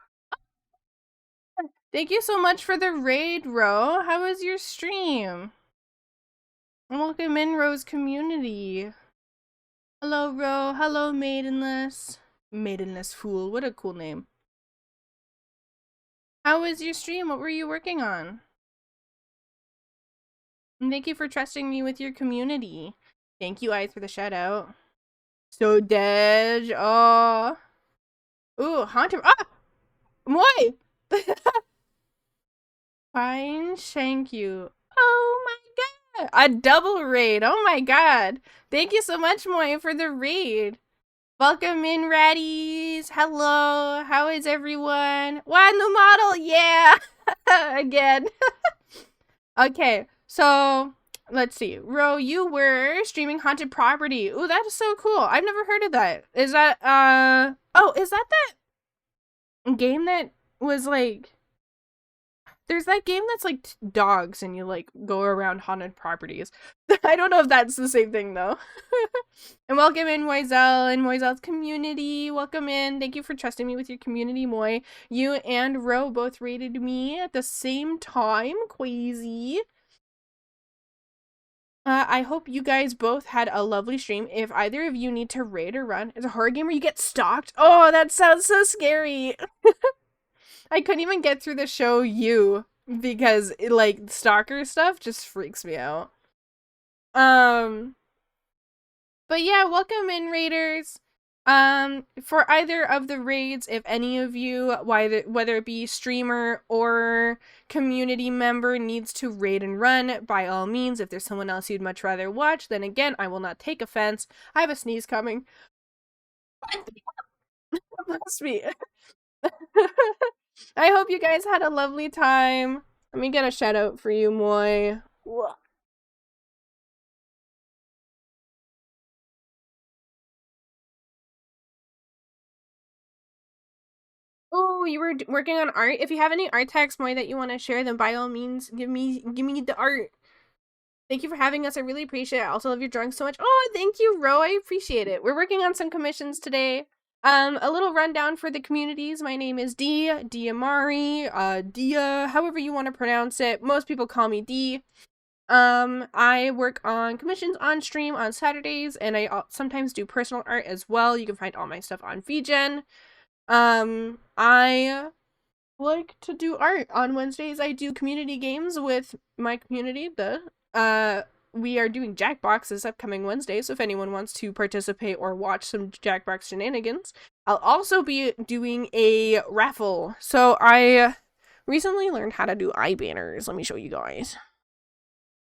Thank you so much for the raid, Ro. How was your stream? Welcome in, Ro's community. Hello, Ro. Hello, Maidenless. Maidenless Fool. What a cool name. How was your stream? What were you working on? And thank you for trusting me with your community. Thank you, Eyes, for the shout out. So dead. Oh. Ooh, Haunter. Ah! Moi! Fine, thank you. Oh my god. A double raid. Oh my god. Thank you so much, Moi, for the raid. Welcome in, Raddies. Hello. How is everyone? Wow, new model. Yeah. Again. Okay, so let's see. Ro, you were streaming Haunted Property. Ooh, that is so cool. I've never heard of that. Is that, oh, is that game that was like, there's that game that's like dogs and you like go around haunted properties. I don't know if that's the same thing though. And welcome in Moiselle and Moiselle's community. Welcome in. Thank you for trusting me with your community, Moi. You and Ro both rated me at the same time. Crazy. I hope you guys both had a lovely stream. If either of you need to raid or run, it's a horror game where you get stalked. Oh, that sounds so scary. I couldn't even get through the show You because like stalker stuff just freaks me out. Um, but yeah, welcome in raiders. For either of the raids, if any of you, whether it be streamer or community member, needs to raid and run, by all means. If there's someone else you'd much rather watch, then again, I will not take offense. I have a sneeze coming. Bless me. I hope you guys had a lovely time. Let me get a shout out for you, Moy. Oh, you were working on art. If you have any art text, Moy, that you want to share, then by all means, give me the art. Thank you for having us. I really appreciate it. I also love your drawing so much. Oh, thank you, Ro. I appreciate it. We're working on some commissions today. A little rundown for the communities. My name is D Amari, Dia, however you want to pronounce it. Most people call me D. I work on commissions on stream on Saturdays, and I sometimes do personal art as well. You can find all my stuff on VGen. I like to do art. On Wednesdays, I do community games with my community. We are doing Jackbox this upcoming Wednesday, so if anyone wants to participate or watch some Jackbox shenanigans, I'll also be doing a raffle. So I recently learned how to do eye banners. Let me show you guys.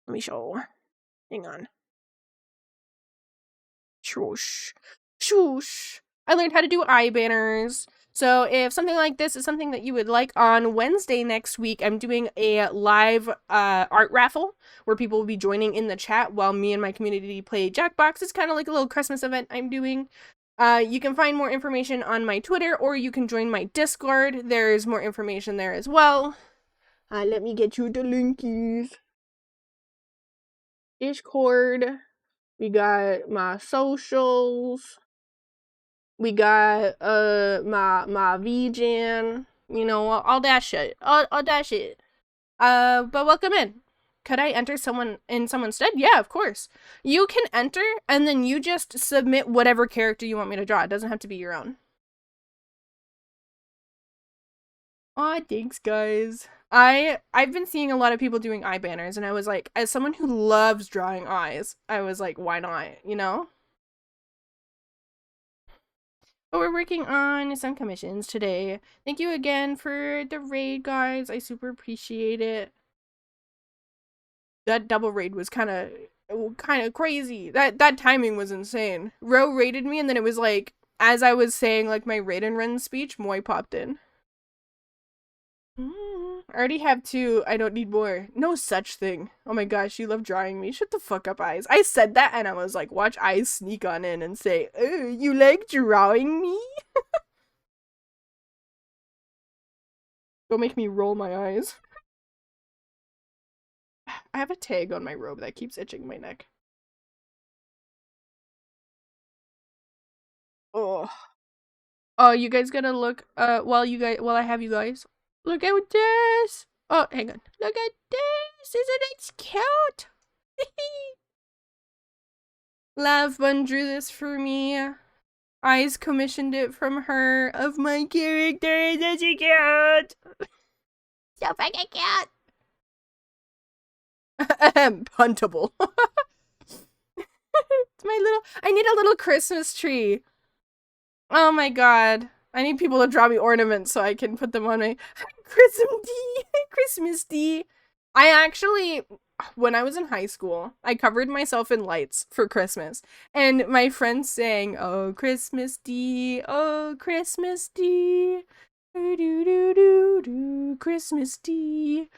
Let me show. Hang on. Shoosh. Shoosh. I learned how to do eye banners. So if something like this is something that you would like, on Wednesday next week, I'm doing a live art raffle where people will be joining in the chat while me and my community play Jackbox. It's kind of like a little Christmas event I'm doing. You can find more information on my Twitter, or you can join my Discord. There's more information there as well. Let me get you the linkies. Discord. We got my socials. We got my VGen, you know, all that shit. All that shit. But welcome in. Could I enter someone in someone's stead? Yeah, of course. You can enter and then you just submit whatever character you want me to draw. It doesn't have to be your own. Aw, thanks guys. I've been seeing a lot of people doing eye banners, and I was like, as someone who loves drawing eyes, I was like, why not, you know? But we're working on some commissions today. Thank you again for the raid, guys. I super appreciate it. That double raid was kind of crazy. That timing was insane. Ro raided me, and then it was like, as I was saying like my raid and run speech, Moy popped in. I already have 2. I don't need more. No such thing. Oh my gosh, you love drawing me. Shut the fuck up, Eyes. I said that, and I was like, watch Eyes sneak on in and say, oh, you like drawing me? Don't make me roll my eyes. I have a tag on my robe that keeps itching my neck. Oh. Oh, you guys gotta look, while I have you guys. Look at this! Oh, hang on. Look at this! Isn't it cute? Lav Bun drew this for me. Eyes commissioned it from her of my character. Isn't she cute? So fucking cute! Puntable. It's my little. I need a little Christmas tree. Oh my god. I need people to draw me ornaments so I can put them on my Christmas D. I actually, when I was in high school, I covered myself in lights for Christmas. And my friends sang, oh, Christmas D, oh, Christmas D. Do do do do do, Christmas D.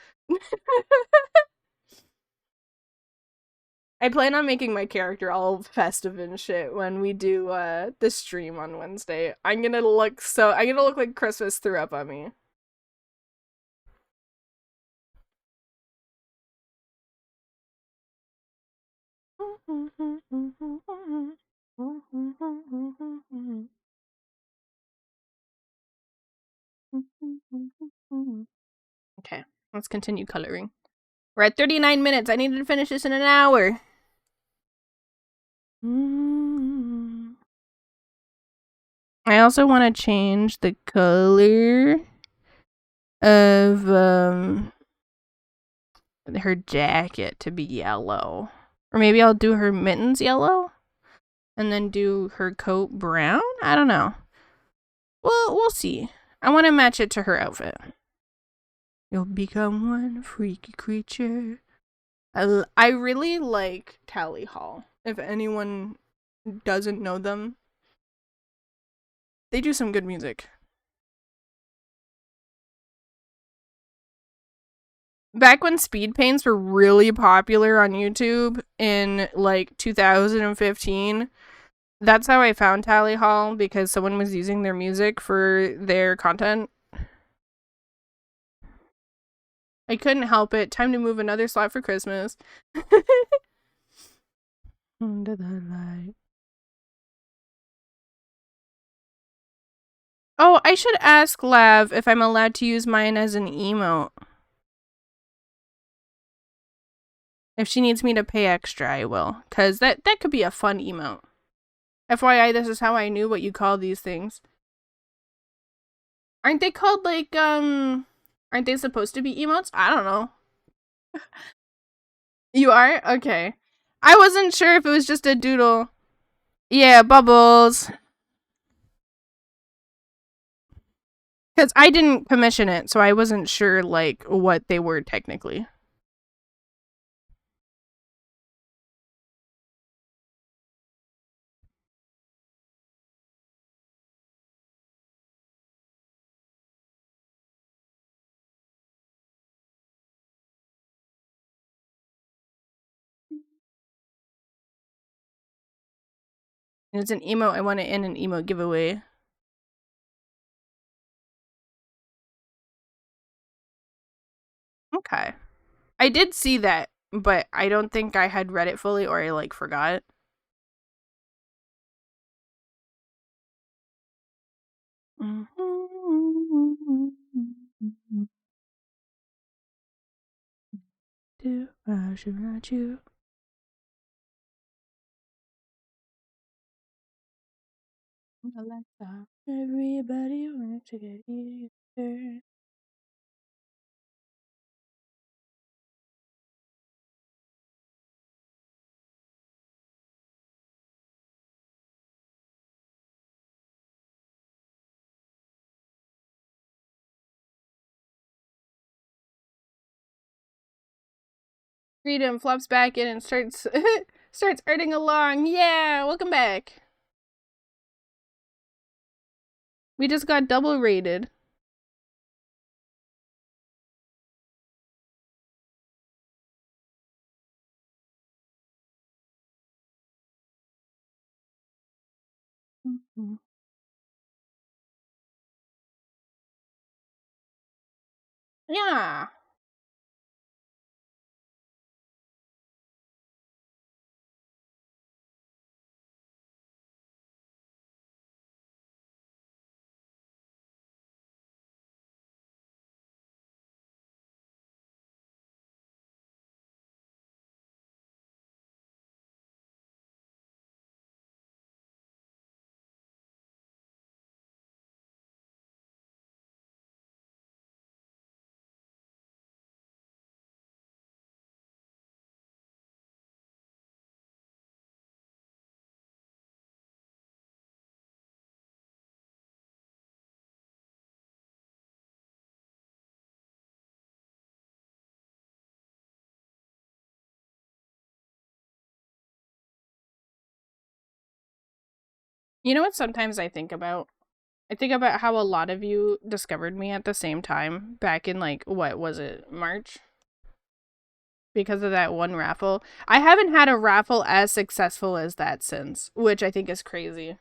I plan on making my character all festive and shit when we do the stream on Wednesday. I'm gonna look like Christmas threw up on me. Okay, let's continue coloring. We're at 39 minutes. I needed to finish this in an hour. I also want to change the color of her jacket to be yellow. Or maybe I'll do her mittens yellow and then do her coat brown. I don't know. Well, we'll see. I want to match it to her outfit. You'll become one freaky creature. I really like Tally Hall. If anyone doesn't know them, they do some good music. Back when speed paints were really popular on YouTube in like 2015, that's how I found Tally Hall, because someone was using their music for their content. I couldn't help it. Time to move another slot for Christmas. Under the light. Oh, I should ask Lav if I'm allowed to use mine as an emote. If she needs me to pay extra, I will. Because that could be a fun emote. FYI, this is how I knew what you call these things. Aren't they called like, aren't they supposed to be emotes? I don't know. You are? Okay. I wasn't sure if it was just a doodle. Yeah, bubbles. Because I didn't commission it, so I wasn't sure, like, what they were technically. It's an emote. I want to end an emote giveaway. Okay. I did see that, but I don't think I had read it fully, or I, like, forgot. Do I should write you? Everybody wants to get easier. Freedom flops back in and starts starts earning along. Yeah, welcome back. We just got double rated. Mm-hmm. Yeah. You know what sometimes I think about? I think about how a lot of you discovered me at the same time back in, like, what was it, March? Because of that one raffle. I haven't had a raffle as successful as that since, which I think is crazy.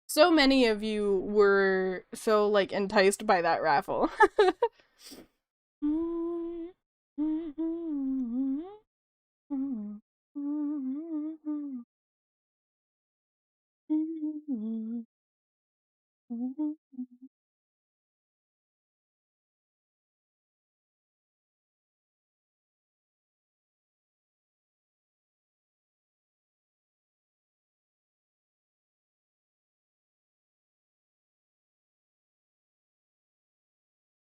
So many of you were so, like, enticed by that raffle.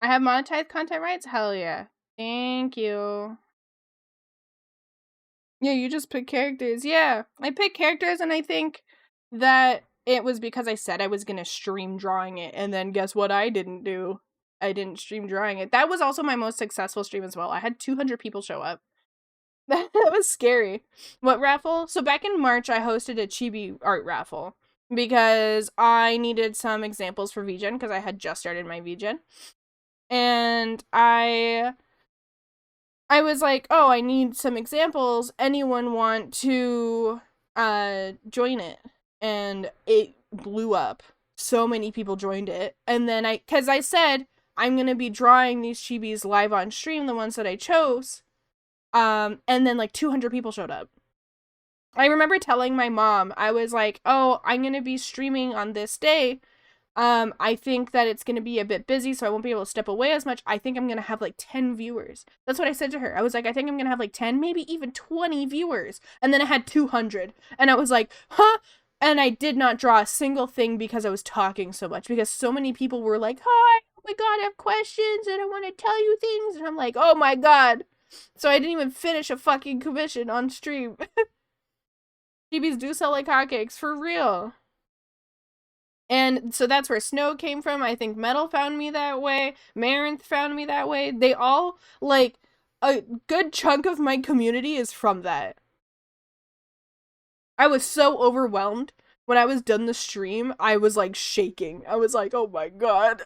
I have monetized content rights? Hell yeah. Thank you. Yeah, you just pick characters. Yeah, I pick characters, and I think that it was because I said I was going to stream drawing it, and then guess what I didn't do? I didn't stream drawing it. That was also my most successful stream as well. I had 200 people show up. That was scary. What raffle? So back in March, I hosted a chibi art raffle because I needed some examples for VGen because I had just started my VGen. And I was like, oh, I need some examples. Anyone want to join it? And it blew up. So many people joined it. And then because I said, I'm going to be drawing these chibis live on stream, the ones that I chose. And then like 200 people showed up. I remember telling my mom, I was like, oh, I'm going to be streaming on this day. I think that it's going to be a bit busy, so I won't be able to step away as much. I think I'm going to have like 10 viewers. That's what I said to her. I was like, I think I'm going to have like 10, maybe even 20 viewers. And then I had 200. And I was like, huh? And I did not draw a single thing because I was talking so much. Because so many people were like, hi, oh my god, I have questions and I want to tell you things. And I'm like, oh my god. So I didn't even finish a fucking commission on stream. Chibis do sell like hotcakes, for real. And so that's where Snow came from. I think Metal found me that way. Marinth found me that way. They all, like, a good chunk of my community is from that. I was so overwhelmed. When I was done the stream, I was, like, shaking. I was like, oh my god.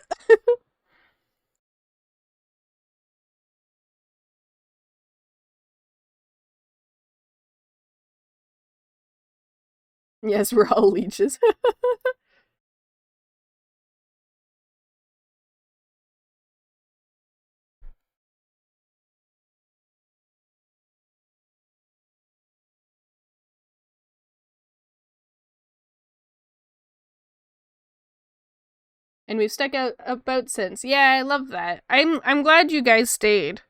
Yes, we're all leeches. And we've stuck out about since. Yeah, I love that. I'm glad you guys stayed.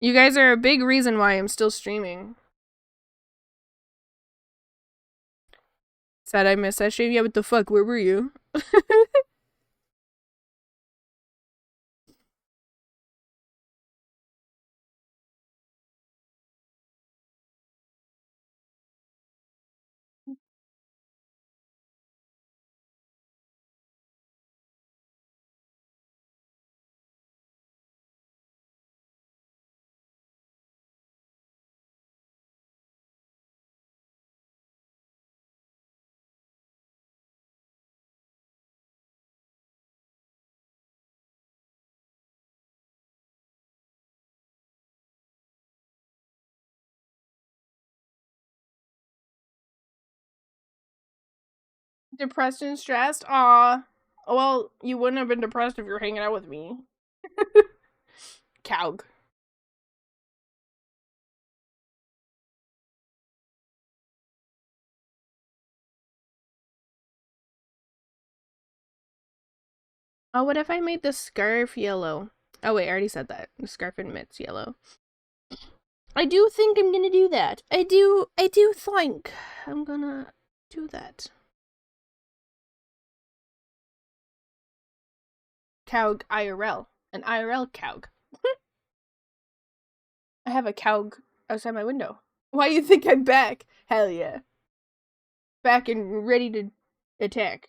You guys are a big reason why I'm still streaming. Sad I missed that stream. Yeah, what the fuck? Where were you? Depressed and stressed? Aw. Well, you wouldn't have been depressed if you were hanging out with me. Cowg. Oh, what if I made the scarf yellow? Oh wait, I already said that. The scarf and mitts yellow. I do think I'm gonna do that. I do think I'm gonna do that. Cowg IRL. An IRL cowg. I have a cowg outside my window. Why you think I'm back? Hell yeah. Back and ready to attack.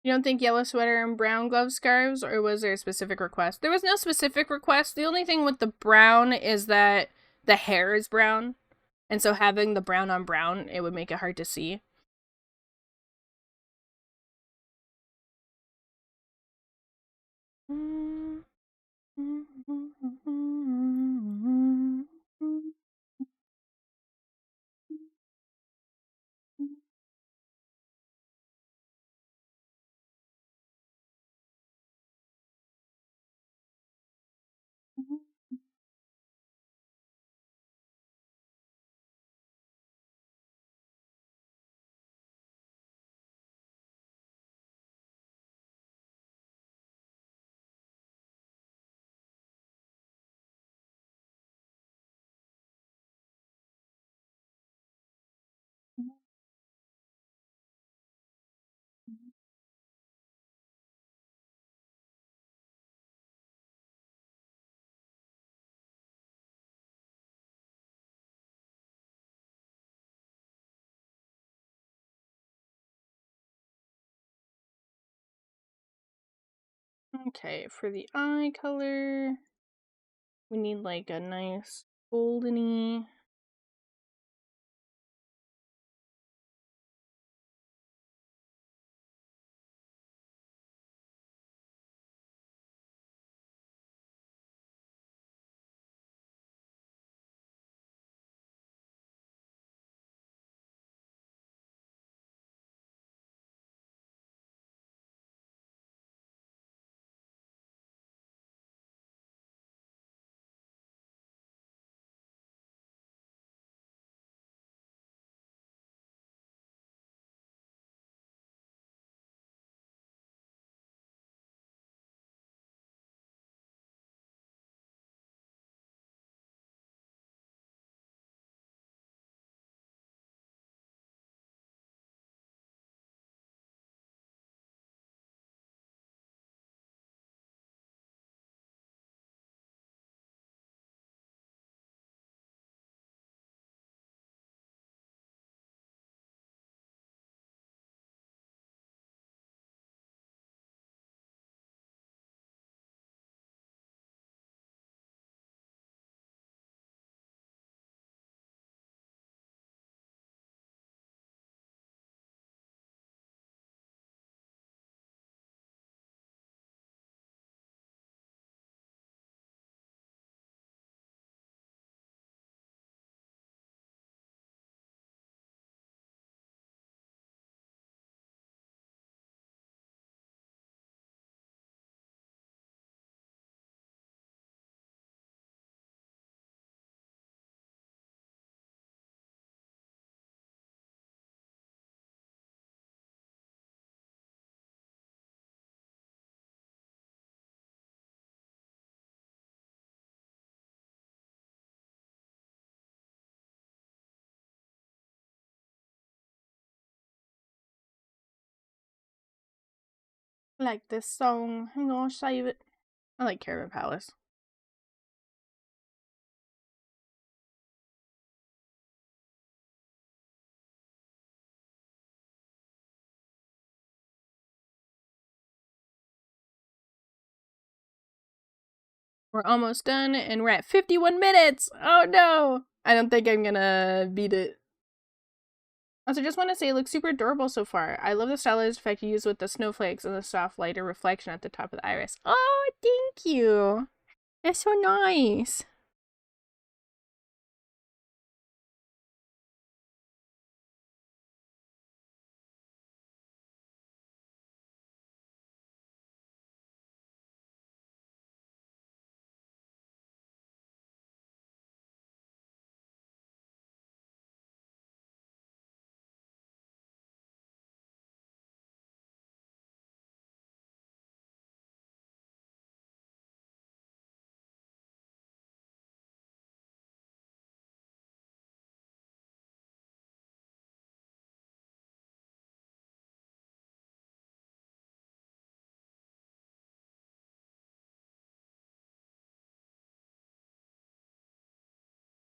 You don't think yellow sweater and brown glove scarves, or was there a specific request? There was no specific request. The only thing with the brown is that the hair is brown. And so having the brown on brown, it would make it hard to see. Okay, for the eye color, we need like a nice goldeny. Like this song, I'm gonna save it. I like Caravan Palace. We're almost done, and we're at 51 minutes! Oh no! I don't think I'm gonna beat it. Also, just want to say it looks super adorable so far. I love the stylized effect you use with the snowflakes and the soft lighter reflection at the top of the iris. Oh, thank you! It's so nice!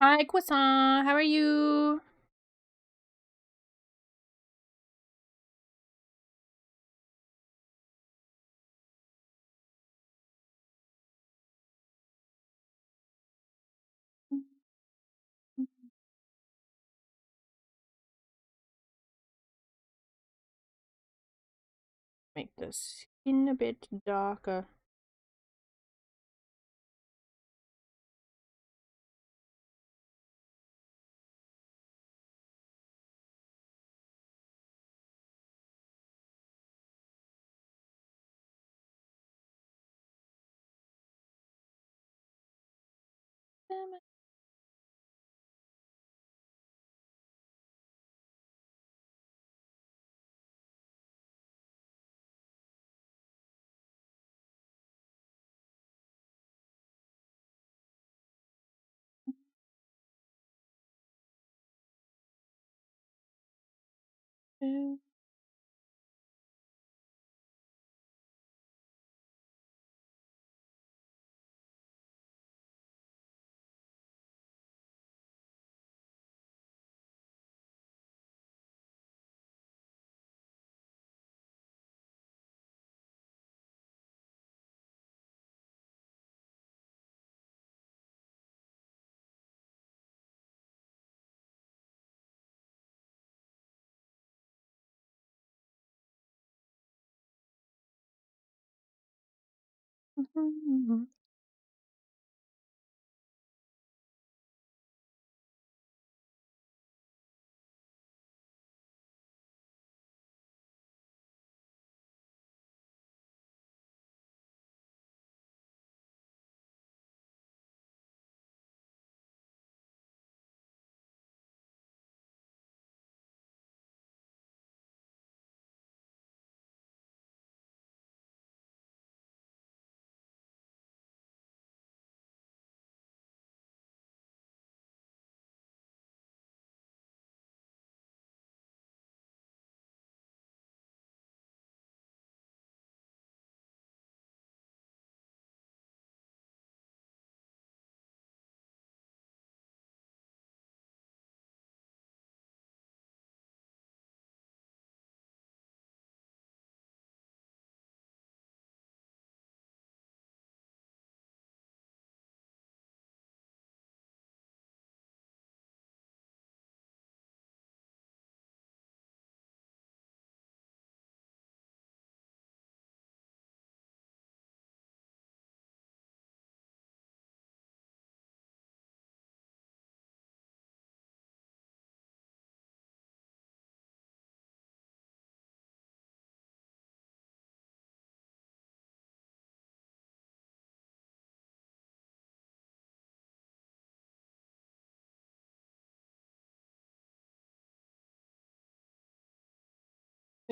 Hi, Croissant! How are you? make this skin a bit darker.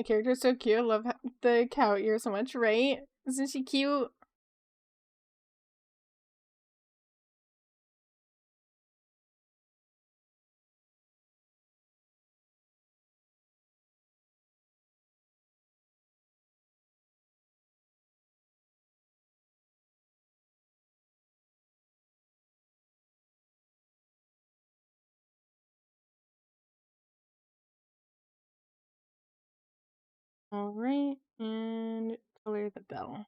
The character's so cute. I love the cow ear so much, right? Isn't she cute? Alright, and color the bell.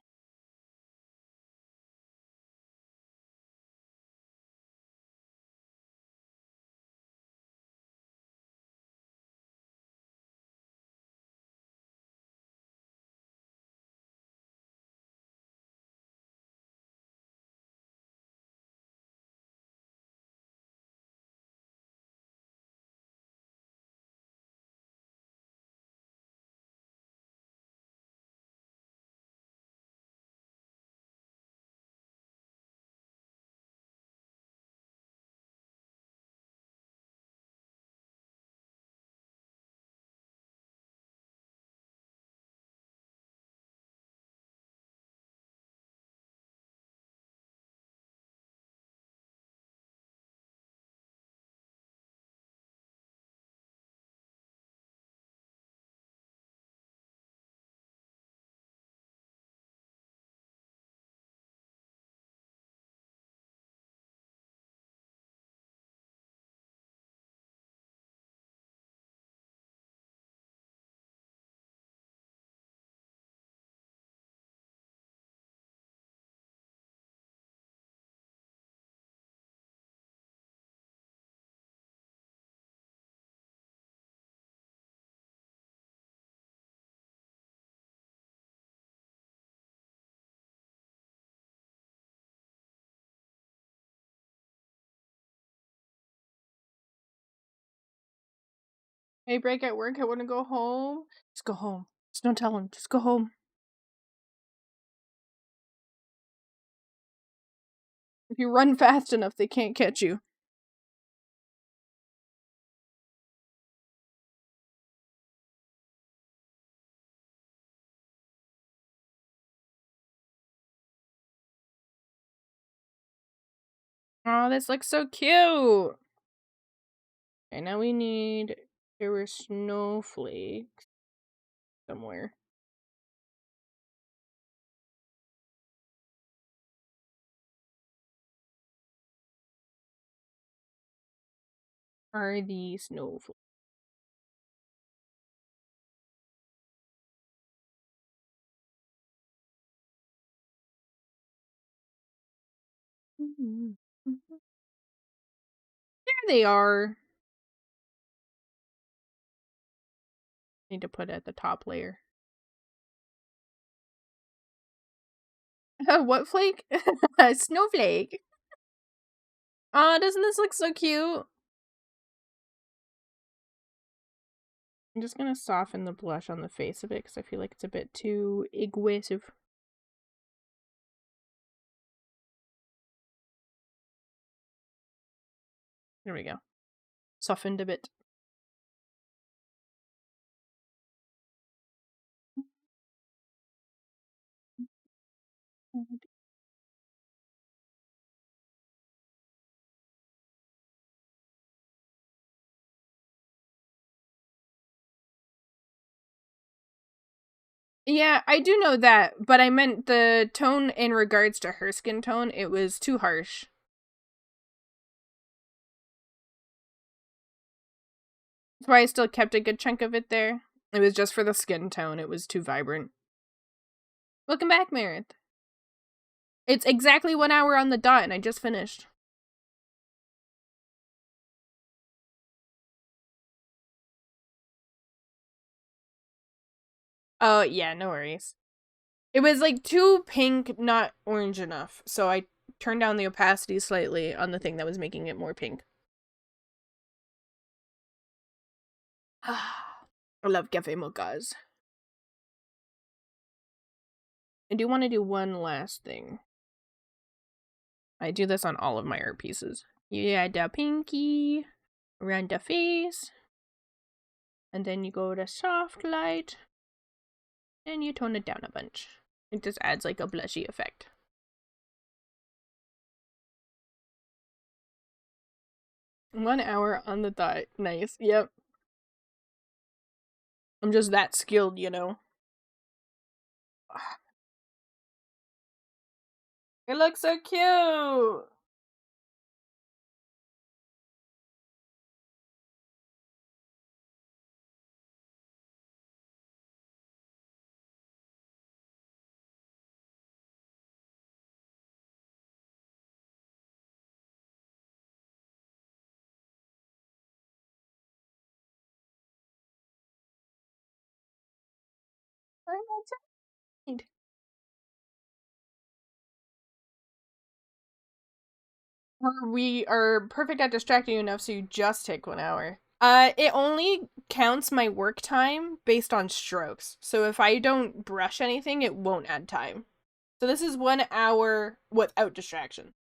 Hey, break at work. I want to go home. Just go home. Just don't tell him. Just go home. If you run fast enough, they can't catch you. Oh, this looks so cute. Okay, now we need. There were snowflakes somewhere. Are the snowflakes? There they are. Need to put it at the top layer. What flake? Snowflake. Oh, doesn't this look so cute? I'm just gonna soften the blush on the face of it because I feel like it's a bit too aggressive. There we go. Softened a bit. Yeah, I do know that, but I meant the tone in regards to her skin tone. It was too harsh. That's why I still kept a good chunk of it there. It was just for the skin tone. It was too vibrant. Welcome back, Meredith. It's exactly 1 hour on the dot, and I just finished. Oh, yeah, no worries. It was like too pink, not orange enough. So I turned down the opacity slightly on the thing that was making it more pink. I love cafe mochas. I do want to do one last thing. I do this on all of my art pieces. You add the pinky around the face, and then you go to soft light, and you tone it down a bunch. It just adds like a blushy effect. One hour on the dot. Nice. Yep. I'm just that skilled, you know. It looks so cute. I'm excited. We are perfect at distracting you enough so you just take 1 hour. It only counts my work time based on strokes. So if I don't brush anything, it won't add time. So this is 1 hour without distraction.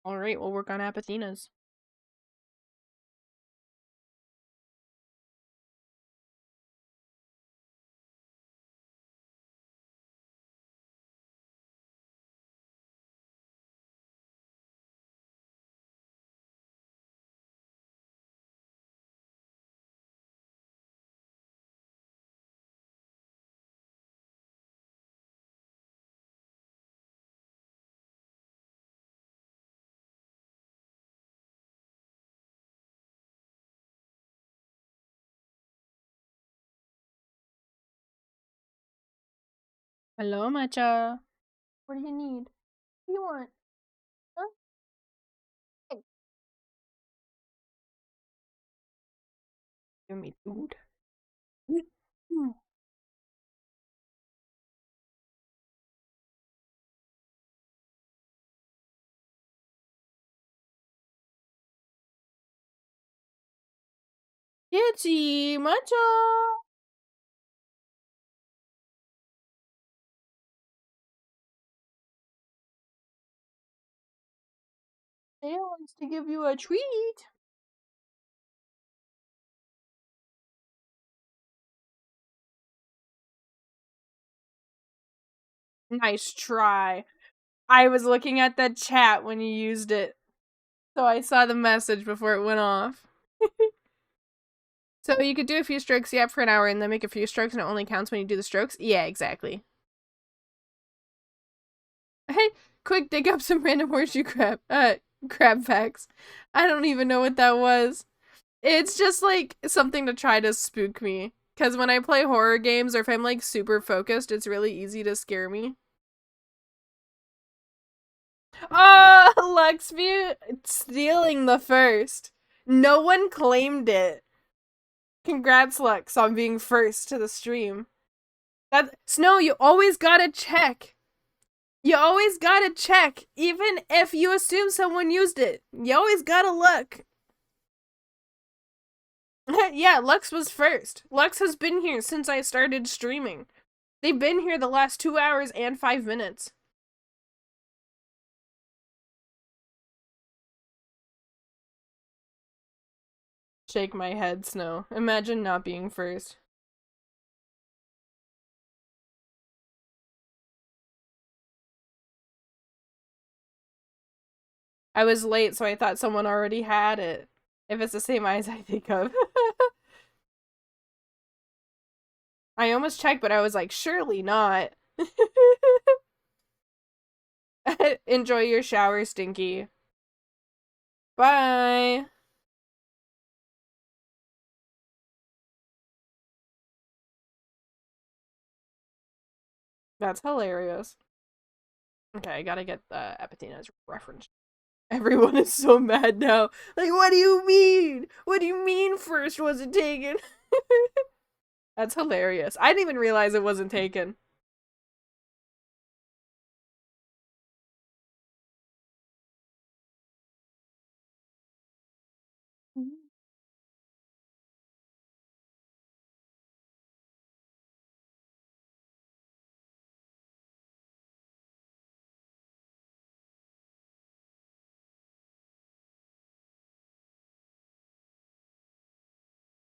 Alright, we'll work on Apathena's. Hello, Matcha. What do you need? What do you want? Huh? Hey. Give me food. Kitty, matcha. It wants to give you a treat. Nice try. I was looking at the chat when you used it, so I saw the message before it went off. So you could do a few strokes, yap, for an hour, and then make a few strokes, and it only counts when you do the strokes? Yeah, exactly. Hey, quick, dig up some random horseshoe crab facts. I don't even know what that was. It's just, like, something to try to spook me. Because when I play horror games, or if I'm, like, super focused, it's really easy to scare me. Oh, Luxview stealing the first. No one claimed it. Congrats, Lux, on being first to the stream. Snow, you always gotta check. You always gotta check, even if you assume someone used it. You always gotta look. Yeah, Lux was first. Lux has been here since I started streaming. They've been here the last 2 hours and 5 minutes. Shake my head, Snow. Imagine not being first. I was late, so I thought someone already had it. If it's the same eyes I think of. I almost checked, but I was like, surely not. Enjoy your shower, Stinky. Bye. That's hilarious. Okay, I gotta get the Epitina's reference. Everyone is so mad now. Like, what do you mean? What do you mean first wasn't taken? That's hilarious. I didn't even realize it wasn't taken.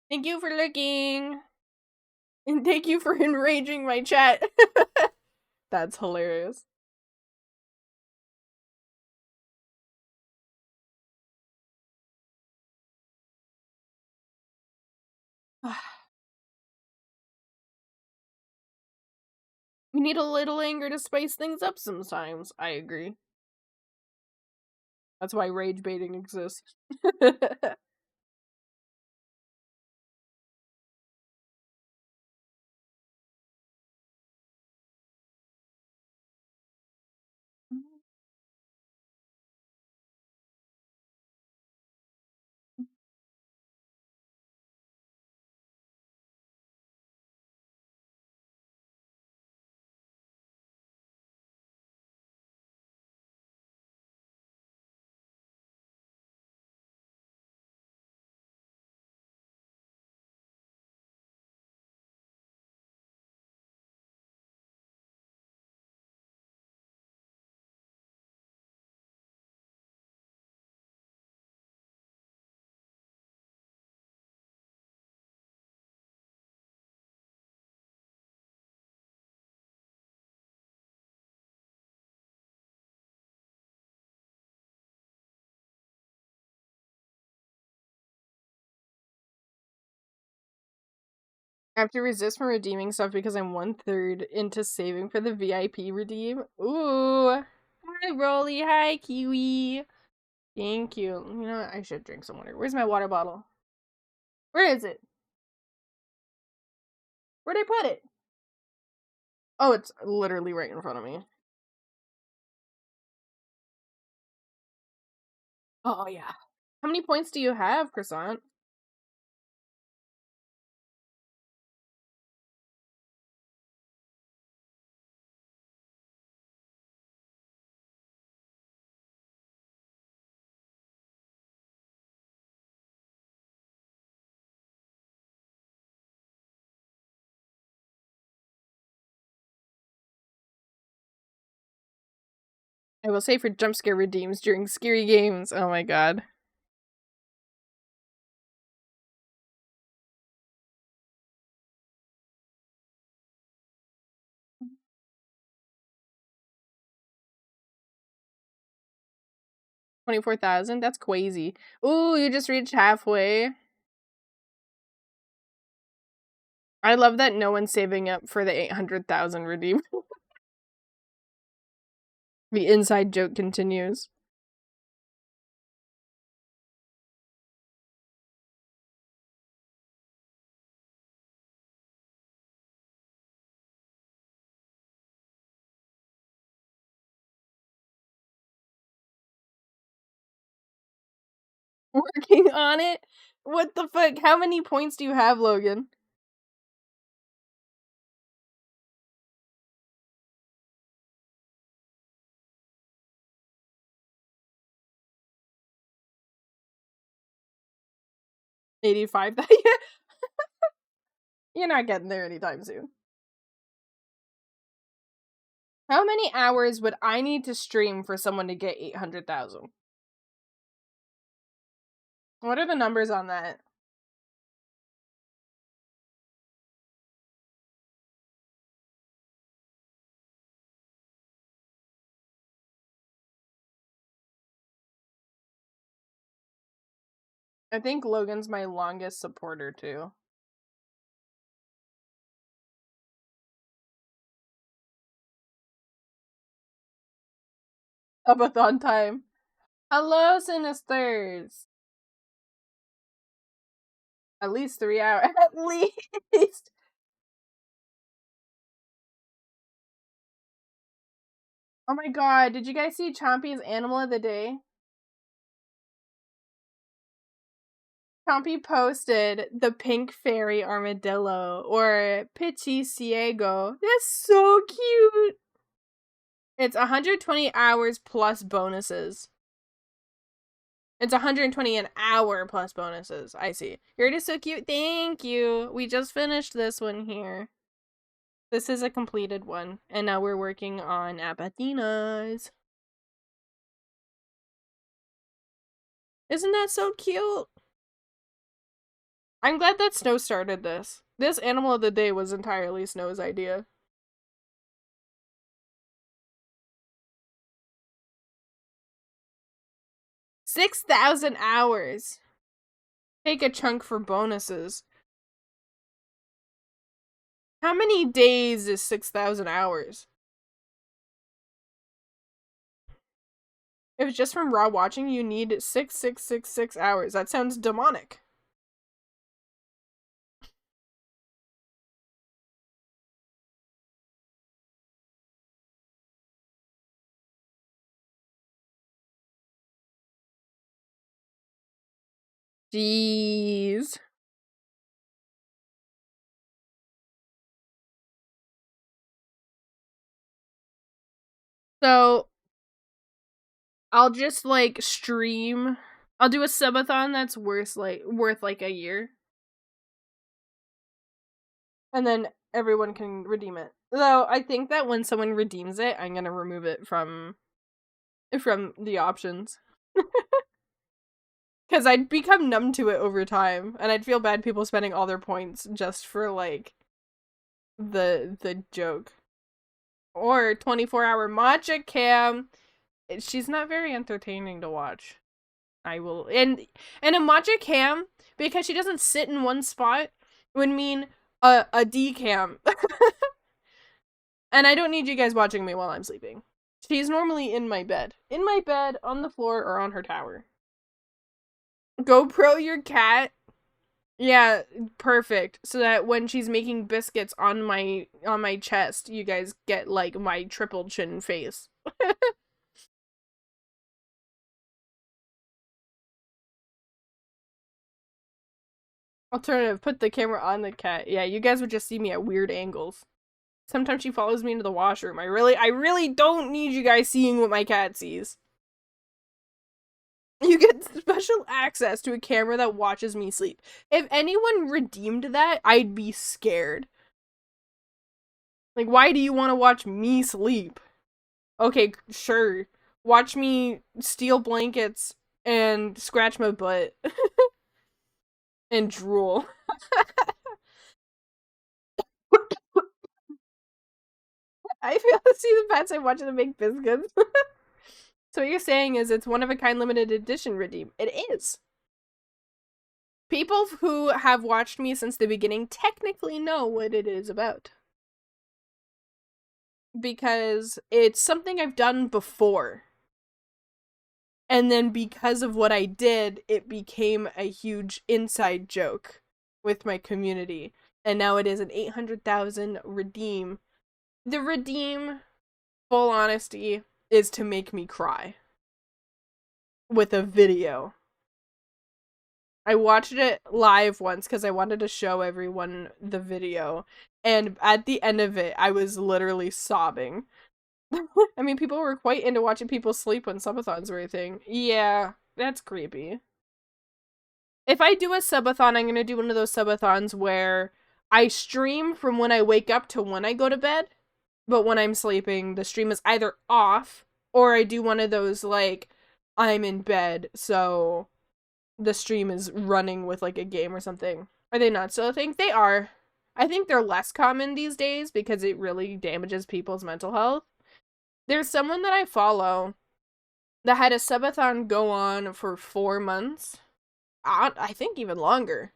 Thank you for looking. And thank you for enraging my chat. That's hilarious. We need a little anger to spice things up sometimes. I agree. That's why rage baiting exists. I have to resist from redeeming stuff because I'm 1/3 into saving for the VIP redeem. Ooh. Hi, Rolly. Hi, Kiwi. Thank you. You know what? I should drink some water. Where's my water bottle? Where is it? Where'd I put it? Oh, it's literally right in front of me. Oh, yeah. How many points do you have, Croissant? I will say for jump scare redeems during scary games. Oh my god. $24,000? That's crazy. Ooh, you just reached halfway. I love that no one's saving up for the 800,000 redeem. The inside joke continues. Working on it? What the fuck? How many points do you have, Logan? $85,000? You're not getting there anytime soon. How many hours would I need to stream for someone to get 800,000? What are the numbers on that? I think Logan's my longest supporter, too. Upathon time. Hello, Sinisters! At least 3 hours. At least! Oh my god, did you guys see Chompy's Animal of the Day? Chompy posted the pink fairy armadillo, or Pichi Ciego. That's so cute! It's 120 hours plus bonuses. It's 120 an hour plus bonuses. I see. You're just so cute. Thank you. We just finished this one here. This is a completed one. And now we're working on Apathina's. Isn't that so cute? I'm glad that Snow started this. This Animal of the Day was entirely Snow's idea. $6,000 hours. Take a chunk for bonuses. How many days is 6,000 hours? If it's just from raw watching, you need 6,666 hours. That sounds demonic. Jeez. So, I'll just, like, stream. I'll do a subathon that's worth like a year. And then everyone can redeem it. Though, I think that when someone redeems it, I'm gonna remove it from the options. Because I'd become numb to it over time, and I'd feel bad people spending all their points just for, like, the joke. Or 24-hour matcha cam. She's not very entertaining to watch. I will, and a matcha cam, because she doesn't sit in one spot, would mean a D cam. And I don't need you guys watching me while I'm sleeping. She's normally in my bed. In my bed, on the floor, or on her tower. GoPro your cat. Yeah, perfect. So that when she's making biscuits on my chest, you guys get, like, my triple chin face. Alternative, put the camera on the cat. Yeah, you guys would just see me at weird angles. Sometimes she follows me into the washroom. I really don't need you guys seeing what my cat sees. You get special access to a camera that watches me sleep. If anyone redeemed that, I'd be scared. Like, why do you want to watch me sleep? Okay, sure. watch me steal blankets and scratch my butt and drool. I feel to see the pets I'm watching them make biscuits. So what you're saying is it's one of a kind limited edition redeem. It is. People who have watched me since the beginning technically know what it is about. Because it's something I've done before. And then because of what I did, it became a huge inside joke with my community. And now it is an 800,000 redeem. The redeem, full honesty, is to make me cry. With a video. I watched it live once because I wanted to show everyone the video. And at the end of it, I was literally sobbing. I mean, people were quite into watching people sleep when subathons were a thing. Yeah, that's creepy. If I do a subathon, I'm gonna do one of those subathons where I stream from when I wake up to when I go to bed. But when I'm sleeping, the stream is either off or I do one of those, like, I'm in bed, so the stream is running with, like, a game or something. Are they not still a thing? They are. I think they're less common these days because it really damages people's mental health. There's someone that I follow that had a subathon go on for 4 months. I think even longer.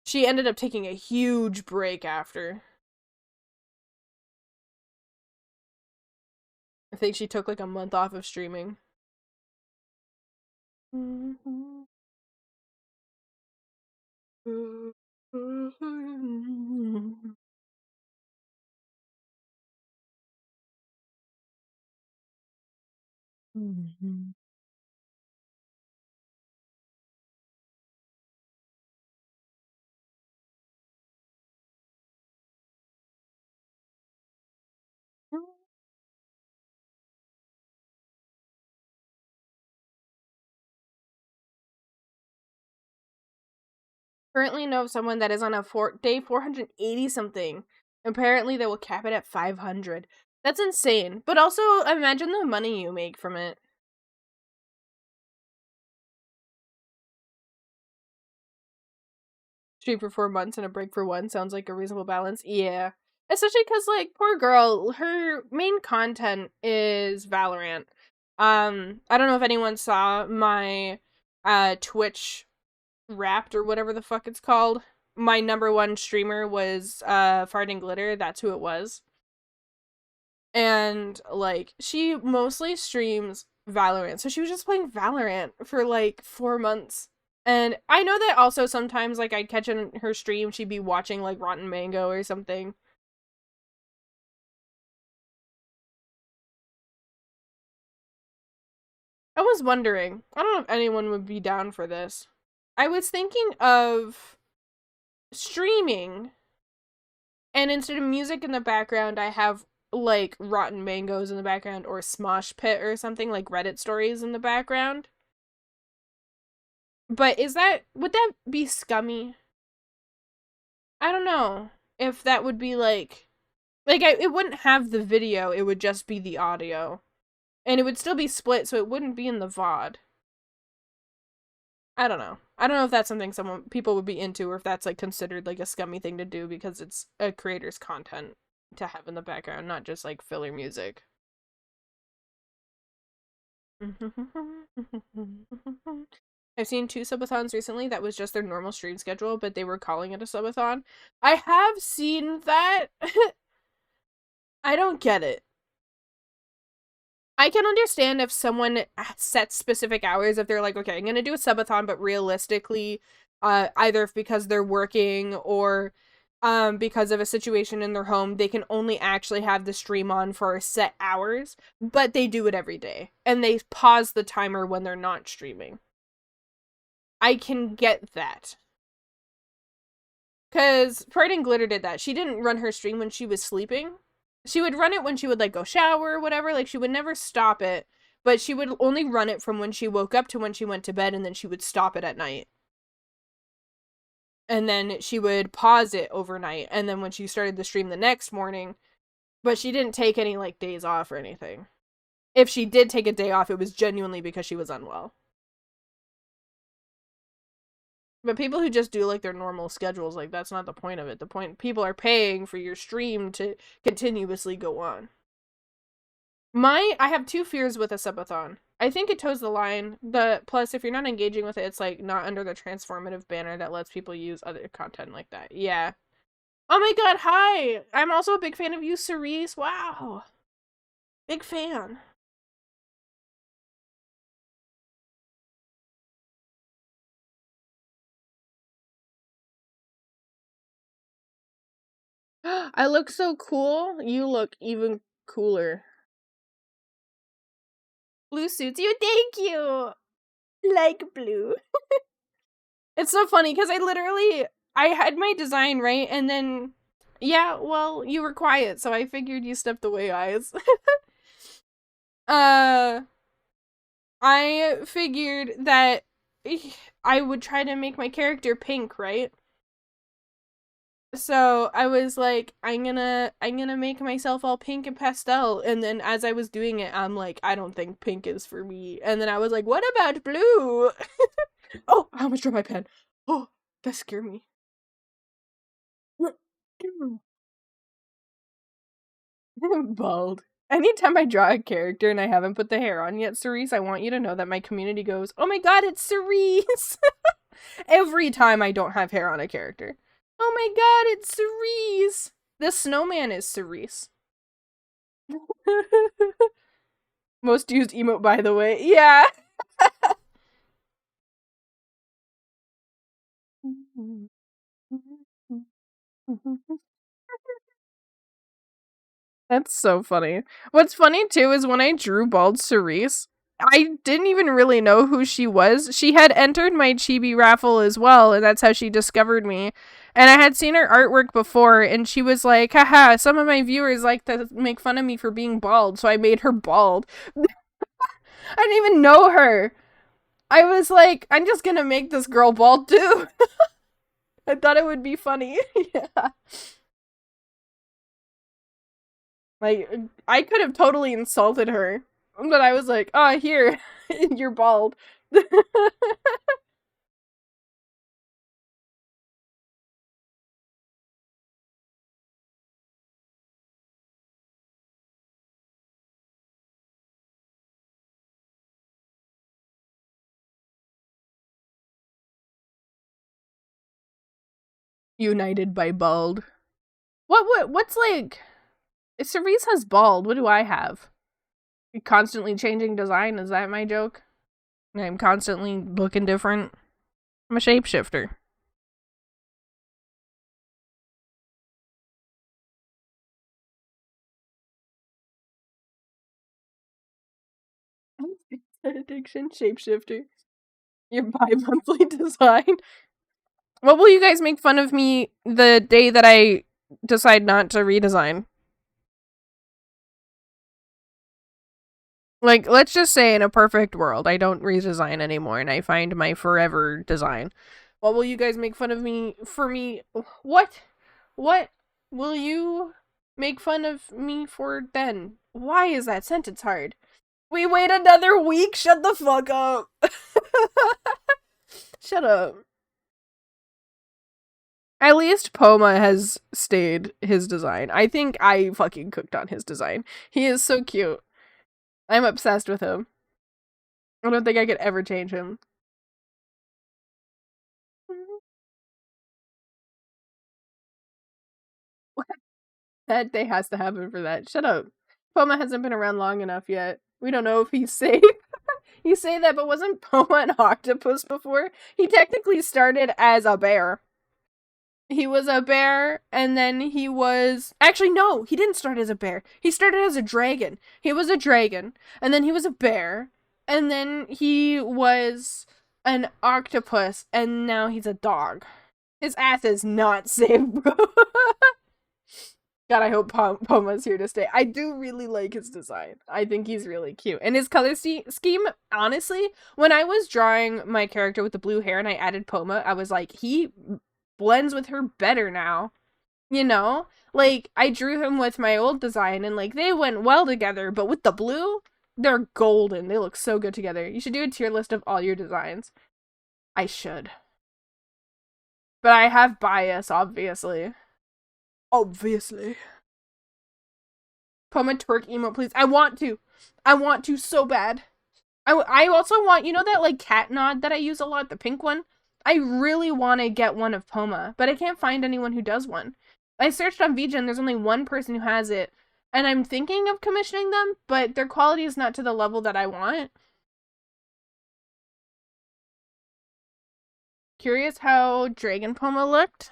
She ended up taking a huge break after. I think she took like a month off of streaming. Currently know of someone that is on a day 480 something. Apparently they will cap it at 500. That's insane. But also imagine the money you make from it. Stream for 4 months and a break for 1 sounds like a reasonable balance. Yeah. Especially because, like, poor girl, her main content is Valorant. I don't know if anyone saw my Twitch Wrapped or whatever the fuck it's called. My number one streamer was Farting Glitter. That's who it was. And, like, she mostly streams Valorant. So she was just playing Valorant for, like, 4 months. And I know that also sometimes, like, I'd catch in her stream, she'd be watching, like, Rotten Mango or something. I was wondering. I don't know if anyone would be down for this. I was thinking of streaming, and instead of music in the background, I have, like, Rotten Mangoes in the background, or Smosh Pit or something, like Reddit stories in the background. But would that be scummy? I don't know if that would be, like, it wouldn't have the video, it would just be the audio. And it would still be split, so it wouldn't be in the VOD. I don't know. I don't know if that's something people would be into, or if that's, like, considered, like, a scummy thing to do because it's a creator's content to have in the background, not just, like, filler music. I've seen 2 subathons recently that was just their normal stream schedule, but they were calling it a subathon. I have seen that. I don't get it. I can understand if someone sets specific hours, if they're like, okay, I'm gonna do a subathon, but realistically, either because they're working or because of a situation in their home, they can only actually have the stream on for set hours, but they do it every day. And they pause the timer when they're not streaming. I can get that. Because Parting Glitter did that. She didn't run her stream when she was sleeping. She would run it when she would, like, go shower or whatever. Like, she would never stop it. But she would only run it from when she woke up to when she went to bed, and then she would stop it at night. And then she would pause it overnight. And then when she started the stream the next morning, but she didn't take any, like, days off or anything. if she did take a day off, it was genuinely because she was unwell. But people who just do like their normal schedules, like that's not the point of it. The point, people are paying for your stream to continuously go on. I have two fears with a subathon. I think it toes the line. Plus, if you're not engaging with it, it's like not under the transformative banner that lets people use other content like that. Yeah. Oh my god, hi! I'm also a big fan of you, Cerise. Wow. Big fan. I look so cool. You look even cooler. Blue suits you. Thank you. Like blue. It's so funny because I had my design right, and then yeah, well, you were quiet, so I figured you stepped away, eyes. I figured that I would try to make my character pink, right? So I was like, I'm gonna make myself all pink and pastel, and then as I was doing it, I'm like, I don't think pink is for me. And then I was like, what about blue? Oh, I almost dropped my pen. Oh, that scared me. Bald. Anytime I draw a character and I haven't put the hair on yet, Cerise, I want you to know that my community goes, oh my god, it's Cerise! Every time I don't have hair on a character. Oh my god, it's Cerise! The snowman is Cerise. Most used emote, by the way. Yeah! That's so funny. What's funny too is when I drew bald Cerise, I didn't even really know who she was. She had entered my chibi raffle as well, and that's how she discovered me. And I had seen her artwork before, and she was like, haha, some of my viewers like to make fun of me for being bald, so I made her bald. I didn't even know her. I was like, I'm just gonna make this girl bald too. I thought it would be funny. Yeah. Like, I could have totally insulted her, but I was like, oh, here, you're bald. United by bald. What's like, if Cerise has bald, what do I have? Constantly changing design, is that my joke? I'm constantly looking different. I'm a shapeshifter. Addiction shapeshifter. Your bi-monthly design. What will you guys make fun of me the day that I decide not to redesign? Like, let's just say in a perfect world, I don't redesign anymore and I find my forever design. What will you guys make fun of me for me? What? What will you make fun of me for then? Why is that sentence hard? We wait another week? Shut the fuck up. Shut up. At least Poma has stayed his design. I think I fucking cooked on his design. He is so cute. I'm obsessed with him. I don't think I could ever change him. That day has to happen for that. Shut up. Poma hasn't been around long enough yet. We don't know if he's safe. You say that, but wasn't Poma an octopus before? He technically started as a bear. He was a bear, and then he was... Actually, no, he didn't start as a bear. He started as a dragon. He was a dragon, and then he was a bear, and then he was an octopus, and now he's a dog. His ass is not safe, bro. God, I hope Poma's here to stay. I do really like his design. I think he's really cute. And his color scheme, honestly, when I was drawing my character with the blue hair and I added Poma, I was like, he blends with her better now. You know? Like, I drew him with my old design and, like, they went well together, but with the blue, They're golden. They look so good together. You should do a tier list of all your designs. I should. But I have bias, obviously. Obviously. Puma twerk emote, please. I want to. I want to so bad. I also want, you know that like cat nod that I use a lot, the pink one? I really want to get one of Poma, but I can't find anyone who does one. I searched on VJ and there's only one person who has it, and I'm thinking of commissioning them, but their quality is not to the level that I want. Curious how Dragon Poma looked?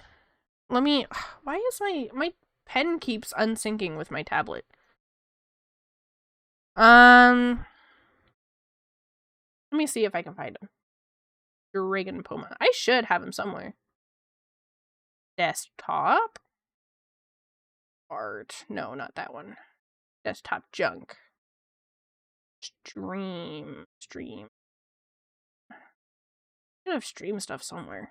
Let me... Why is my pen keeps unsyncing with my tablet? Let me see if I can find him. Dragon Poma. I should have him somewhere. Desktop? Art. No, not that one. Desktop junk. Stream. I should have stream stuff somewhere.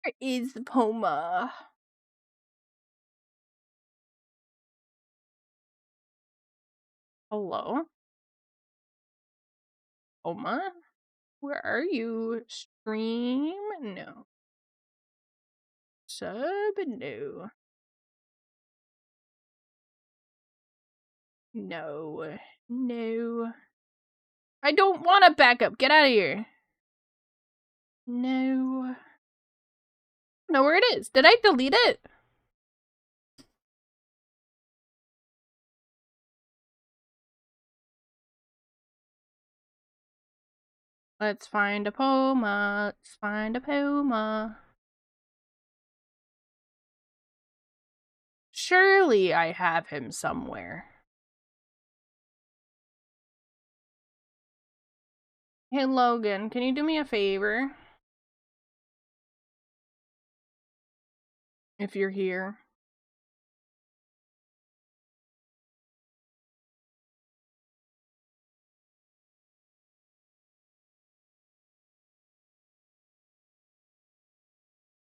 Where is the Poma? Hello? Poma? Where are you? Stream? No. Sub? No. No. No. I don't want a backup. Get out of here. No. Know where it is. Did I delete it? Let's find a Poma. Let's find a Poma. Surely I have him somewhere. Hey Logan, can you do me a favor? If you're here.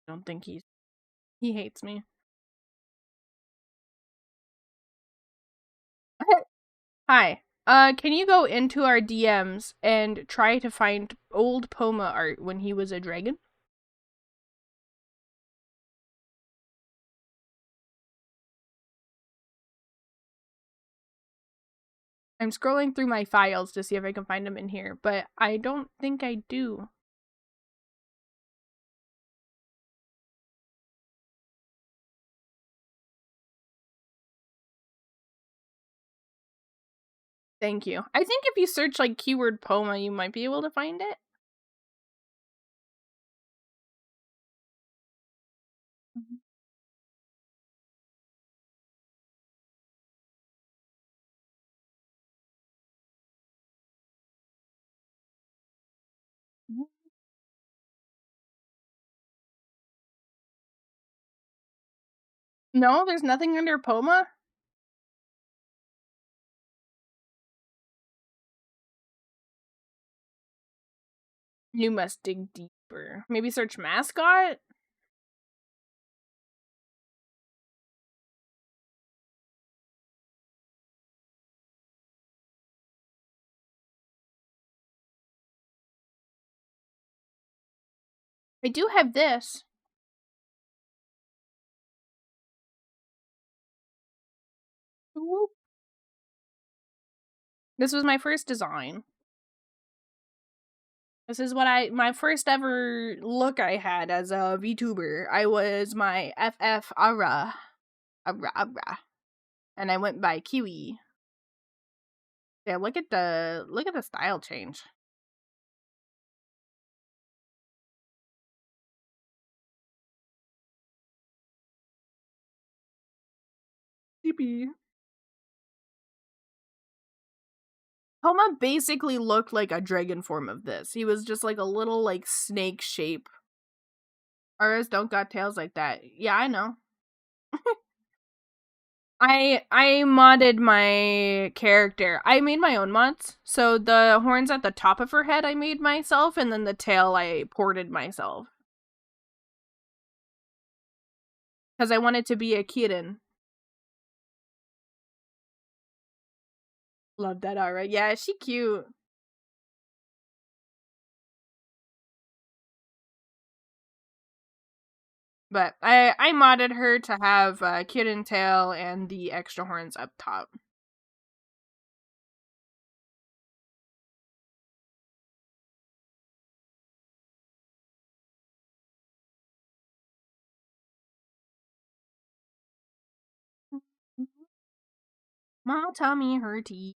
I don't think he hates me. Hi. Can you go into our DMs and try to find old Poma art when he was a dragon? I'm scrolling through my files to see if I can find him in here, but I don't think I do. Thank you. I think if you search like keyword Poma, you might be able to find it. No, there's nothing under Poma? You must dig deeper. Maybe search mascot? I do have this. Whoop. This was my first design. This is what my first ever look I had as a VTuber. I was my FF Ara. And I went by Kiwi. Yeah, look at the style change. CP. Poma basically looked like a dragon form of this. He was just like a little like snake shape. Aras don't got tails like that. Yeah, I know. I modded my character. I made my own mods. So the horns at the top of her head I made myself, and then the tail I ported myself. Because I wanted to be a kitten. Love that alright. Yeah, she cute. But I modded her to have kitten tail and the extra horns up top. My tummy hurty.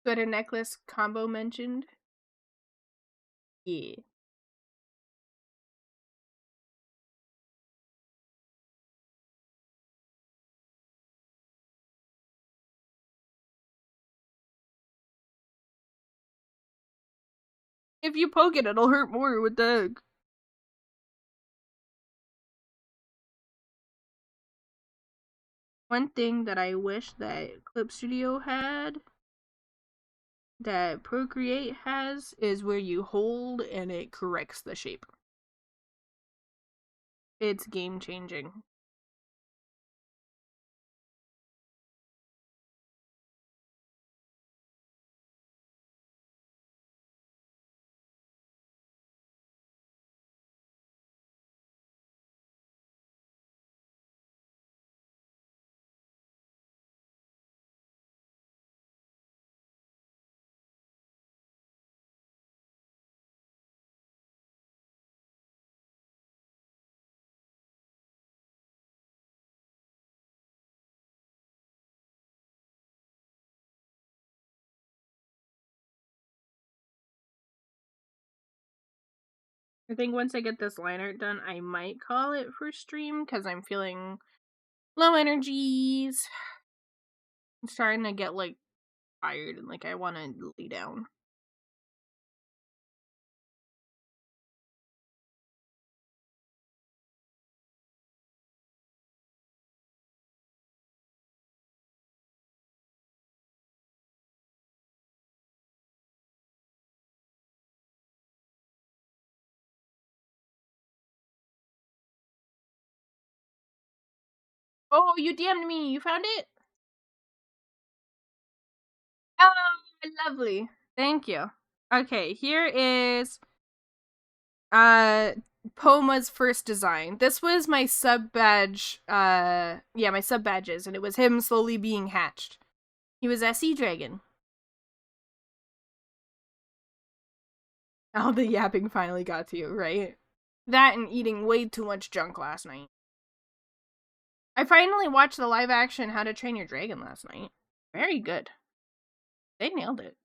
Got a necklace combo mentioned? Yeah. If you poke it, it'll hurt more with the... One thing that I wish that Clip Studio had, that Procreate has, is where you hold and it corrects the shape. It's game changing. I think once I get this line art done, I might call it for stream because I'm feeling low energies. I'm starting to get like tired and like I want to lay down. Oh, you DM'd me. You found it? Oh, lovely. Thank you. Okay, here is Poma's first design. This was my sub badge, my sub badges, and it was him slowly being hatched. He was SE Dragon. Oh, the yapping finally got to you, right? That and eating way too much junk last night. I finally watched the live action How to Train Your Dragon last night. Very good. They nailed it.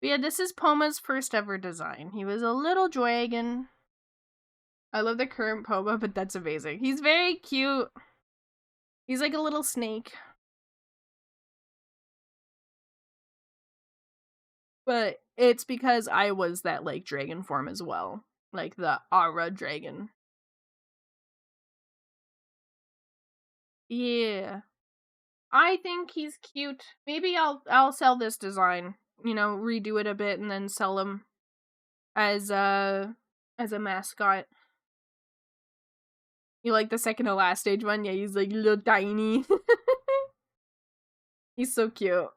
But yeah, this is Poma's first ever design. He was a little dragon. I love the current Poma, but that's amazing. He's very cute. He's like a little snake. But it's because I was that like dragon form as well. Like the Aura dragon. Yeah. I think he's cute. Maybe I'll sell this design. You know, redo it a bit and then sell him as a mascot. You like the second to last stage one? Yeah, he's like little tiny. He's so cute.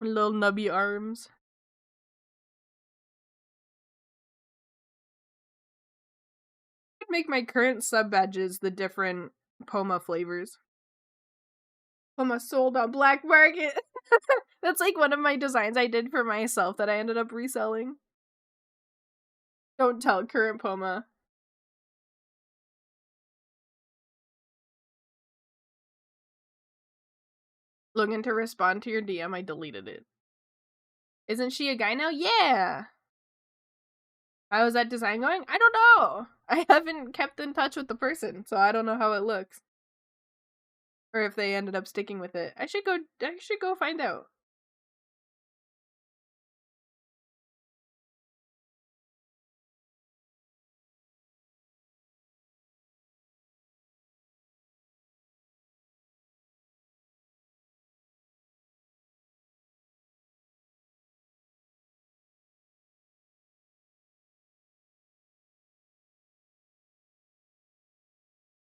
Little nubby arms. I could make my current sub badges the different Poma flavors. Poma sold on black market. That's like one of my designs I did for myself that I ended up reselling. Don't tell current Poma. Looking to respond to your DM, I deleted it. Isn't she a guy now? Yeah! How is that design going? I don't know. I haven't kept in touch with the person, so I don't know how it looks. Or if they ended up sticking with it. I should go find out.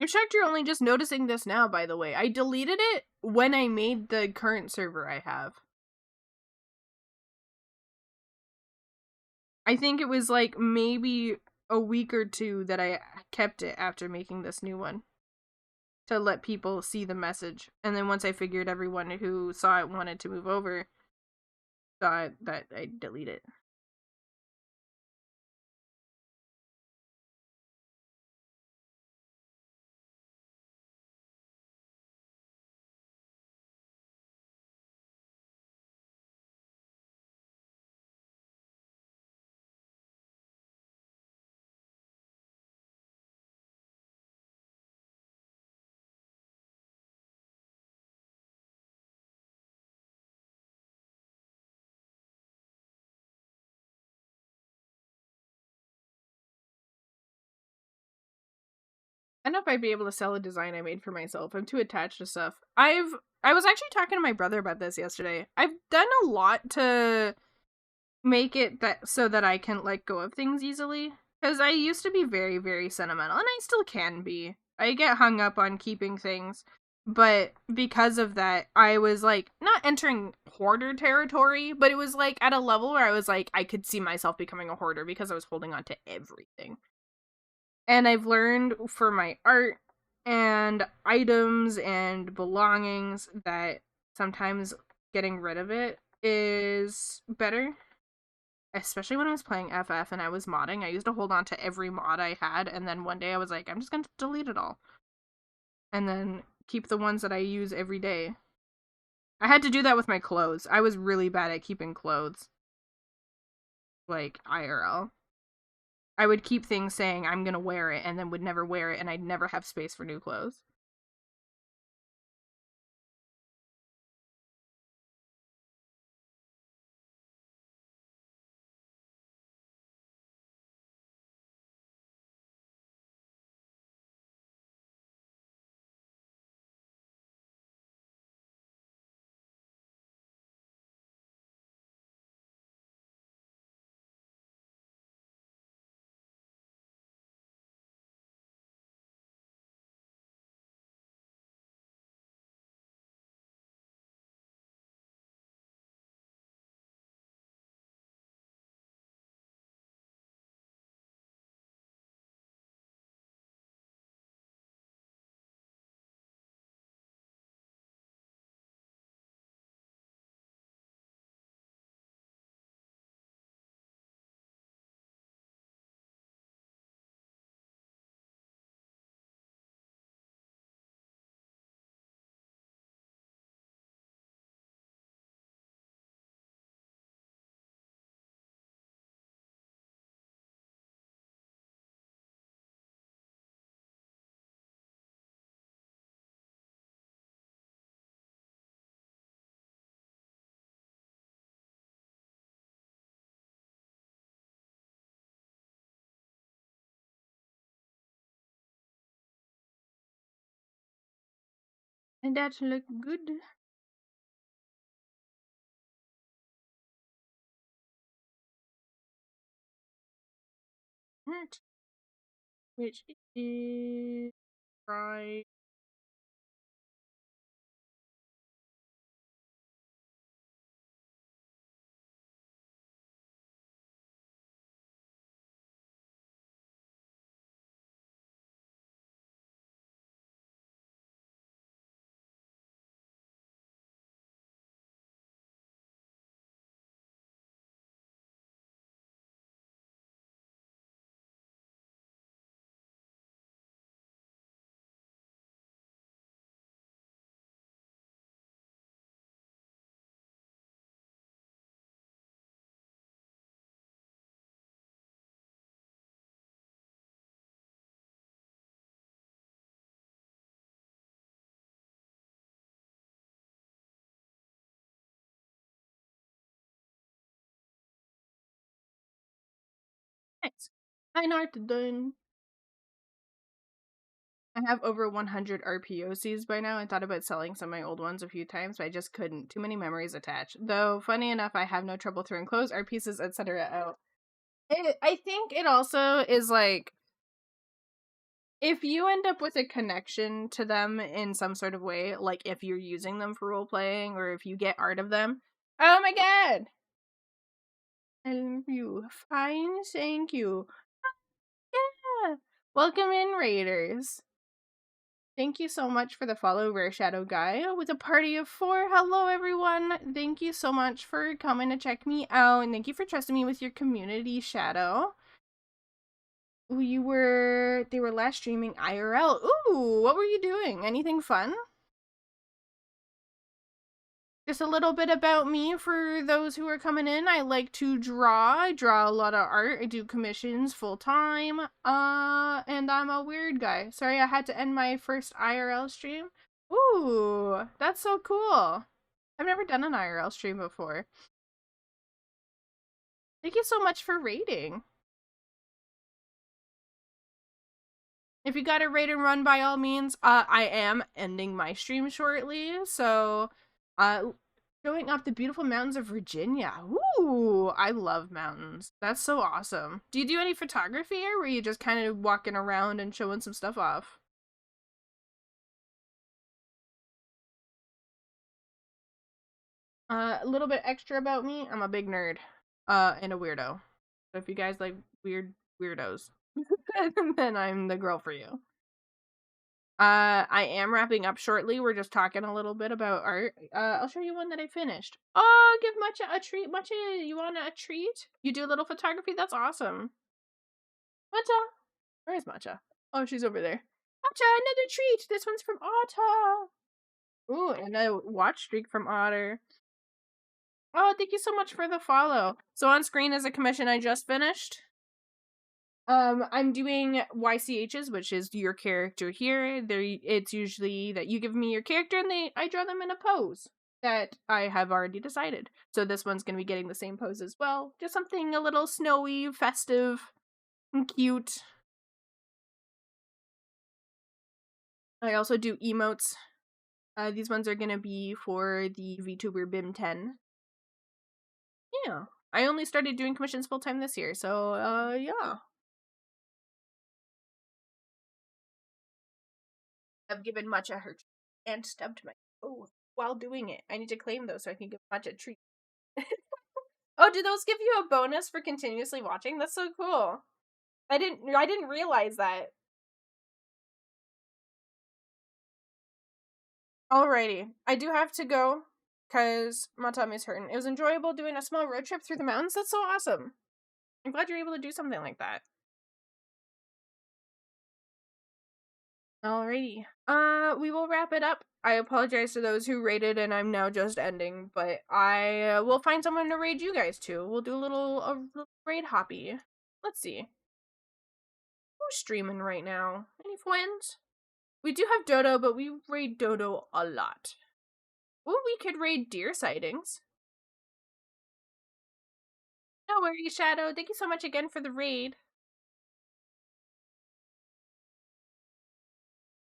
I'm shocked you're only just noticing this now, by the way. I deleted it when I made the current server I have. I think it was like maybe a week or two that I kept it after making this new one to let people see the message. And then once I figured everyone who saw it wanted to move over, thought that I'd delete it. I don't know if I'd be able to sell a design I made for myself. I'm too attached to stuff. I was actually talking to my brother about this yesterday. I've done a lot to make it that so that I can let go of things easily. Because I used to be very, very sentimental, and I still can be. I get hung up on keeping things, but because of that, I was like not entering hoarder territory, but it was like at a level where I was like I could see myself becoming a hoarder because I was holding on to everything. And I've learned for my art and items and belongings that sometimes getting rid of it is better. Especially when I was playing FF and I was modding, I used to hold on to every mod I had, and then one day I was like, I'm just gonna delete it all. And then keep the ones that I use every day. I had to do that with my clothes. I was really bad at keeping clothes. Like, IRL. I would keep things saying I'm gonna wear it and then would never wear it, and I'd never have space for new clothes. And that look good. Which is right. Nice. Fine art done. I have over 100 RPOCs by now. I thought about selling some of my old ones a few times, but I just couldn't. Too many memories attached. Though, funny enough, I have no trouble throwing clothes, art pieces, etc. out. I think it also is like, if you end up with a connection to them in some sort of way, like if you're using them for role playing or if you get art of them. Oh my god! I love you. Fine, thank you. Yeah! Welcome in, Raiders. Thank you so much for the follow, Rare Shadow Guy, with a party of 4. Hello, everyone. Thank you so much for coming to check me out, and thank you for trusting me with your community, Shadow. They were last streaming IRL. Ooh, what were you doing? Anything fun? Just a little bit about me for those who are coming in. I like to draw. I draw a lot of art. I do commissions full time. And I'm a weird guy. Sorry, I had to end my first IRL stream. Ooh, that's so cool. I've never done an IRL stream before. Thank you so much for raiding. If you got a raid and run, by all means, I am ending my stream shortly. So, showing off the beautiful mountains of Virginia. Ooh, I love mountains. That's so awesome. Do you do any photography, or were you just kind of walking around and showing some stuff off? A little bit extra about me. I'm a big nerd, and a weirdo. So if you guys like weirdos, then I'm the girl for you. I am wrapping up shortly. We're just talking a little bit about art. I'll show you one that I finished. Oh, give Matcha a treat. Matcha, you want a treat? You do a little photography? That's awesome. Matcha! Where is Matcha? Oh, she's over there. Matcha, another treat! This one's from Otter. Ooh, and a watch streak from Otter. Oh, thank you so much for the follow. So on screen is a commission I just finished. I'm doing YCHs, which is your character here. It's usually that you give me your character and I draw them in a pose that I have already decided. So this one's going to be getting the same pose as well. Just something a little snowy, festive, and cute. I also do emotes. These ones are going to be for the VTuber BIM 10. Yeah. I only started doing commissions full time this year, so yeah. I've given Matcha her and stubbed my toe while doing it. I need to claim those so I can give Matcha a treat. Oh, do those give you a bonus for continuously watching? That's so cool. I didn't realize that. Alrighty. I do have to go because my tummy's hurting. It was enjoyable doing a small road trip through the mountains. That's so awesome. I'm glad you're able to do something like that. Alrighty. We will wrap it up. I apologize to those who raided and I'm now just ending, but I will find someone to raid you guys to. We'll do a little raid hoppy. Let's see. Who's streaming right now? Any friends? We do have Dodo, but we raid Dodo a lot. Ooh, we could raid deer sightings. No worries, Shadow. Thank you so much again for the raid.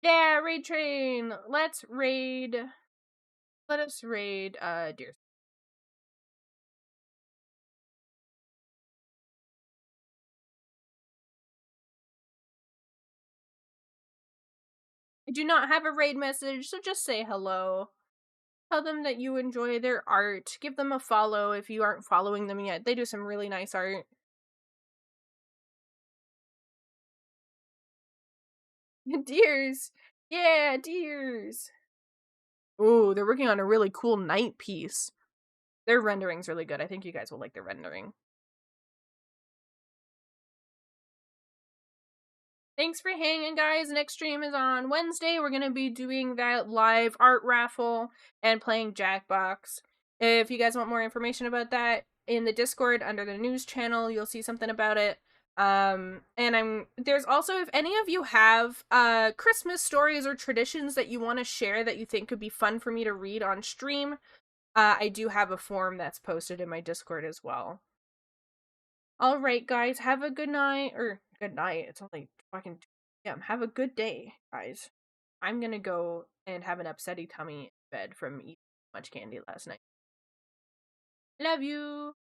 Yeah, raid train. Let us raid deer. I do not have a raid message, so just say hello. Tell them that you enjoy their art. Give them a follow if you aren't following them yet. They do some really nice art. Deers! Yeah, deers! Ooh, they're working on a really cool night piece. Their rendering's really good. I think you guys will like their rendering. Thanks for hanging, guys. Next stream is on Wednesday. We're going to be doing that live art raffle and playing Jackbox. If you guys want more information about that, in the Discord under the news channel, you'll see something about it. And there's also, if any of you have Christmas stories or traditions that you want to share that you think could be fun for me to read on stream, I do have a form that's posted in my Discord as well. All right, guys, have a good night. Or good night. It's only fucking 2 p.m. Have a good day, guys. I'm gonna go and have an upsetty tummy in bed from eating too much candy last night. Love you.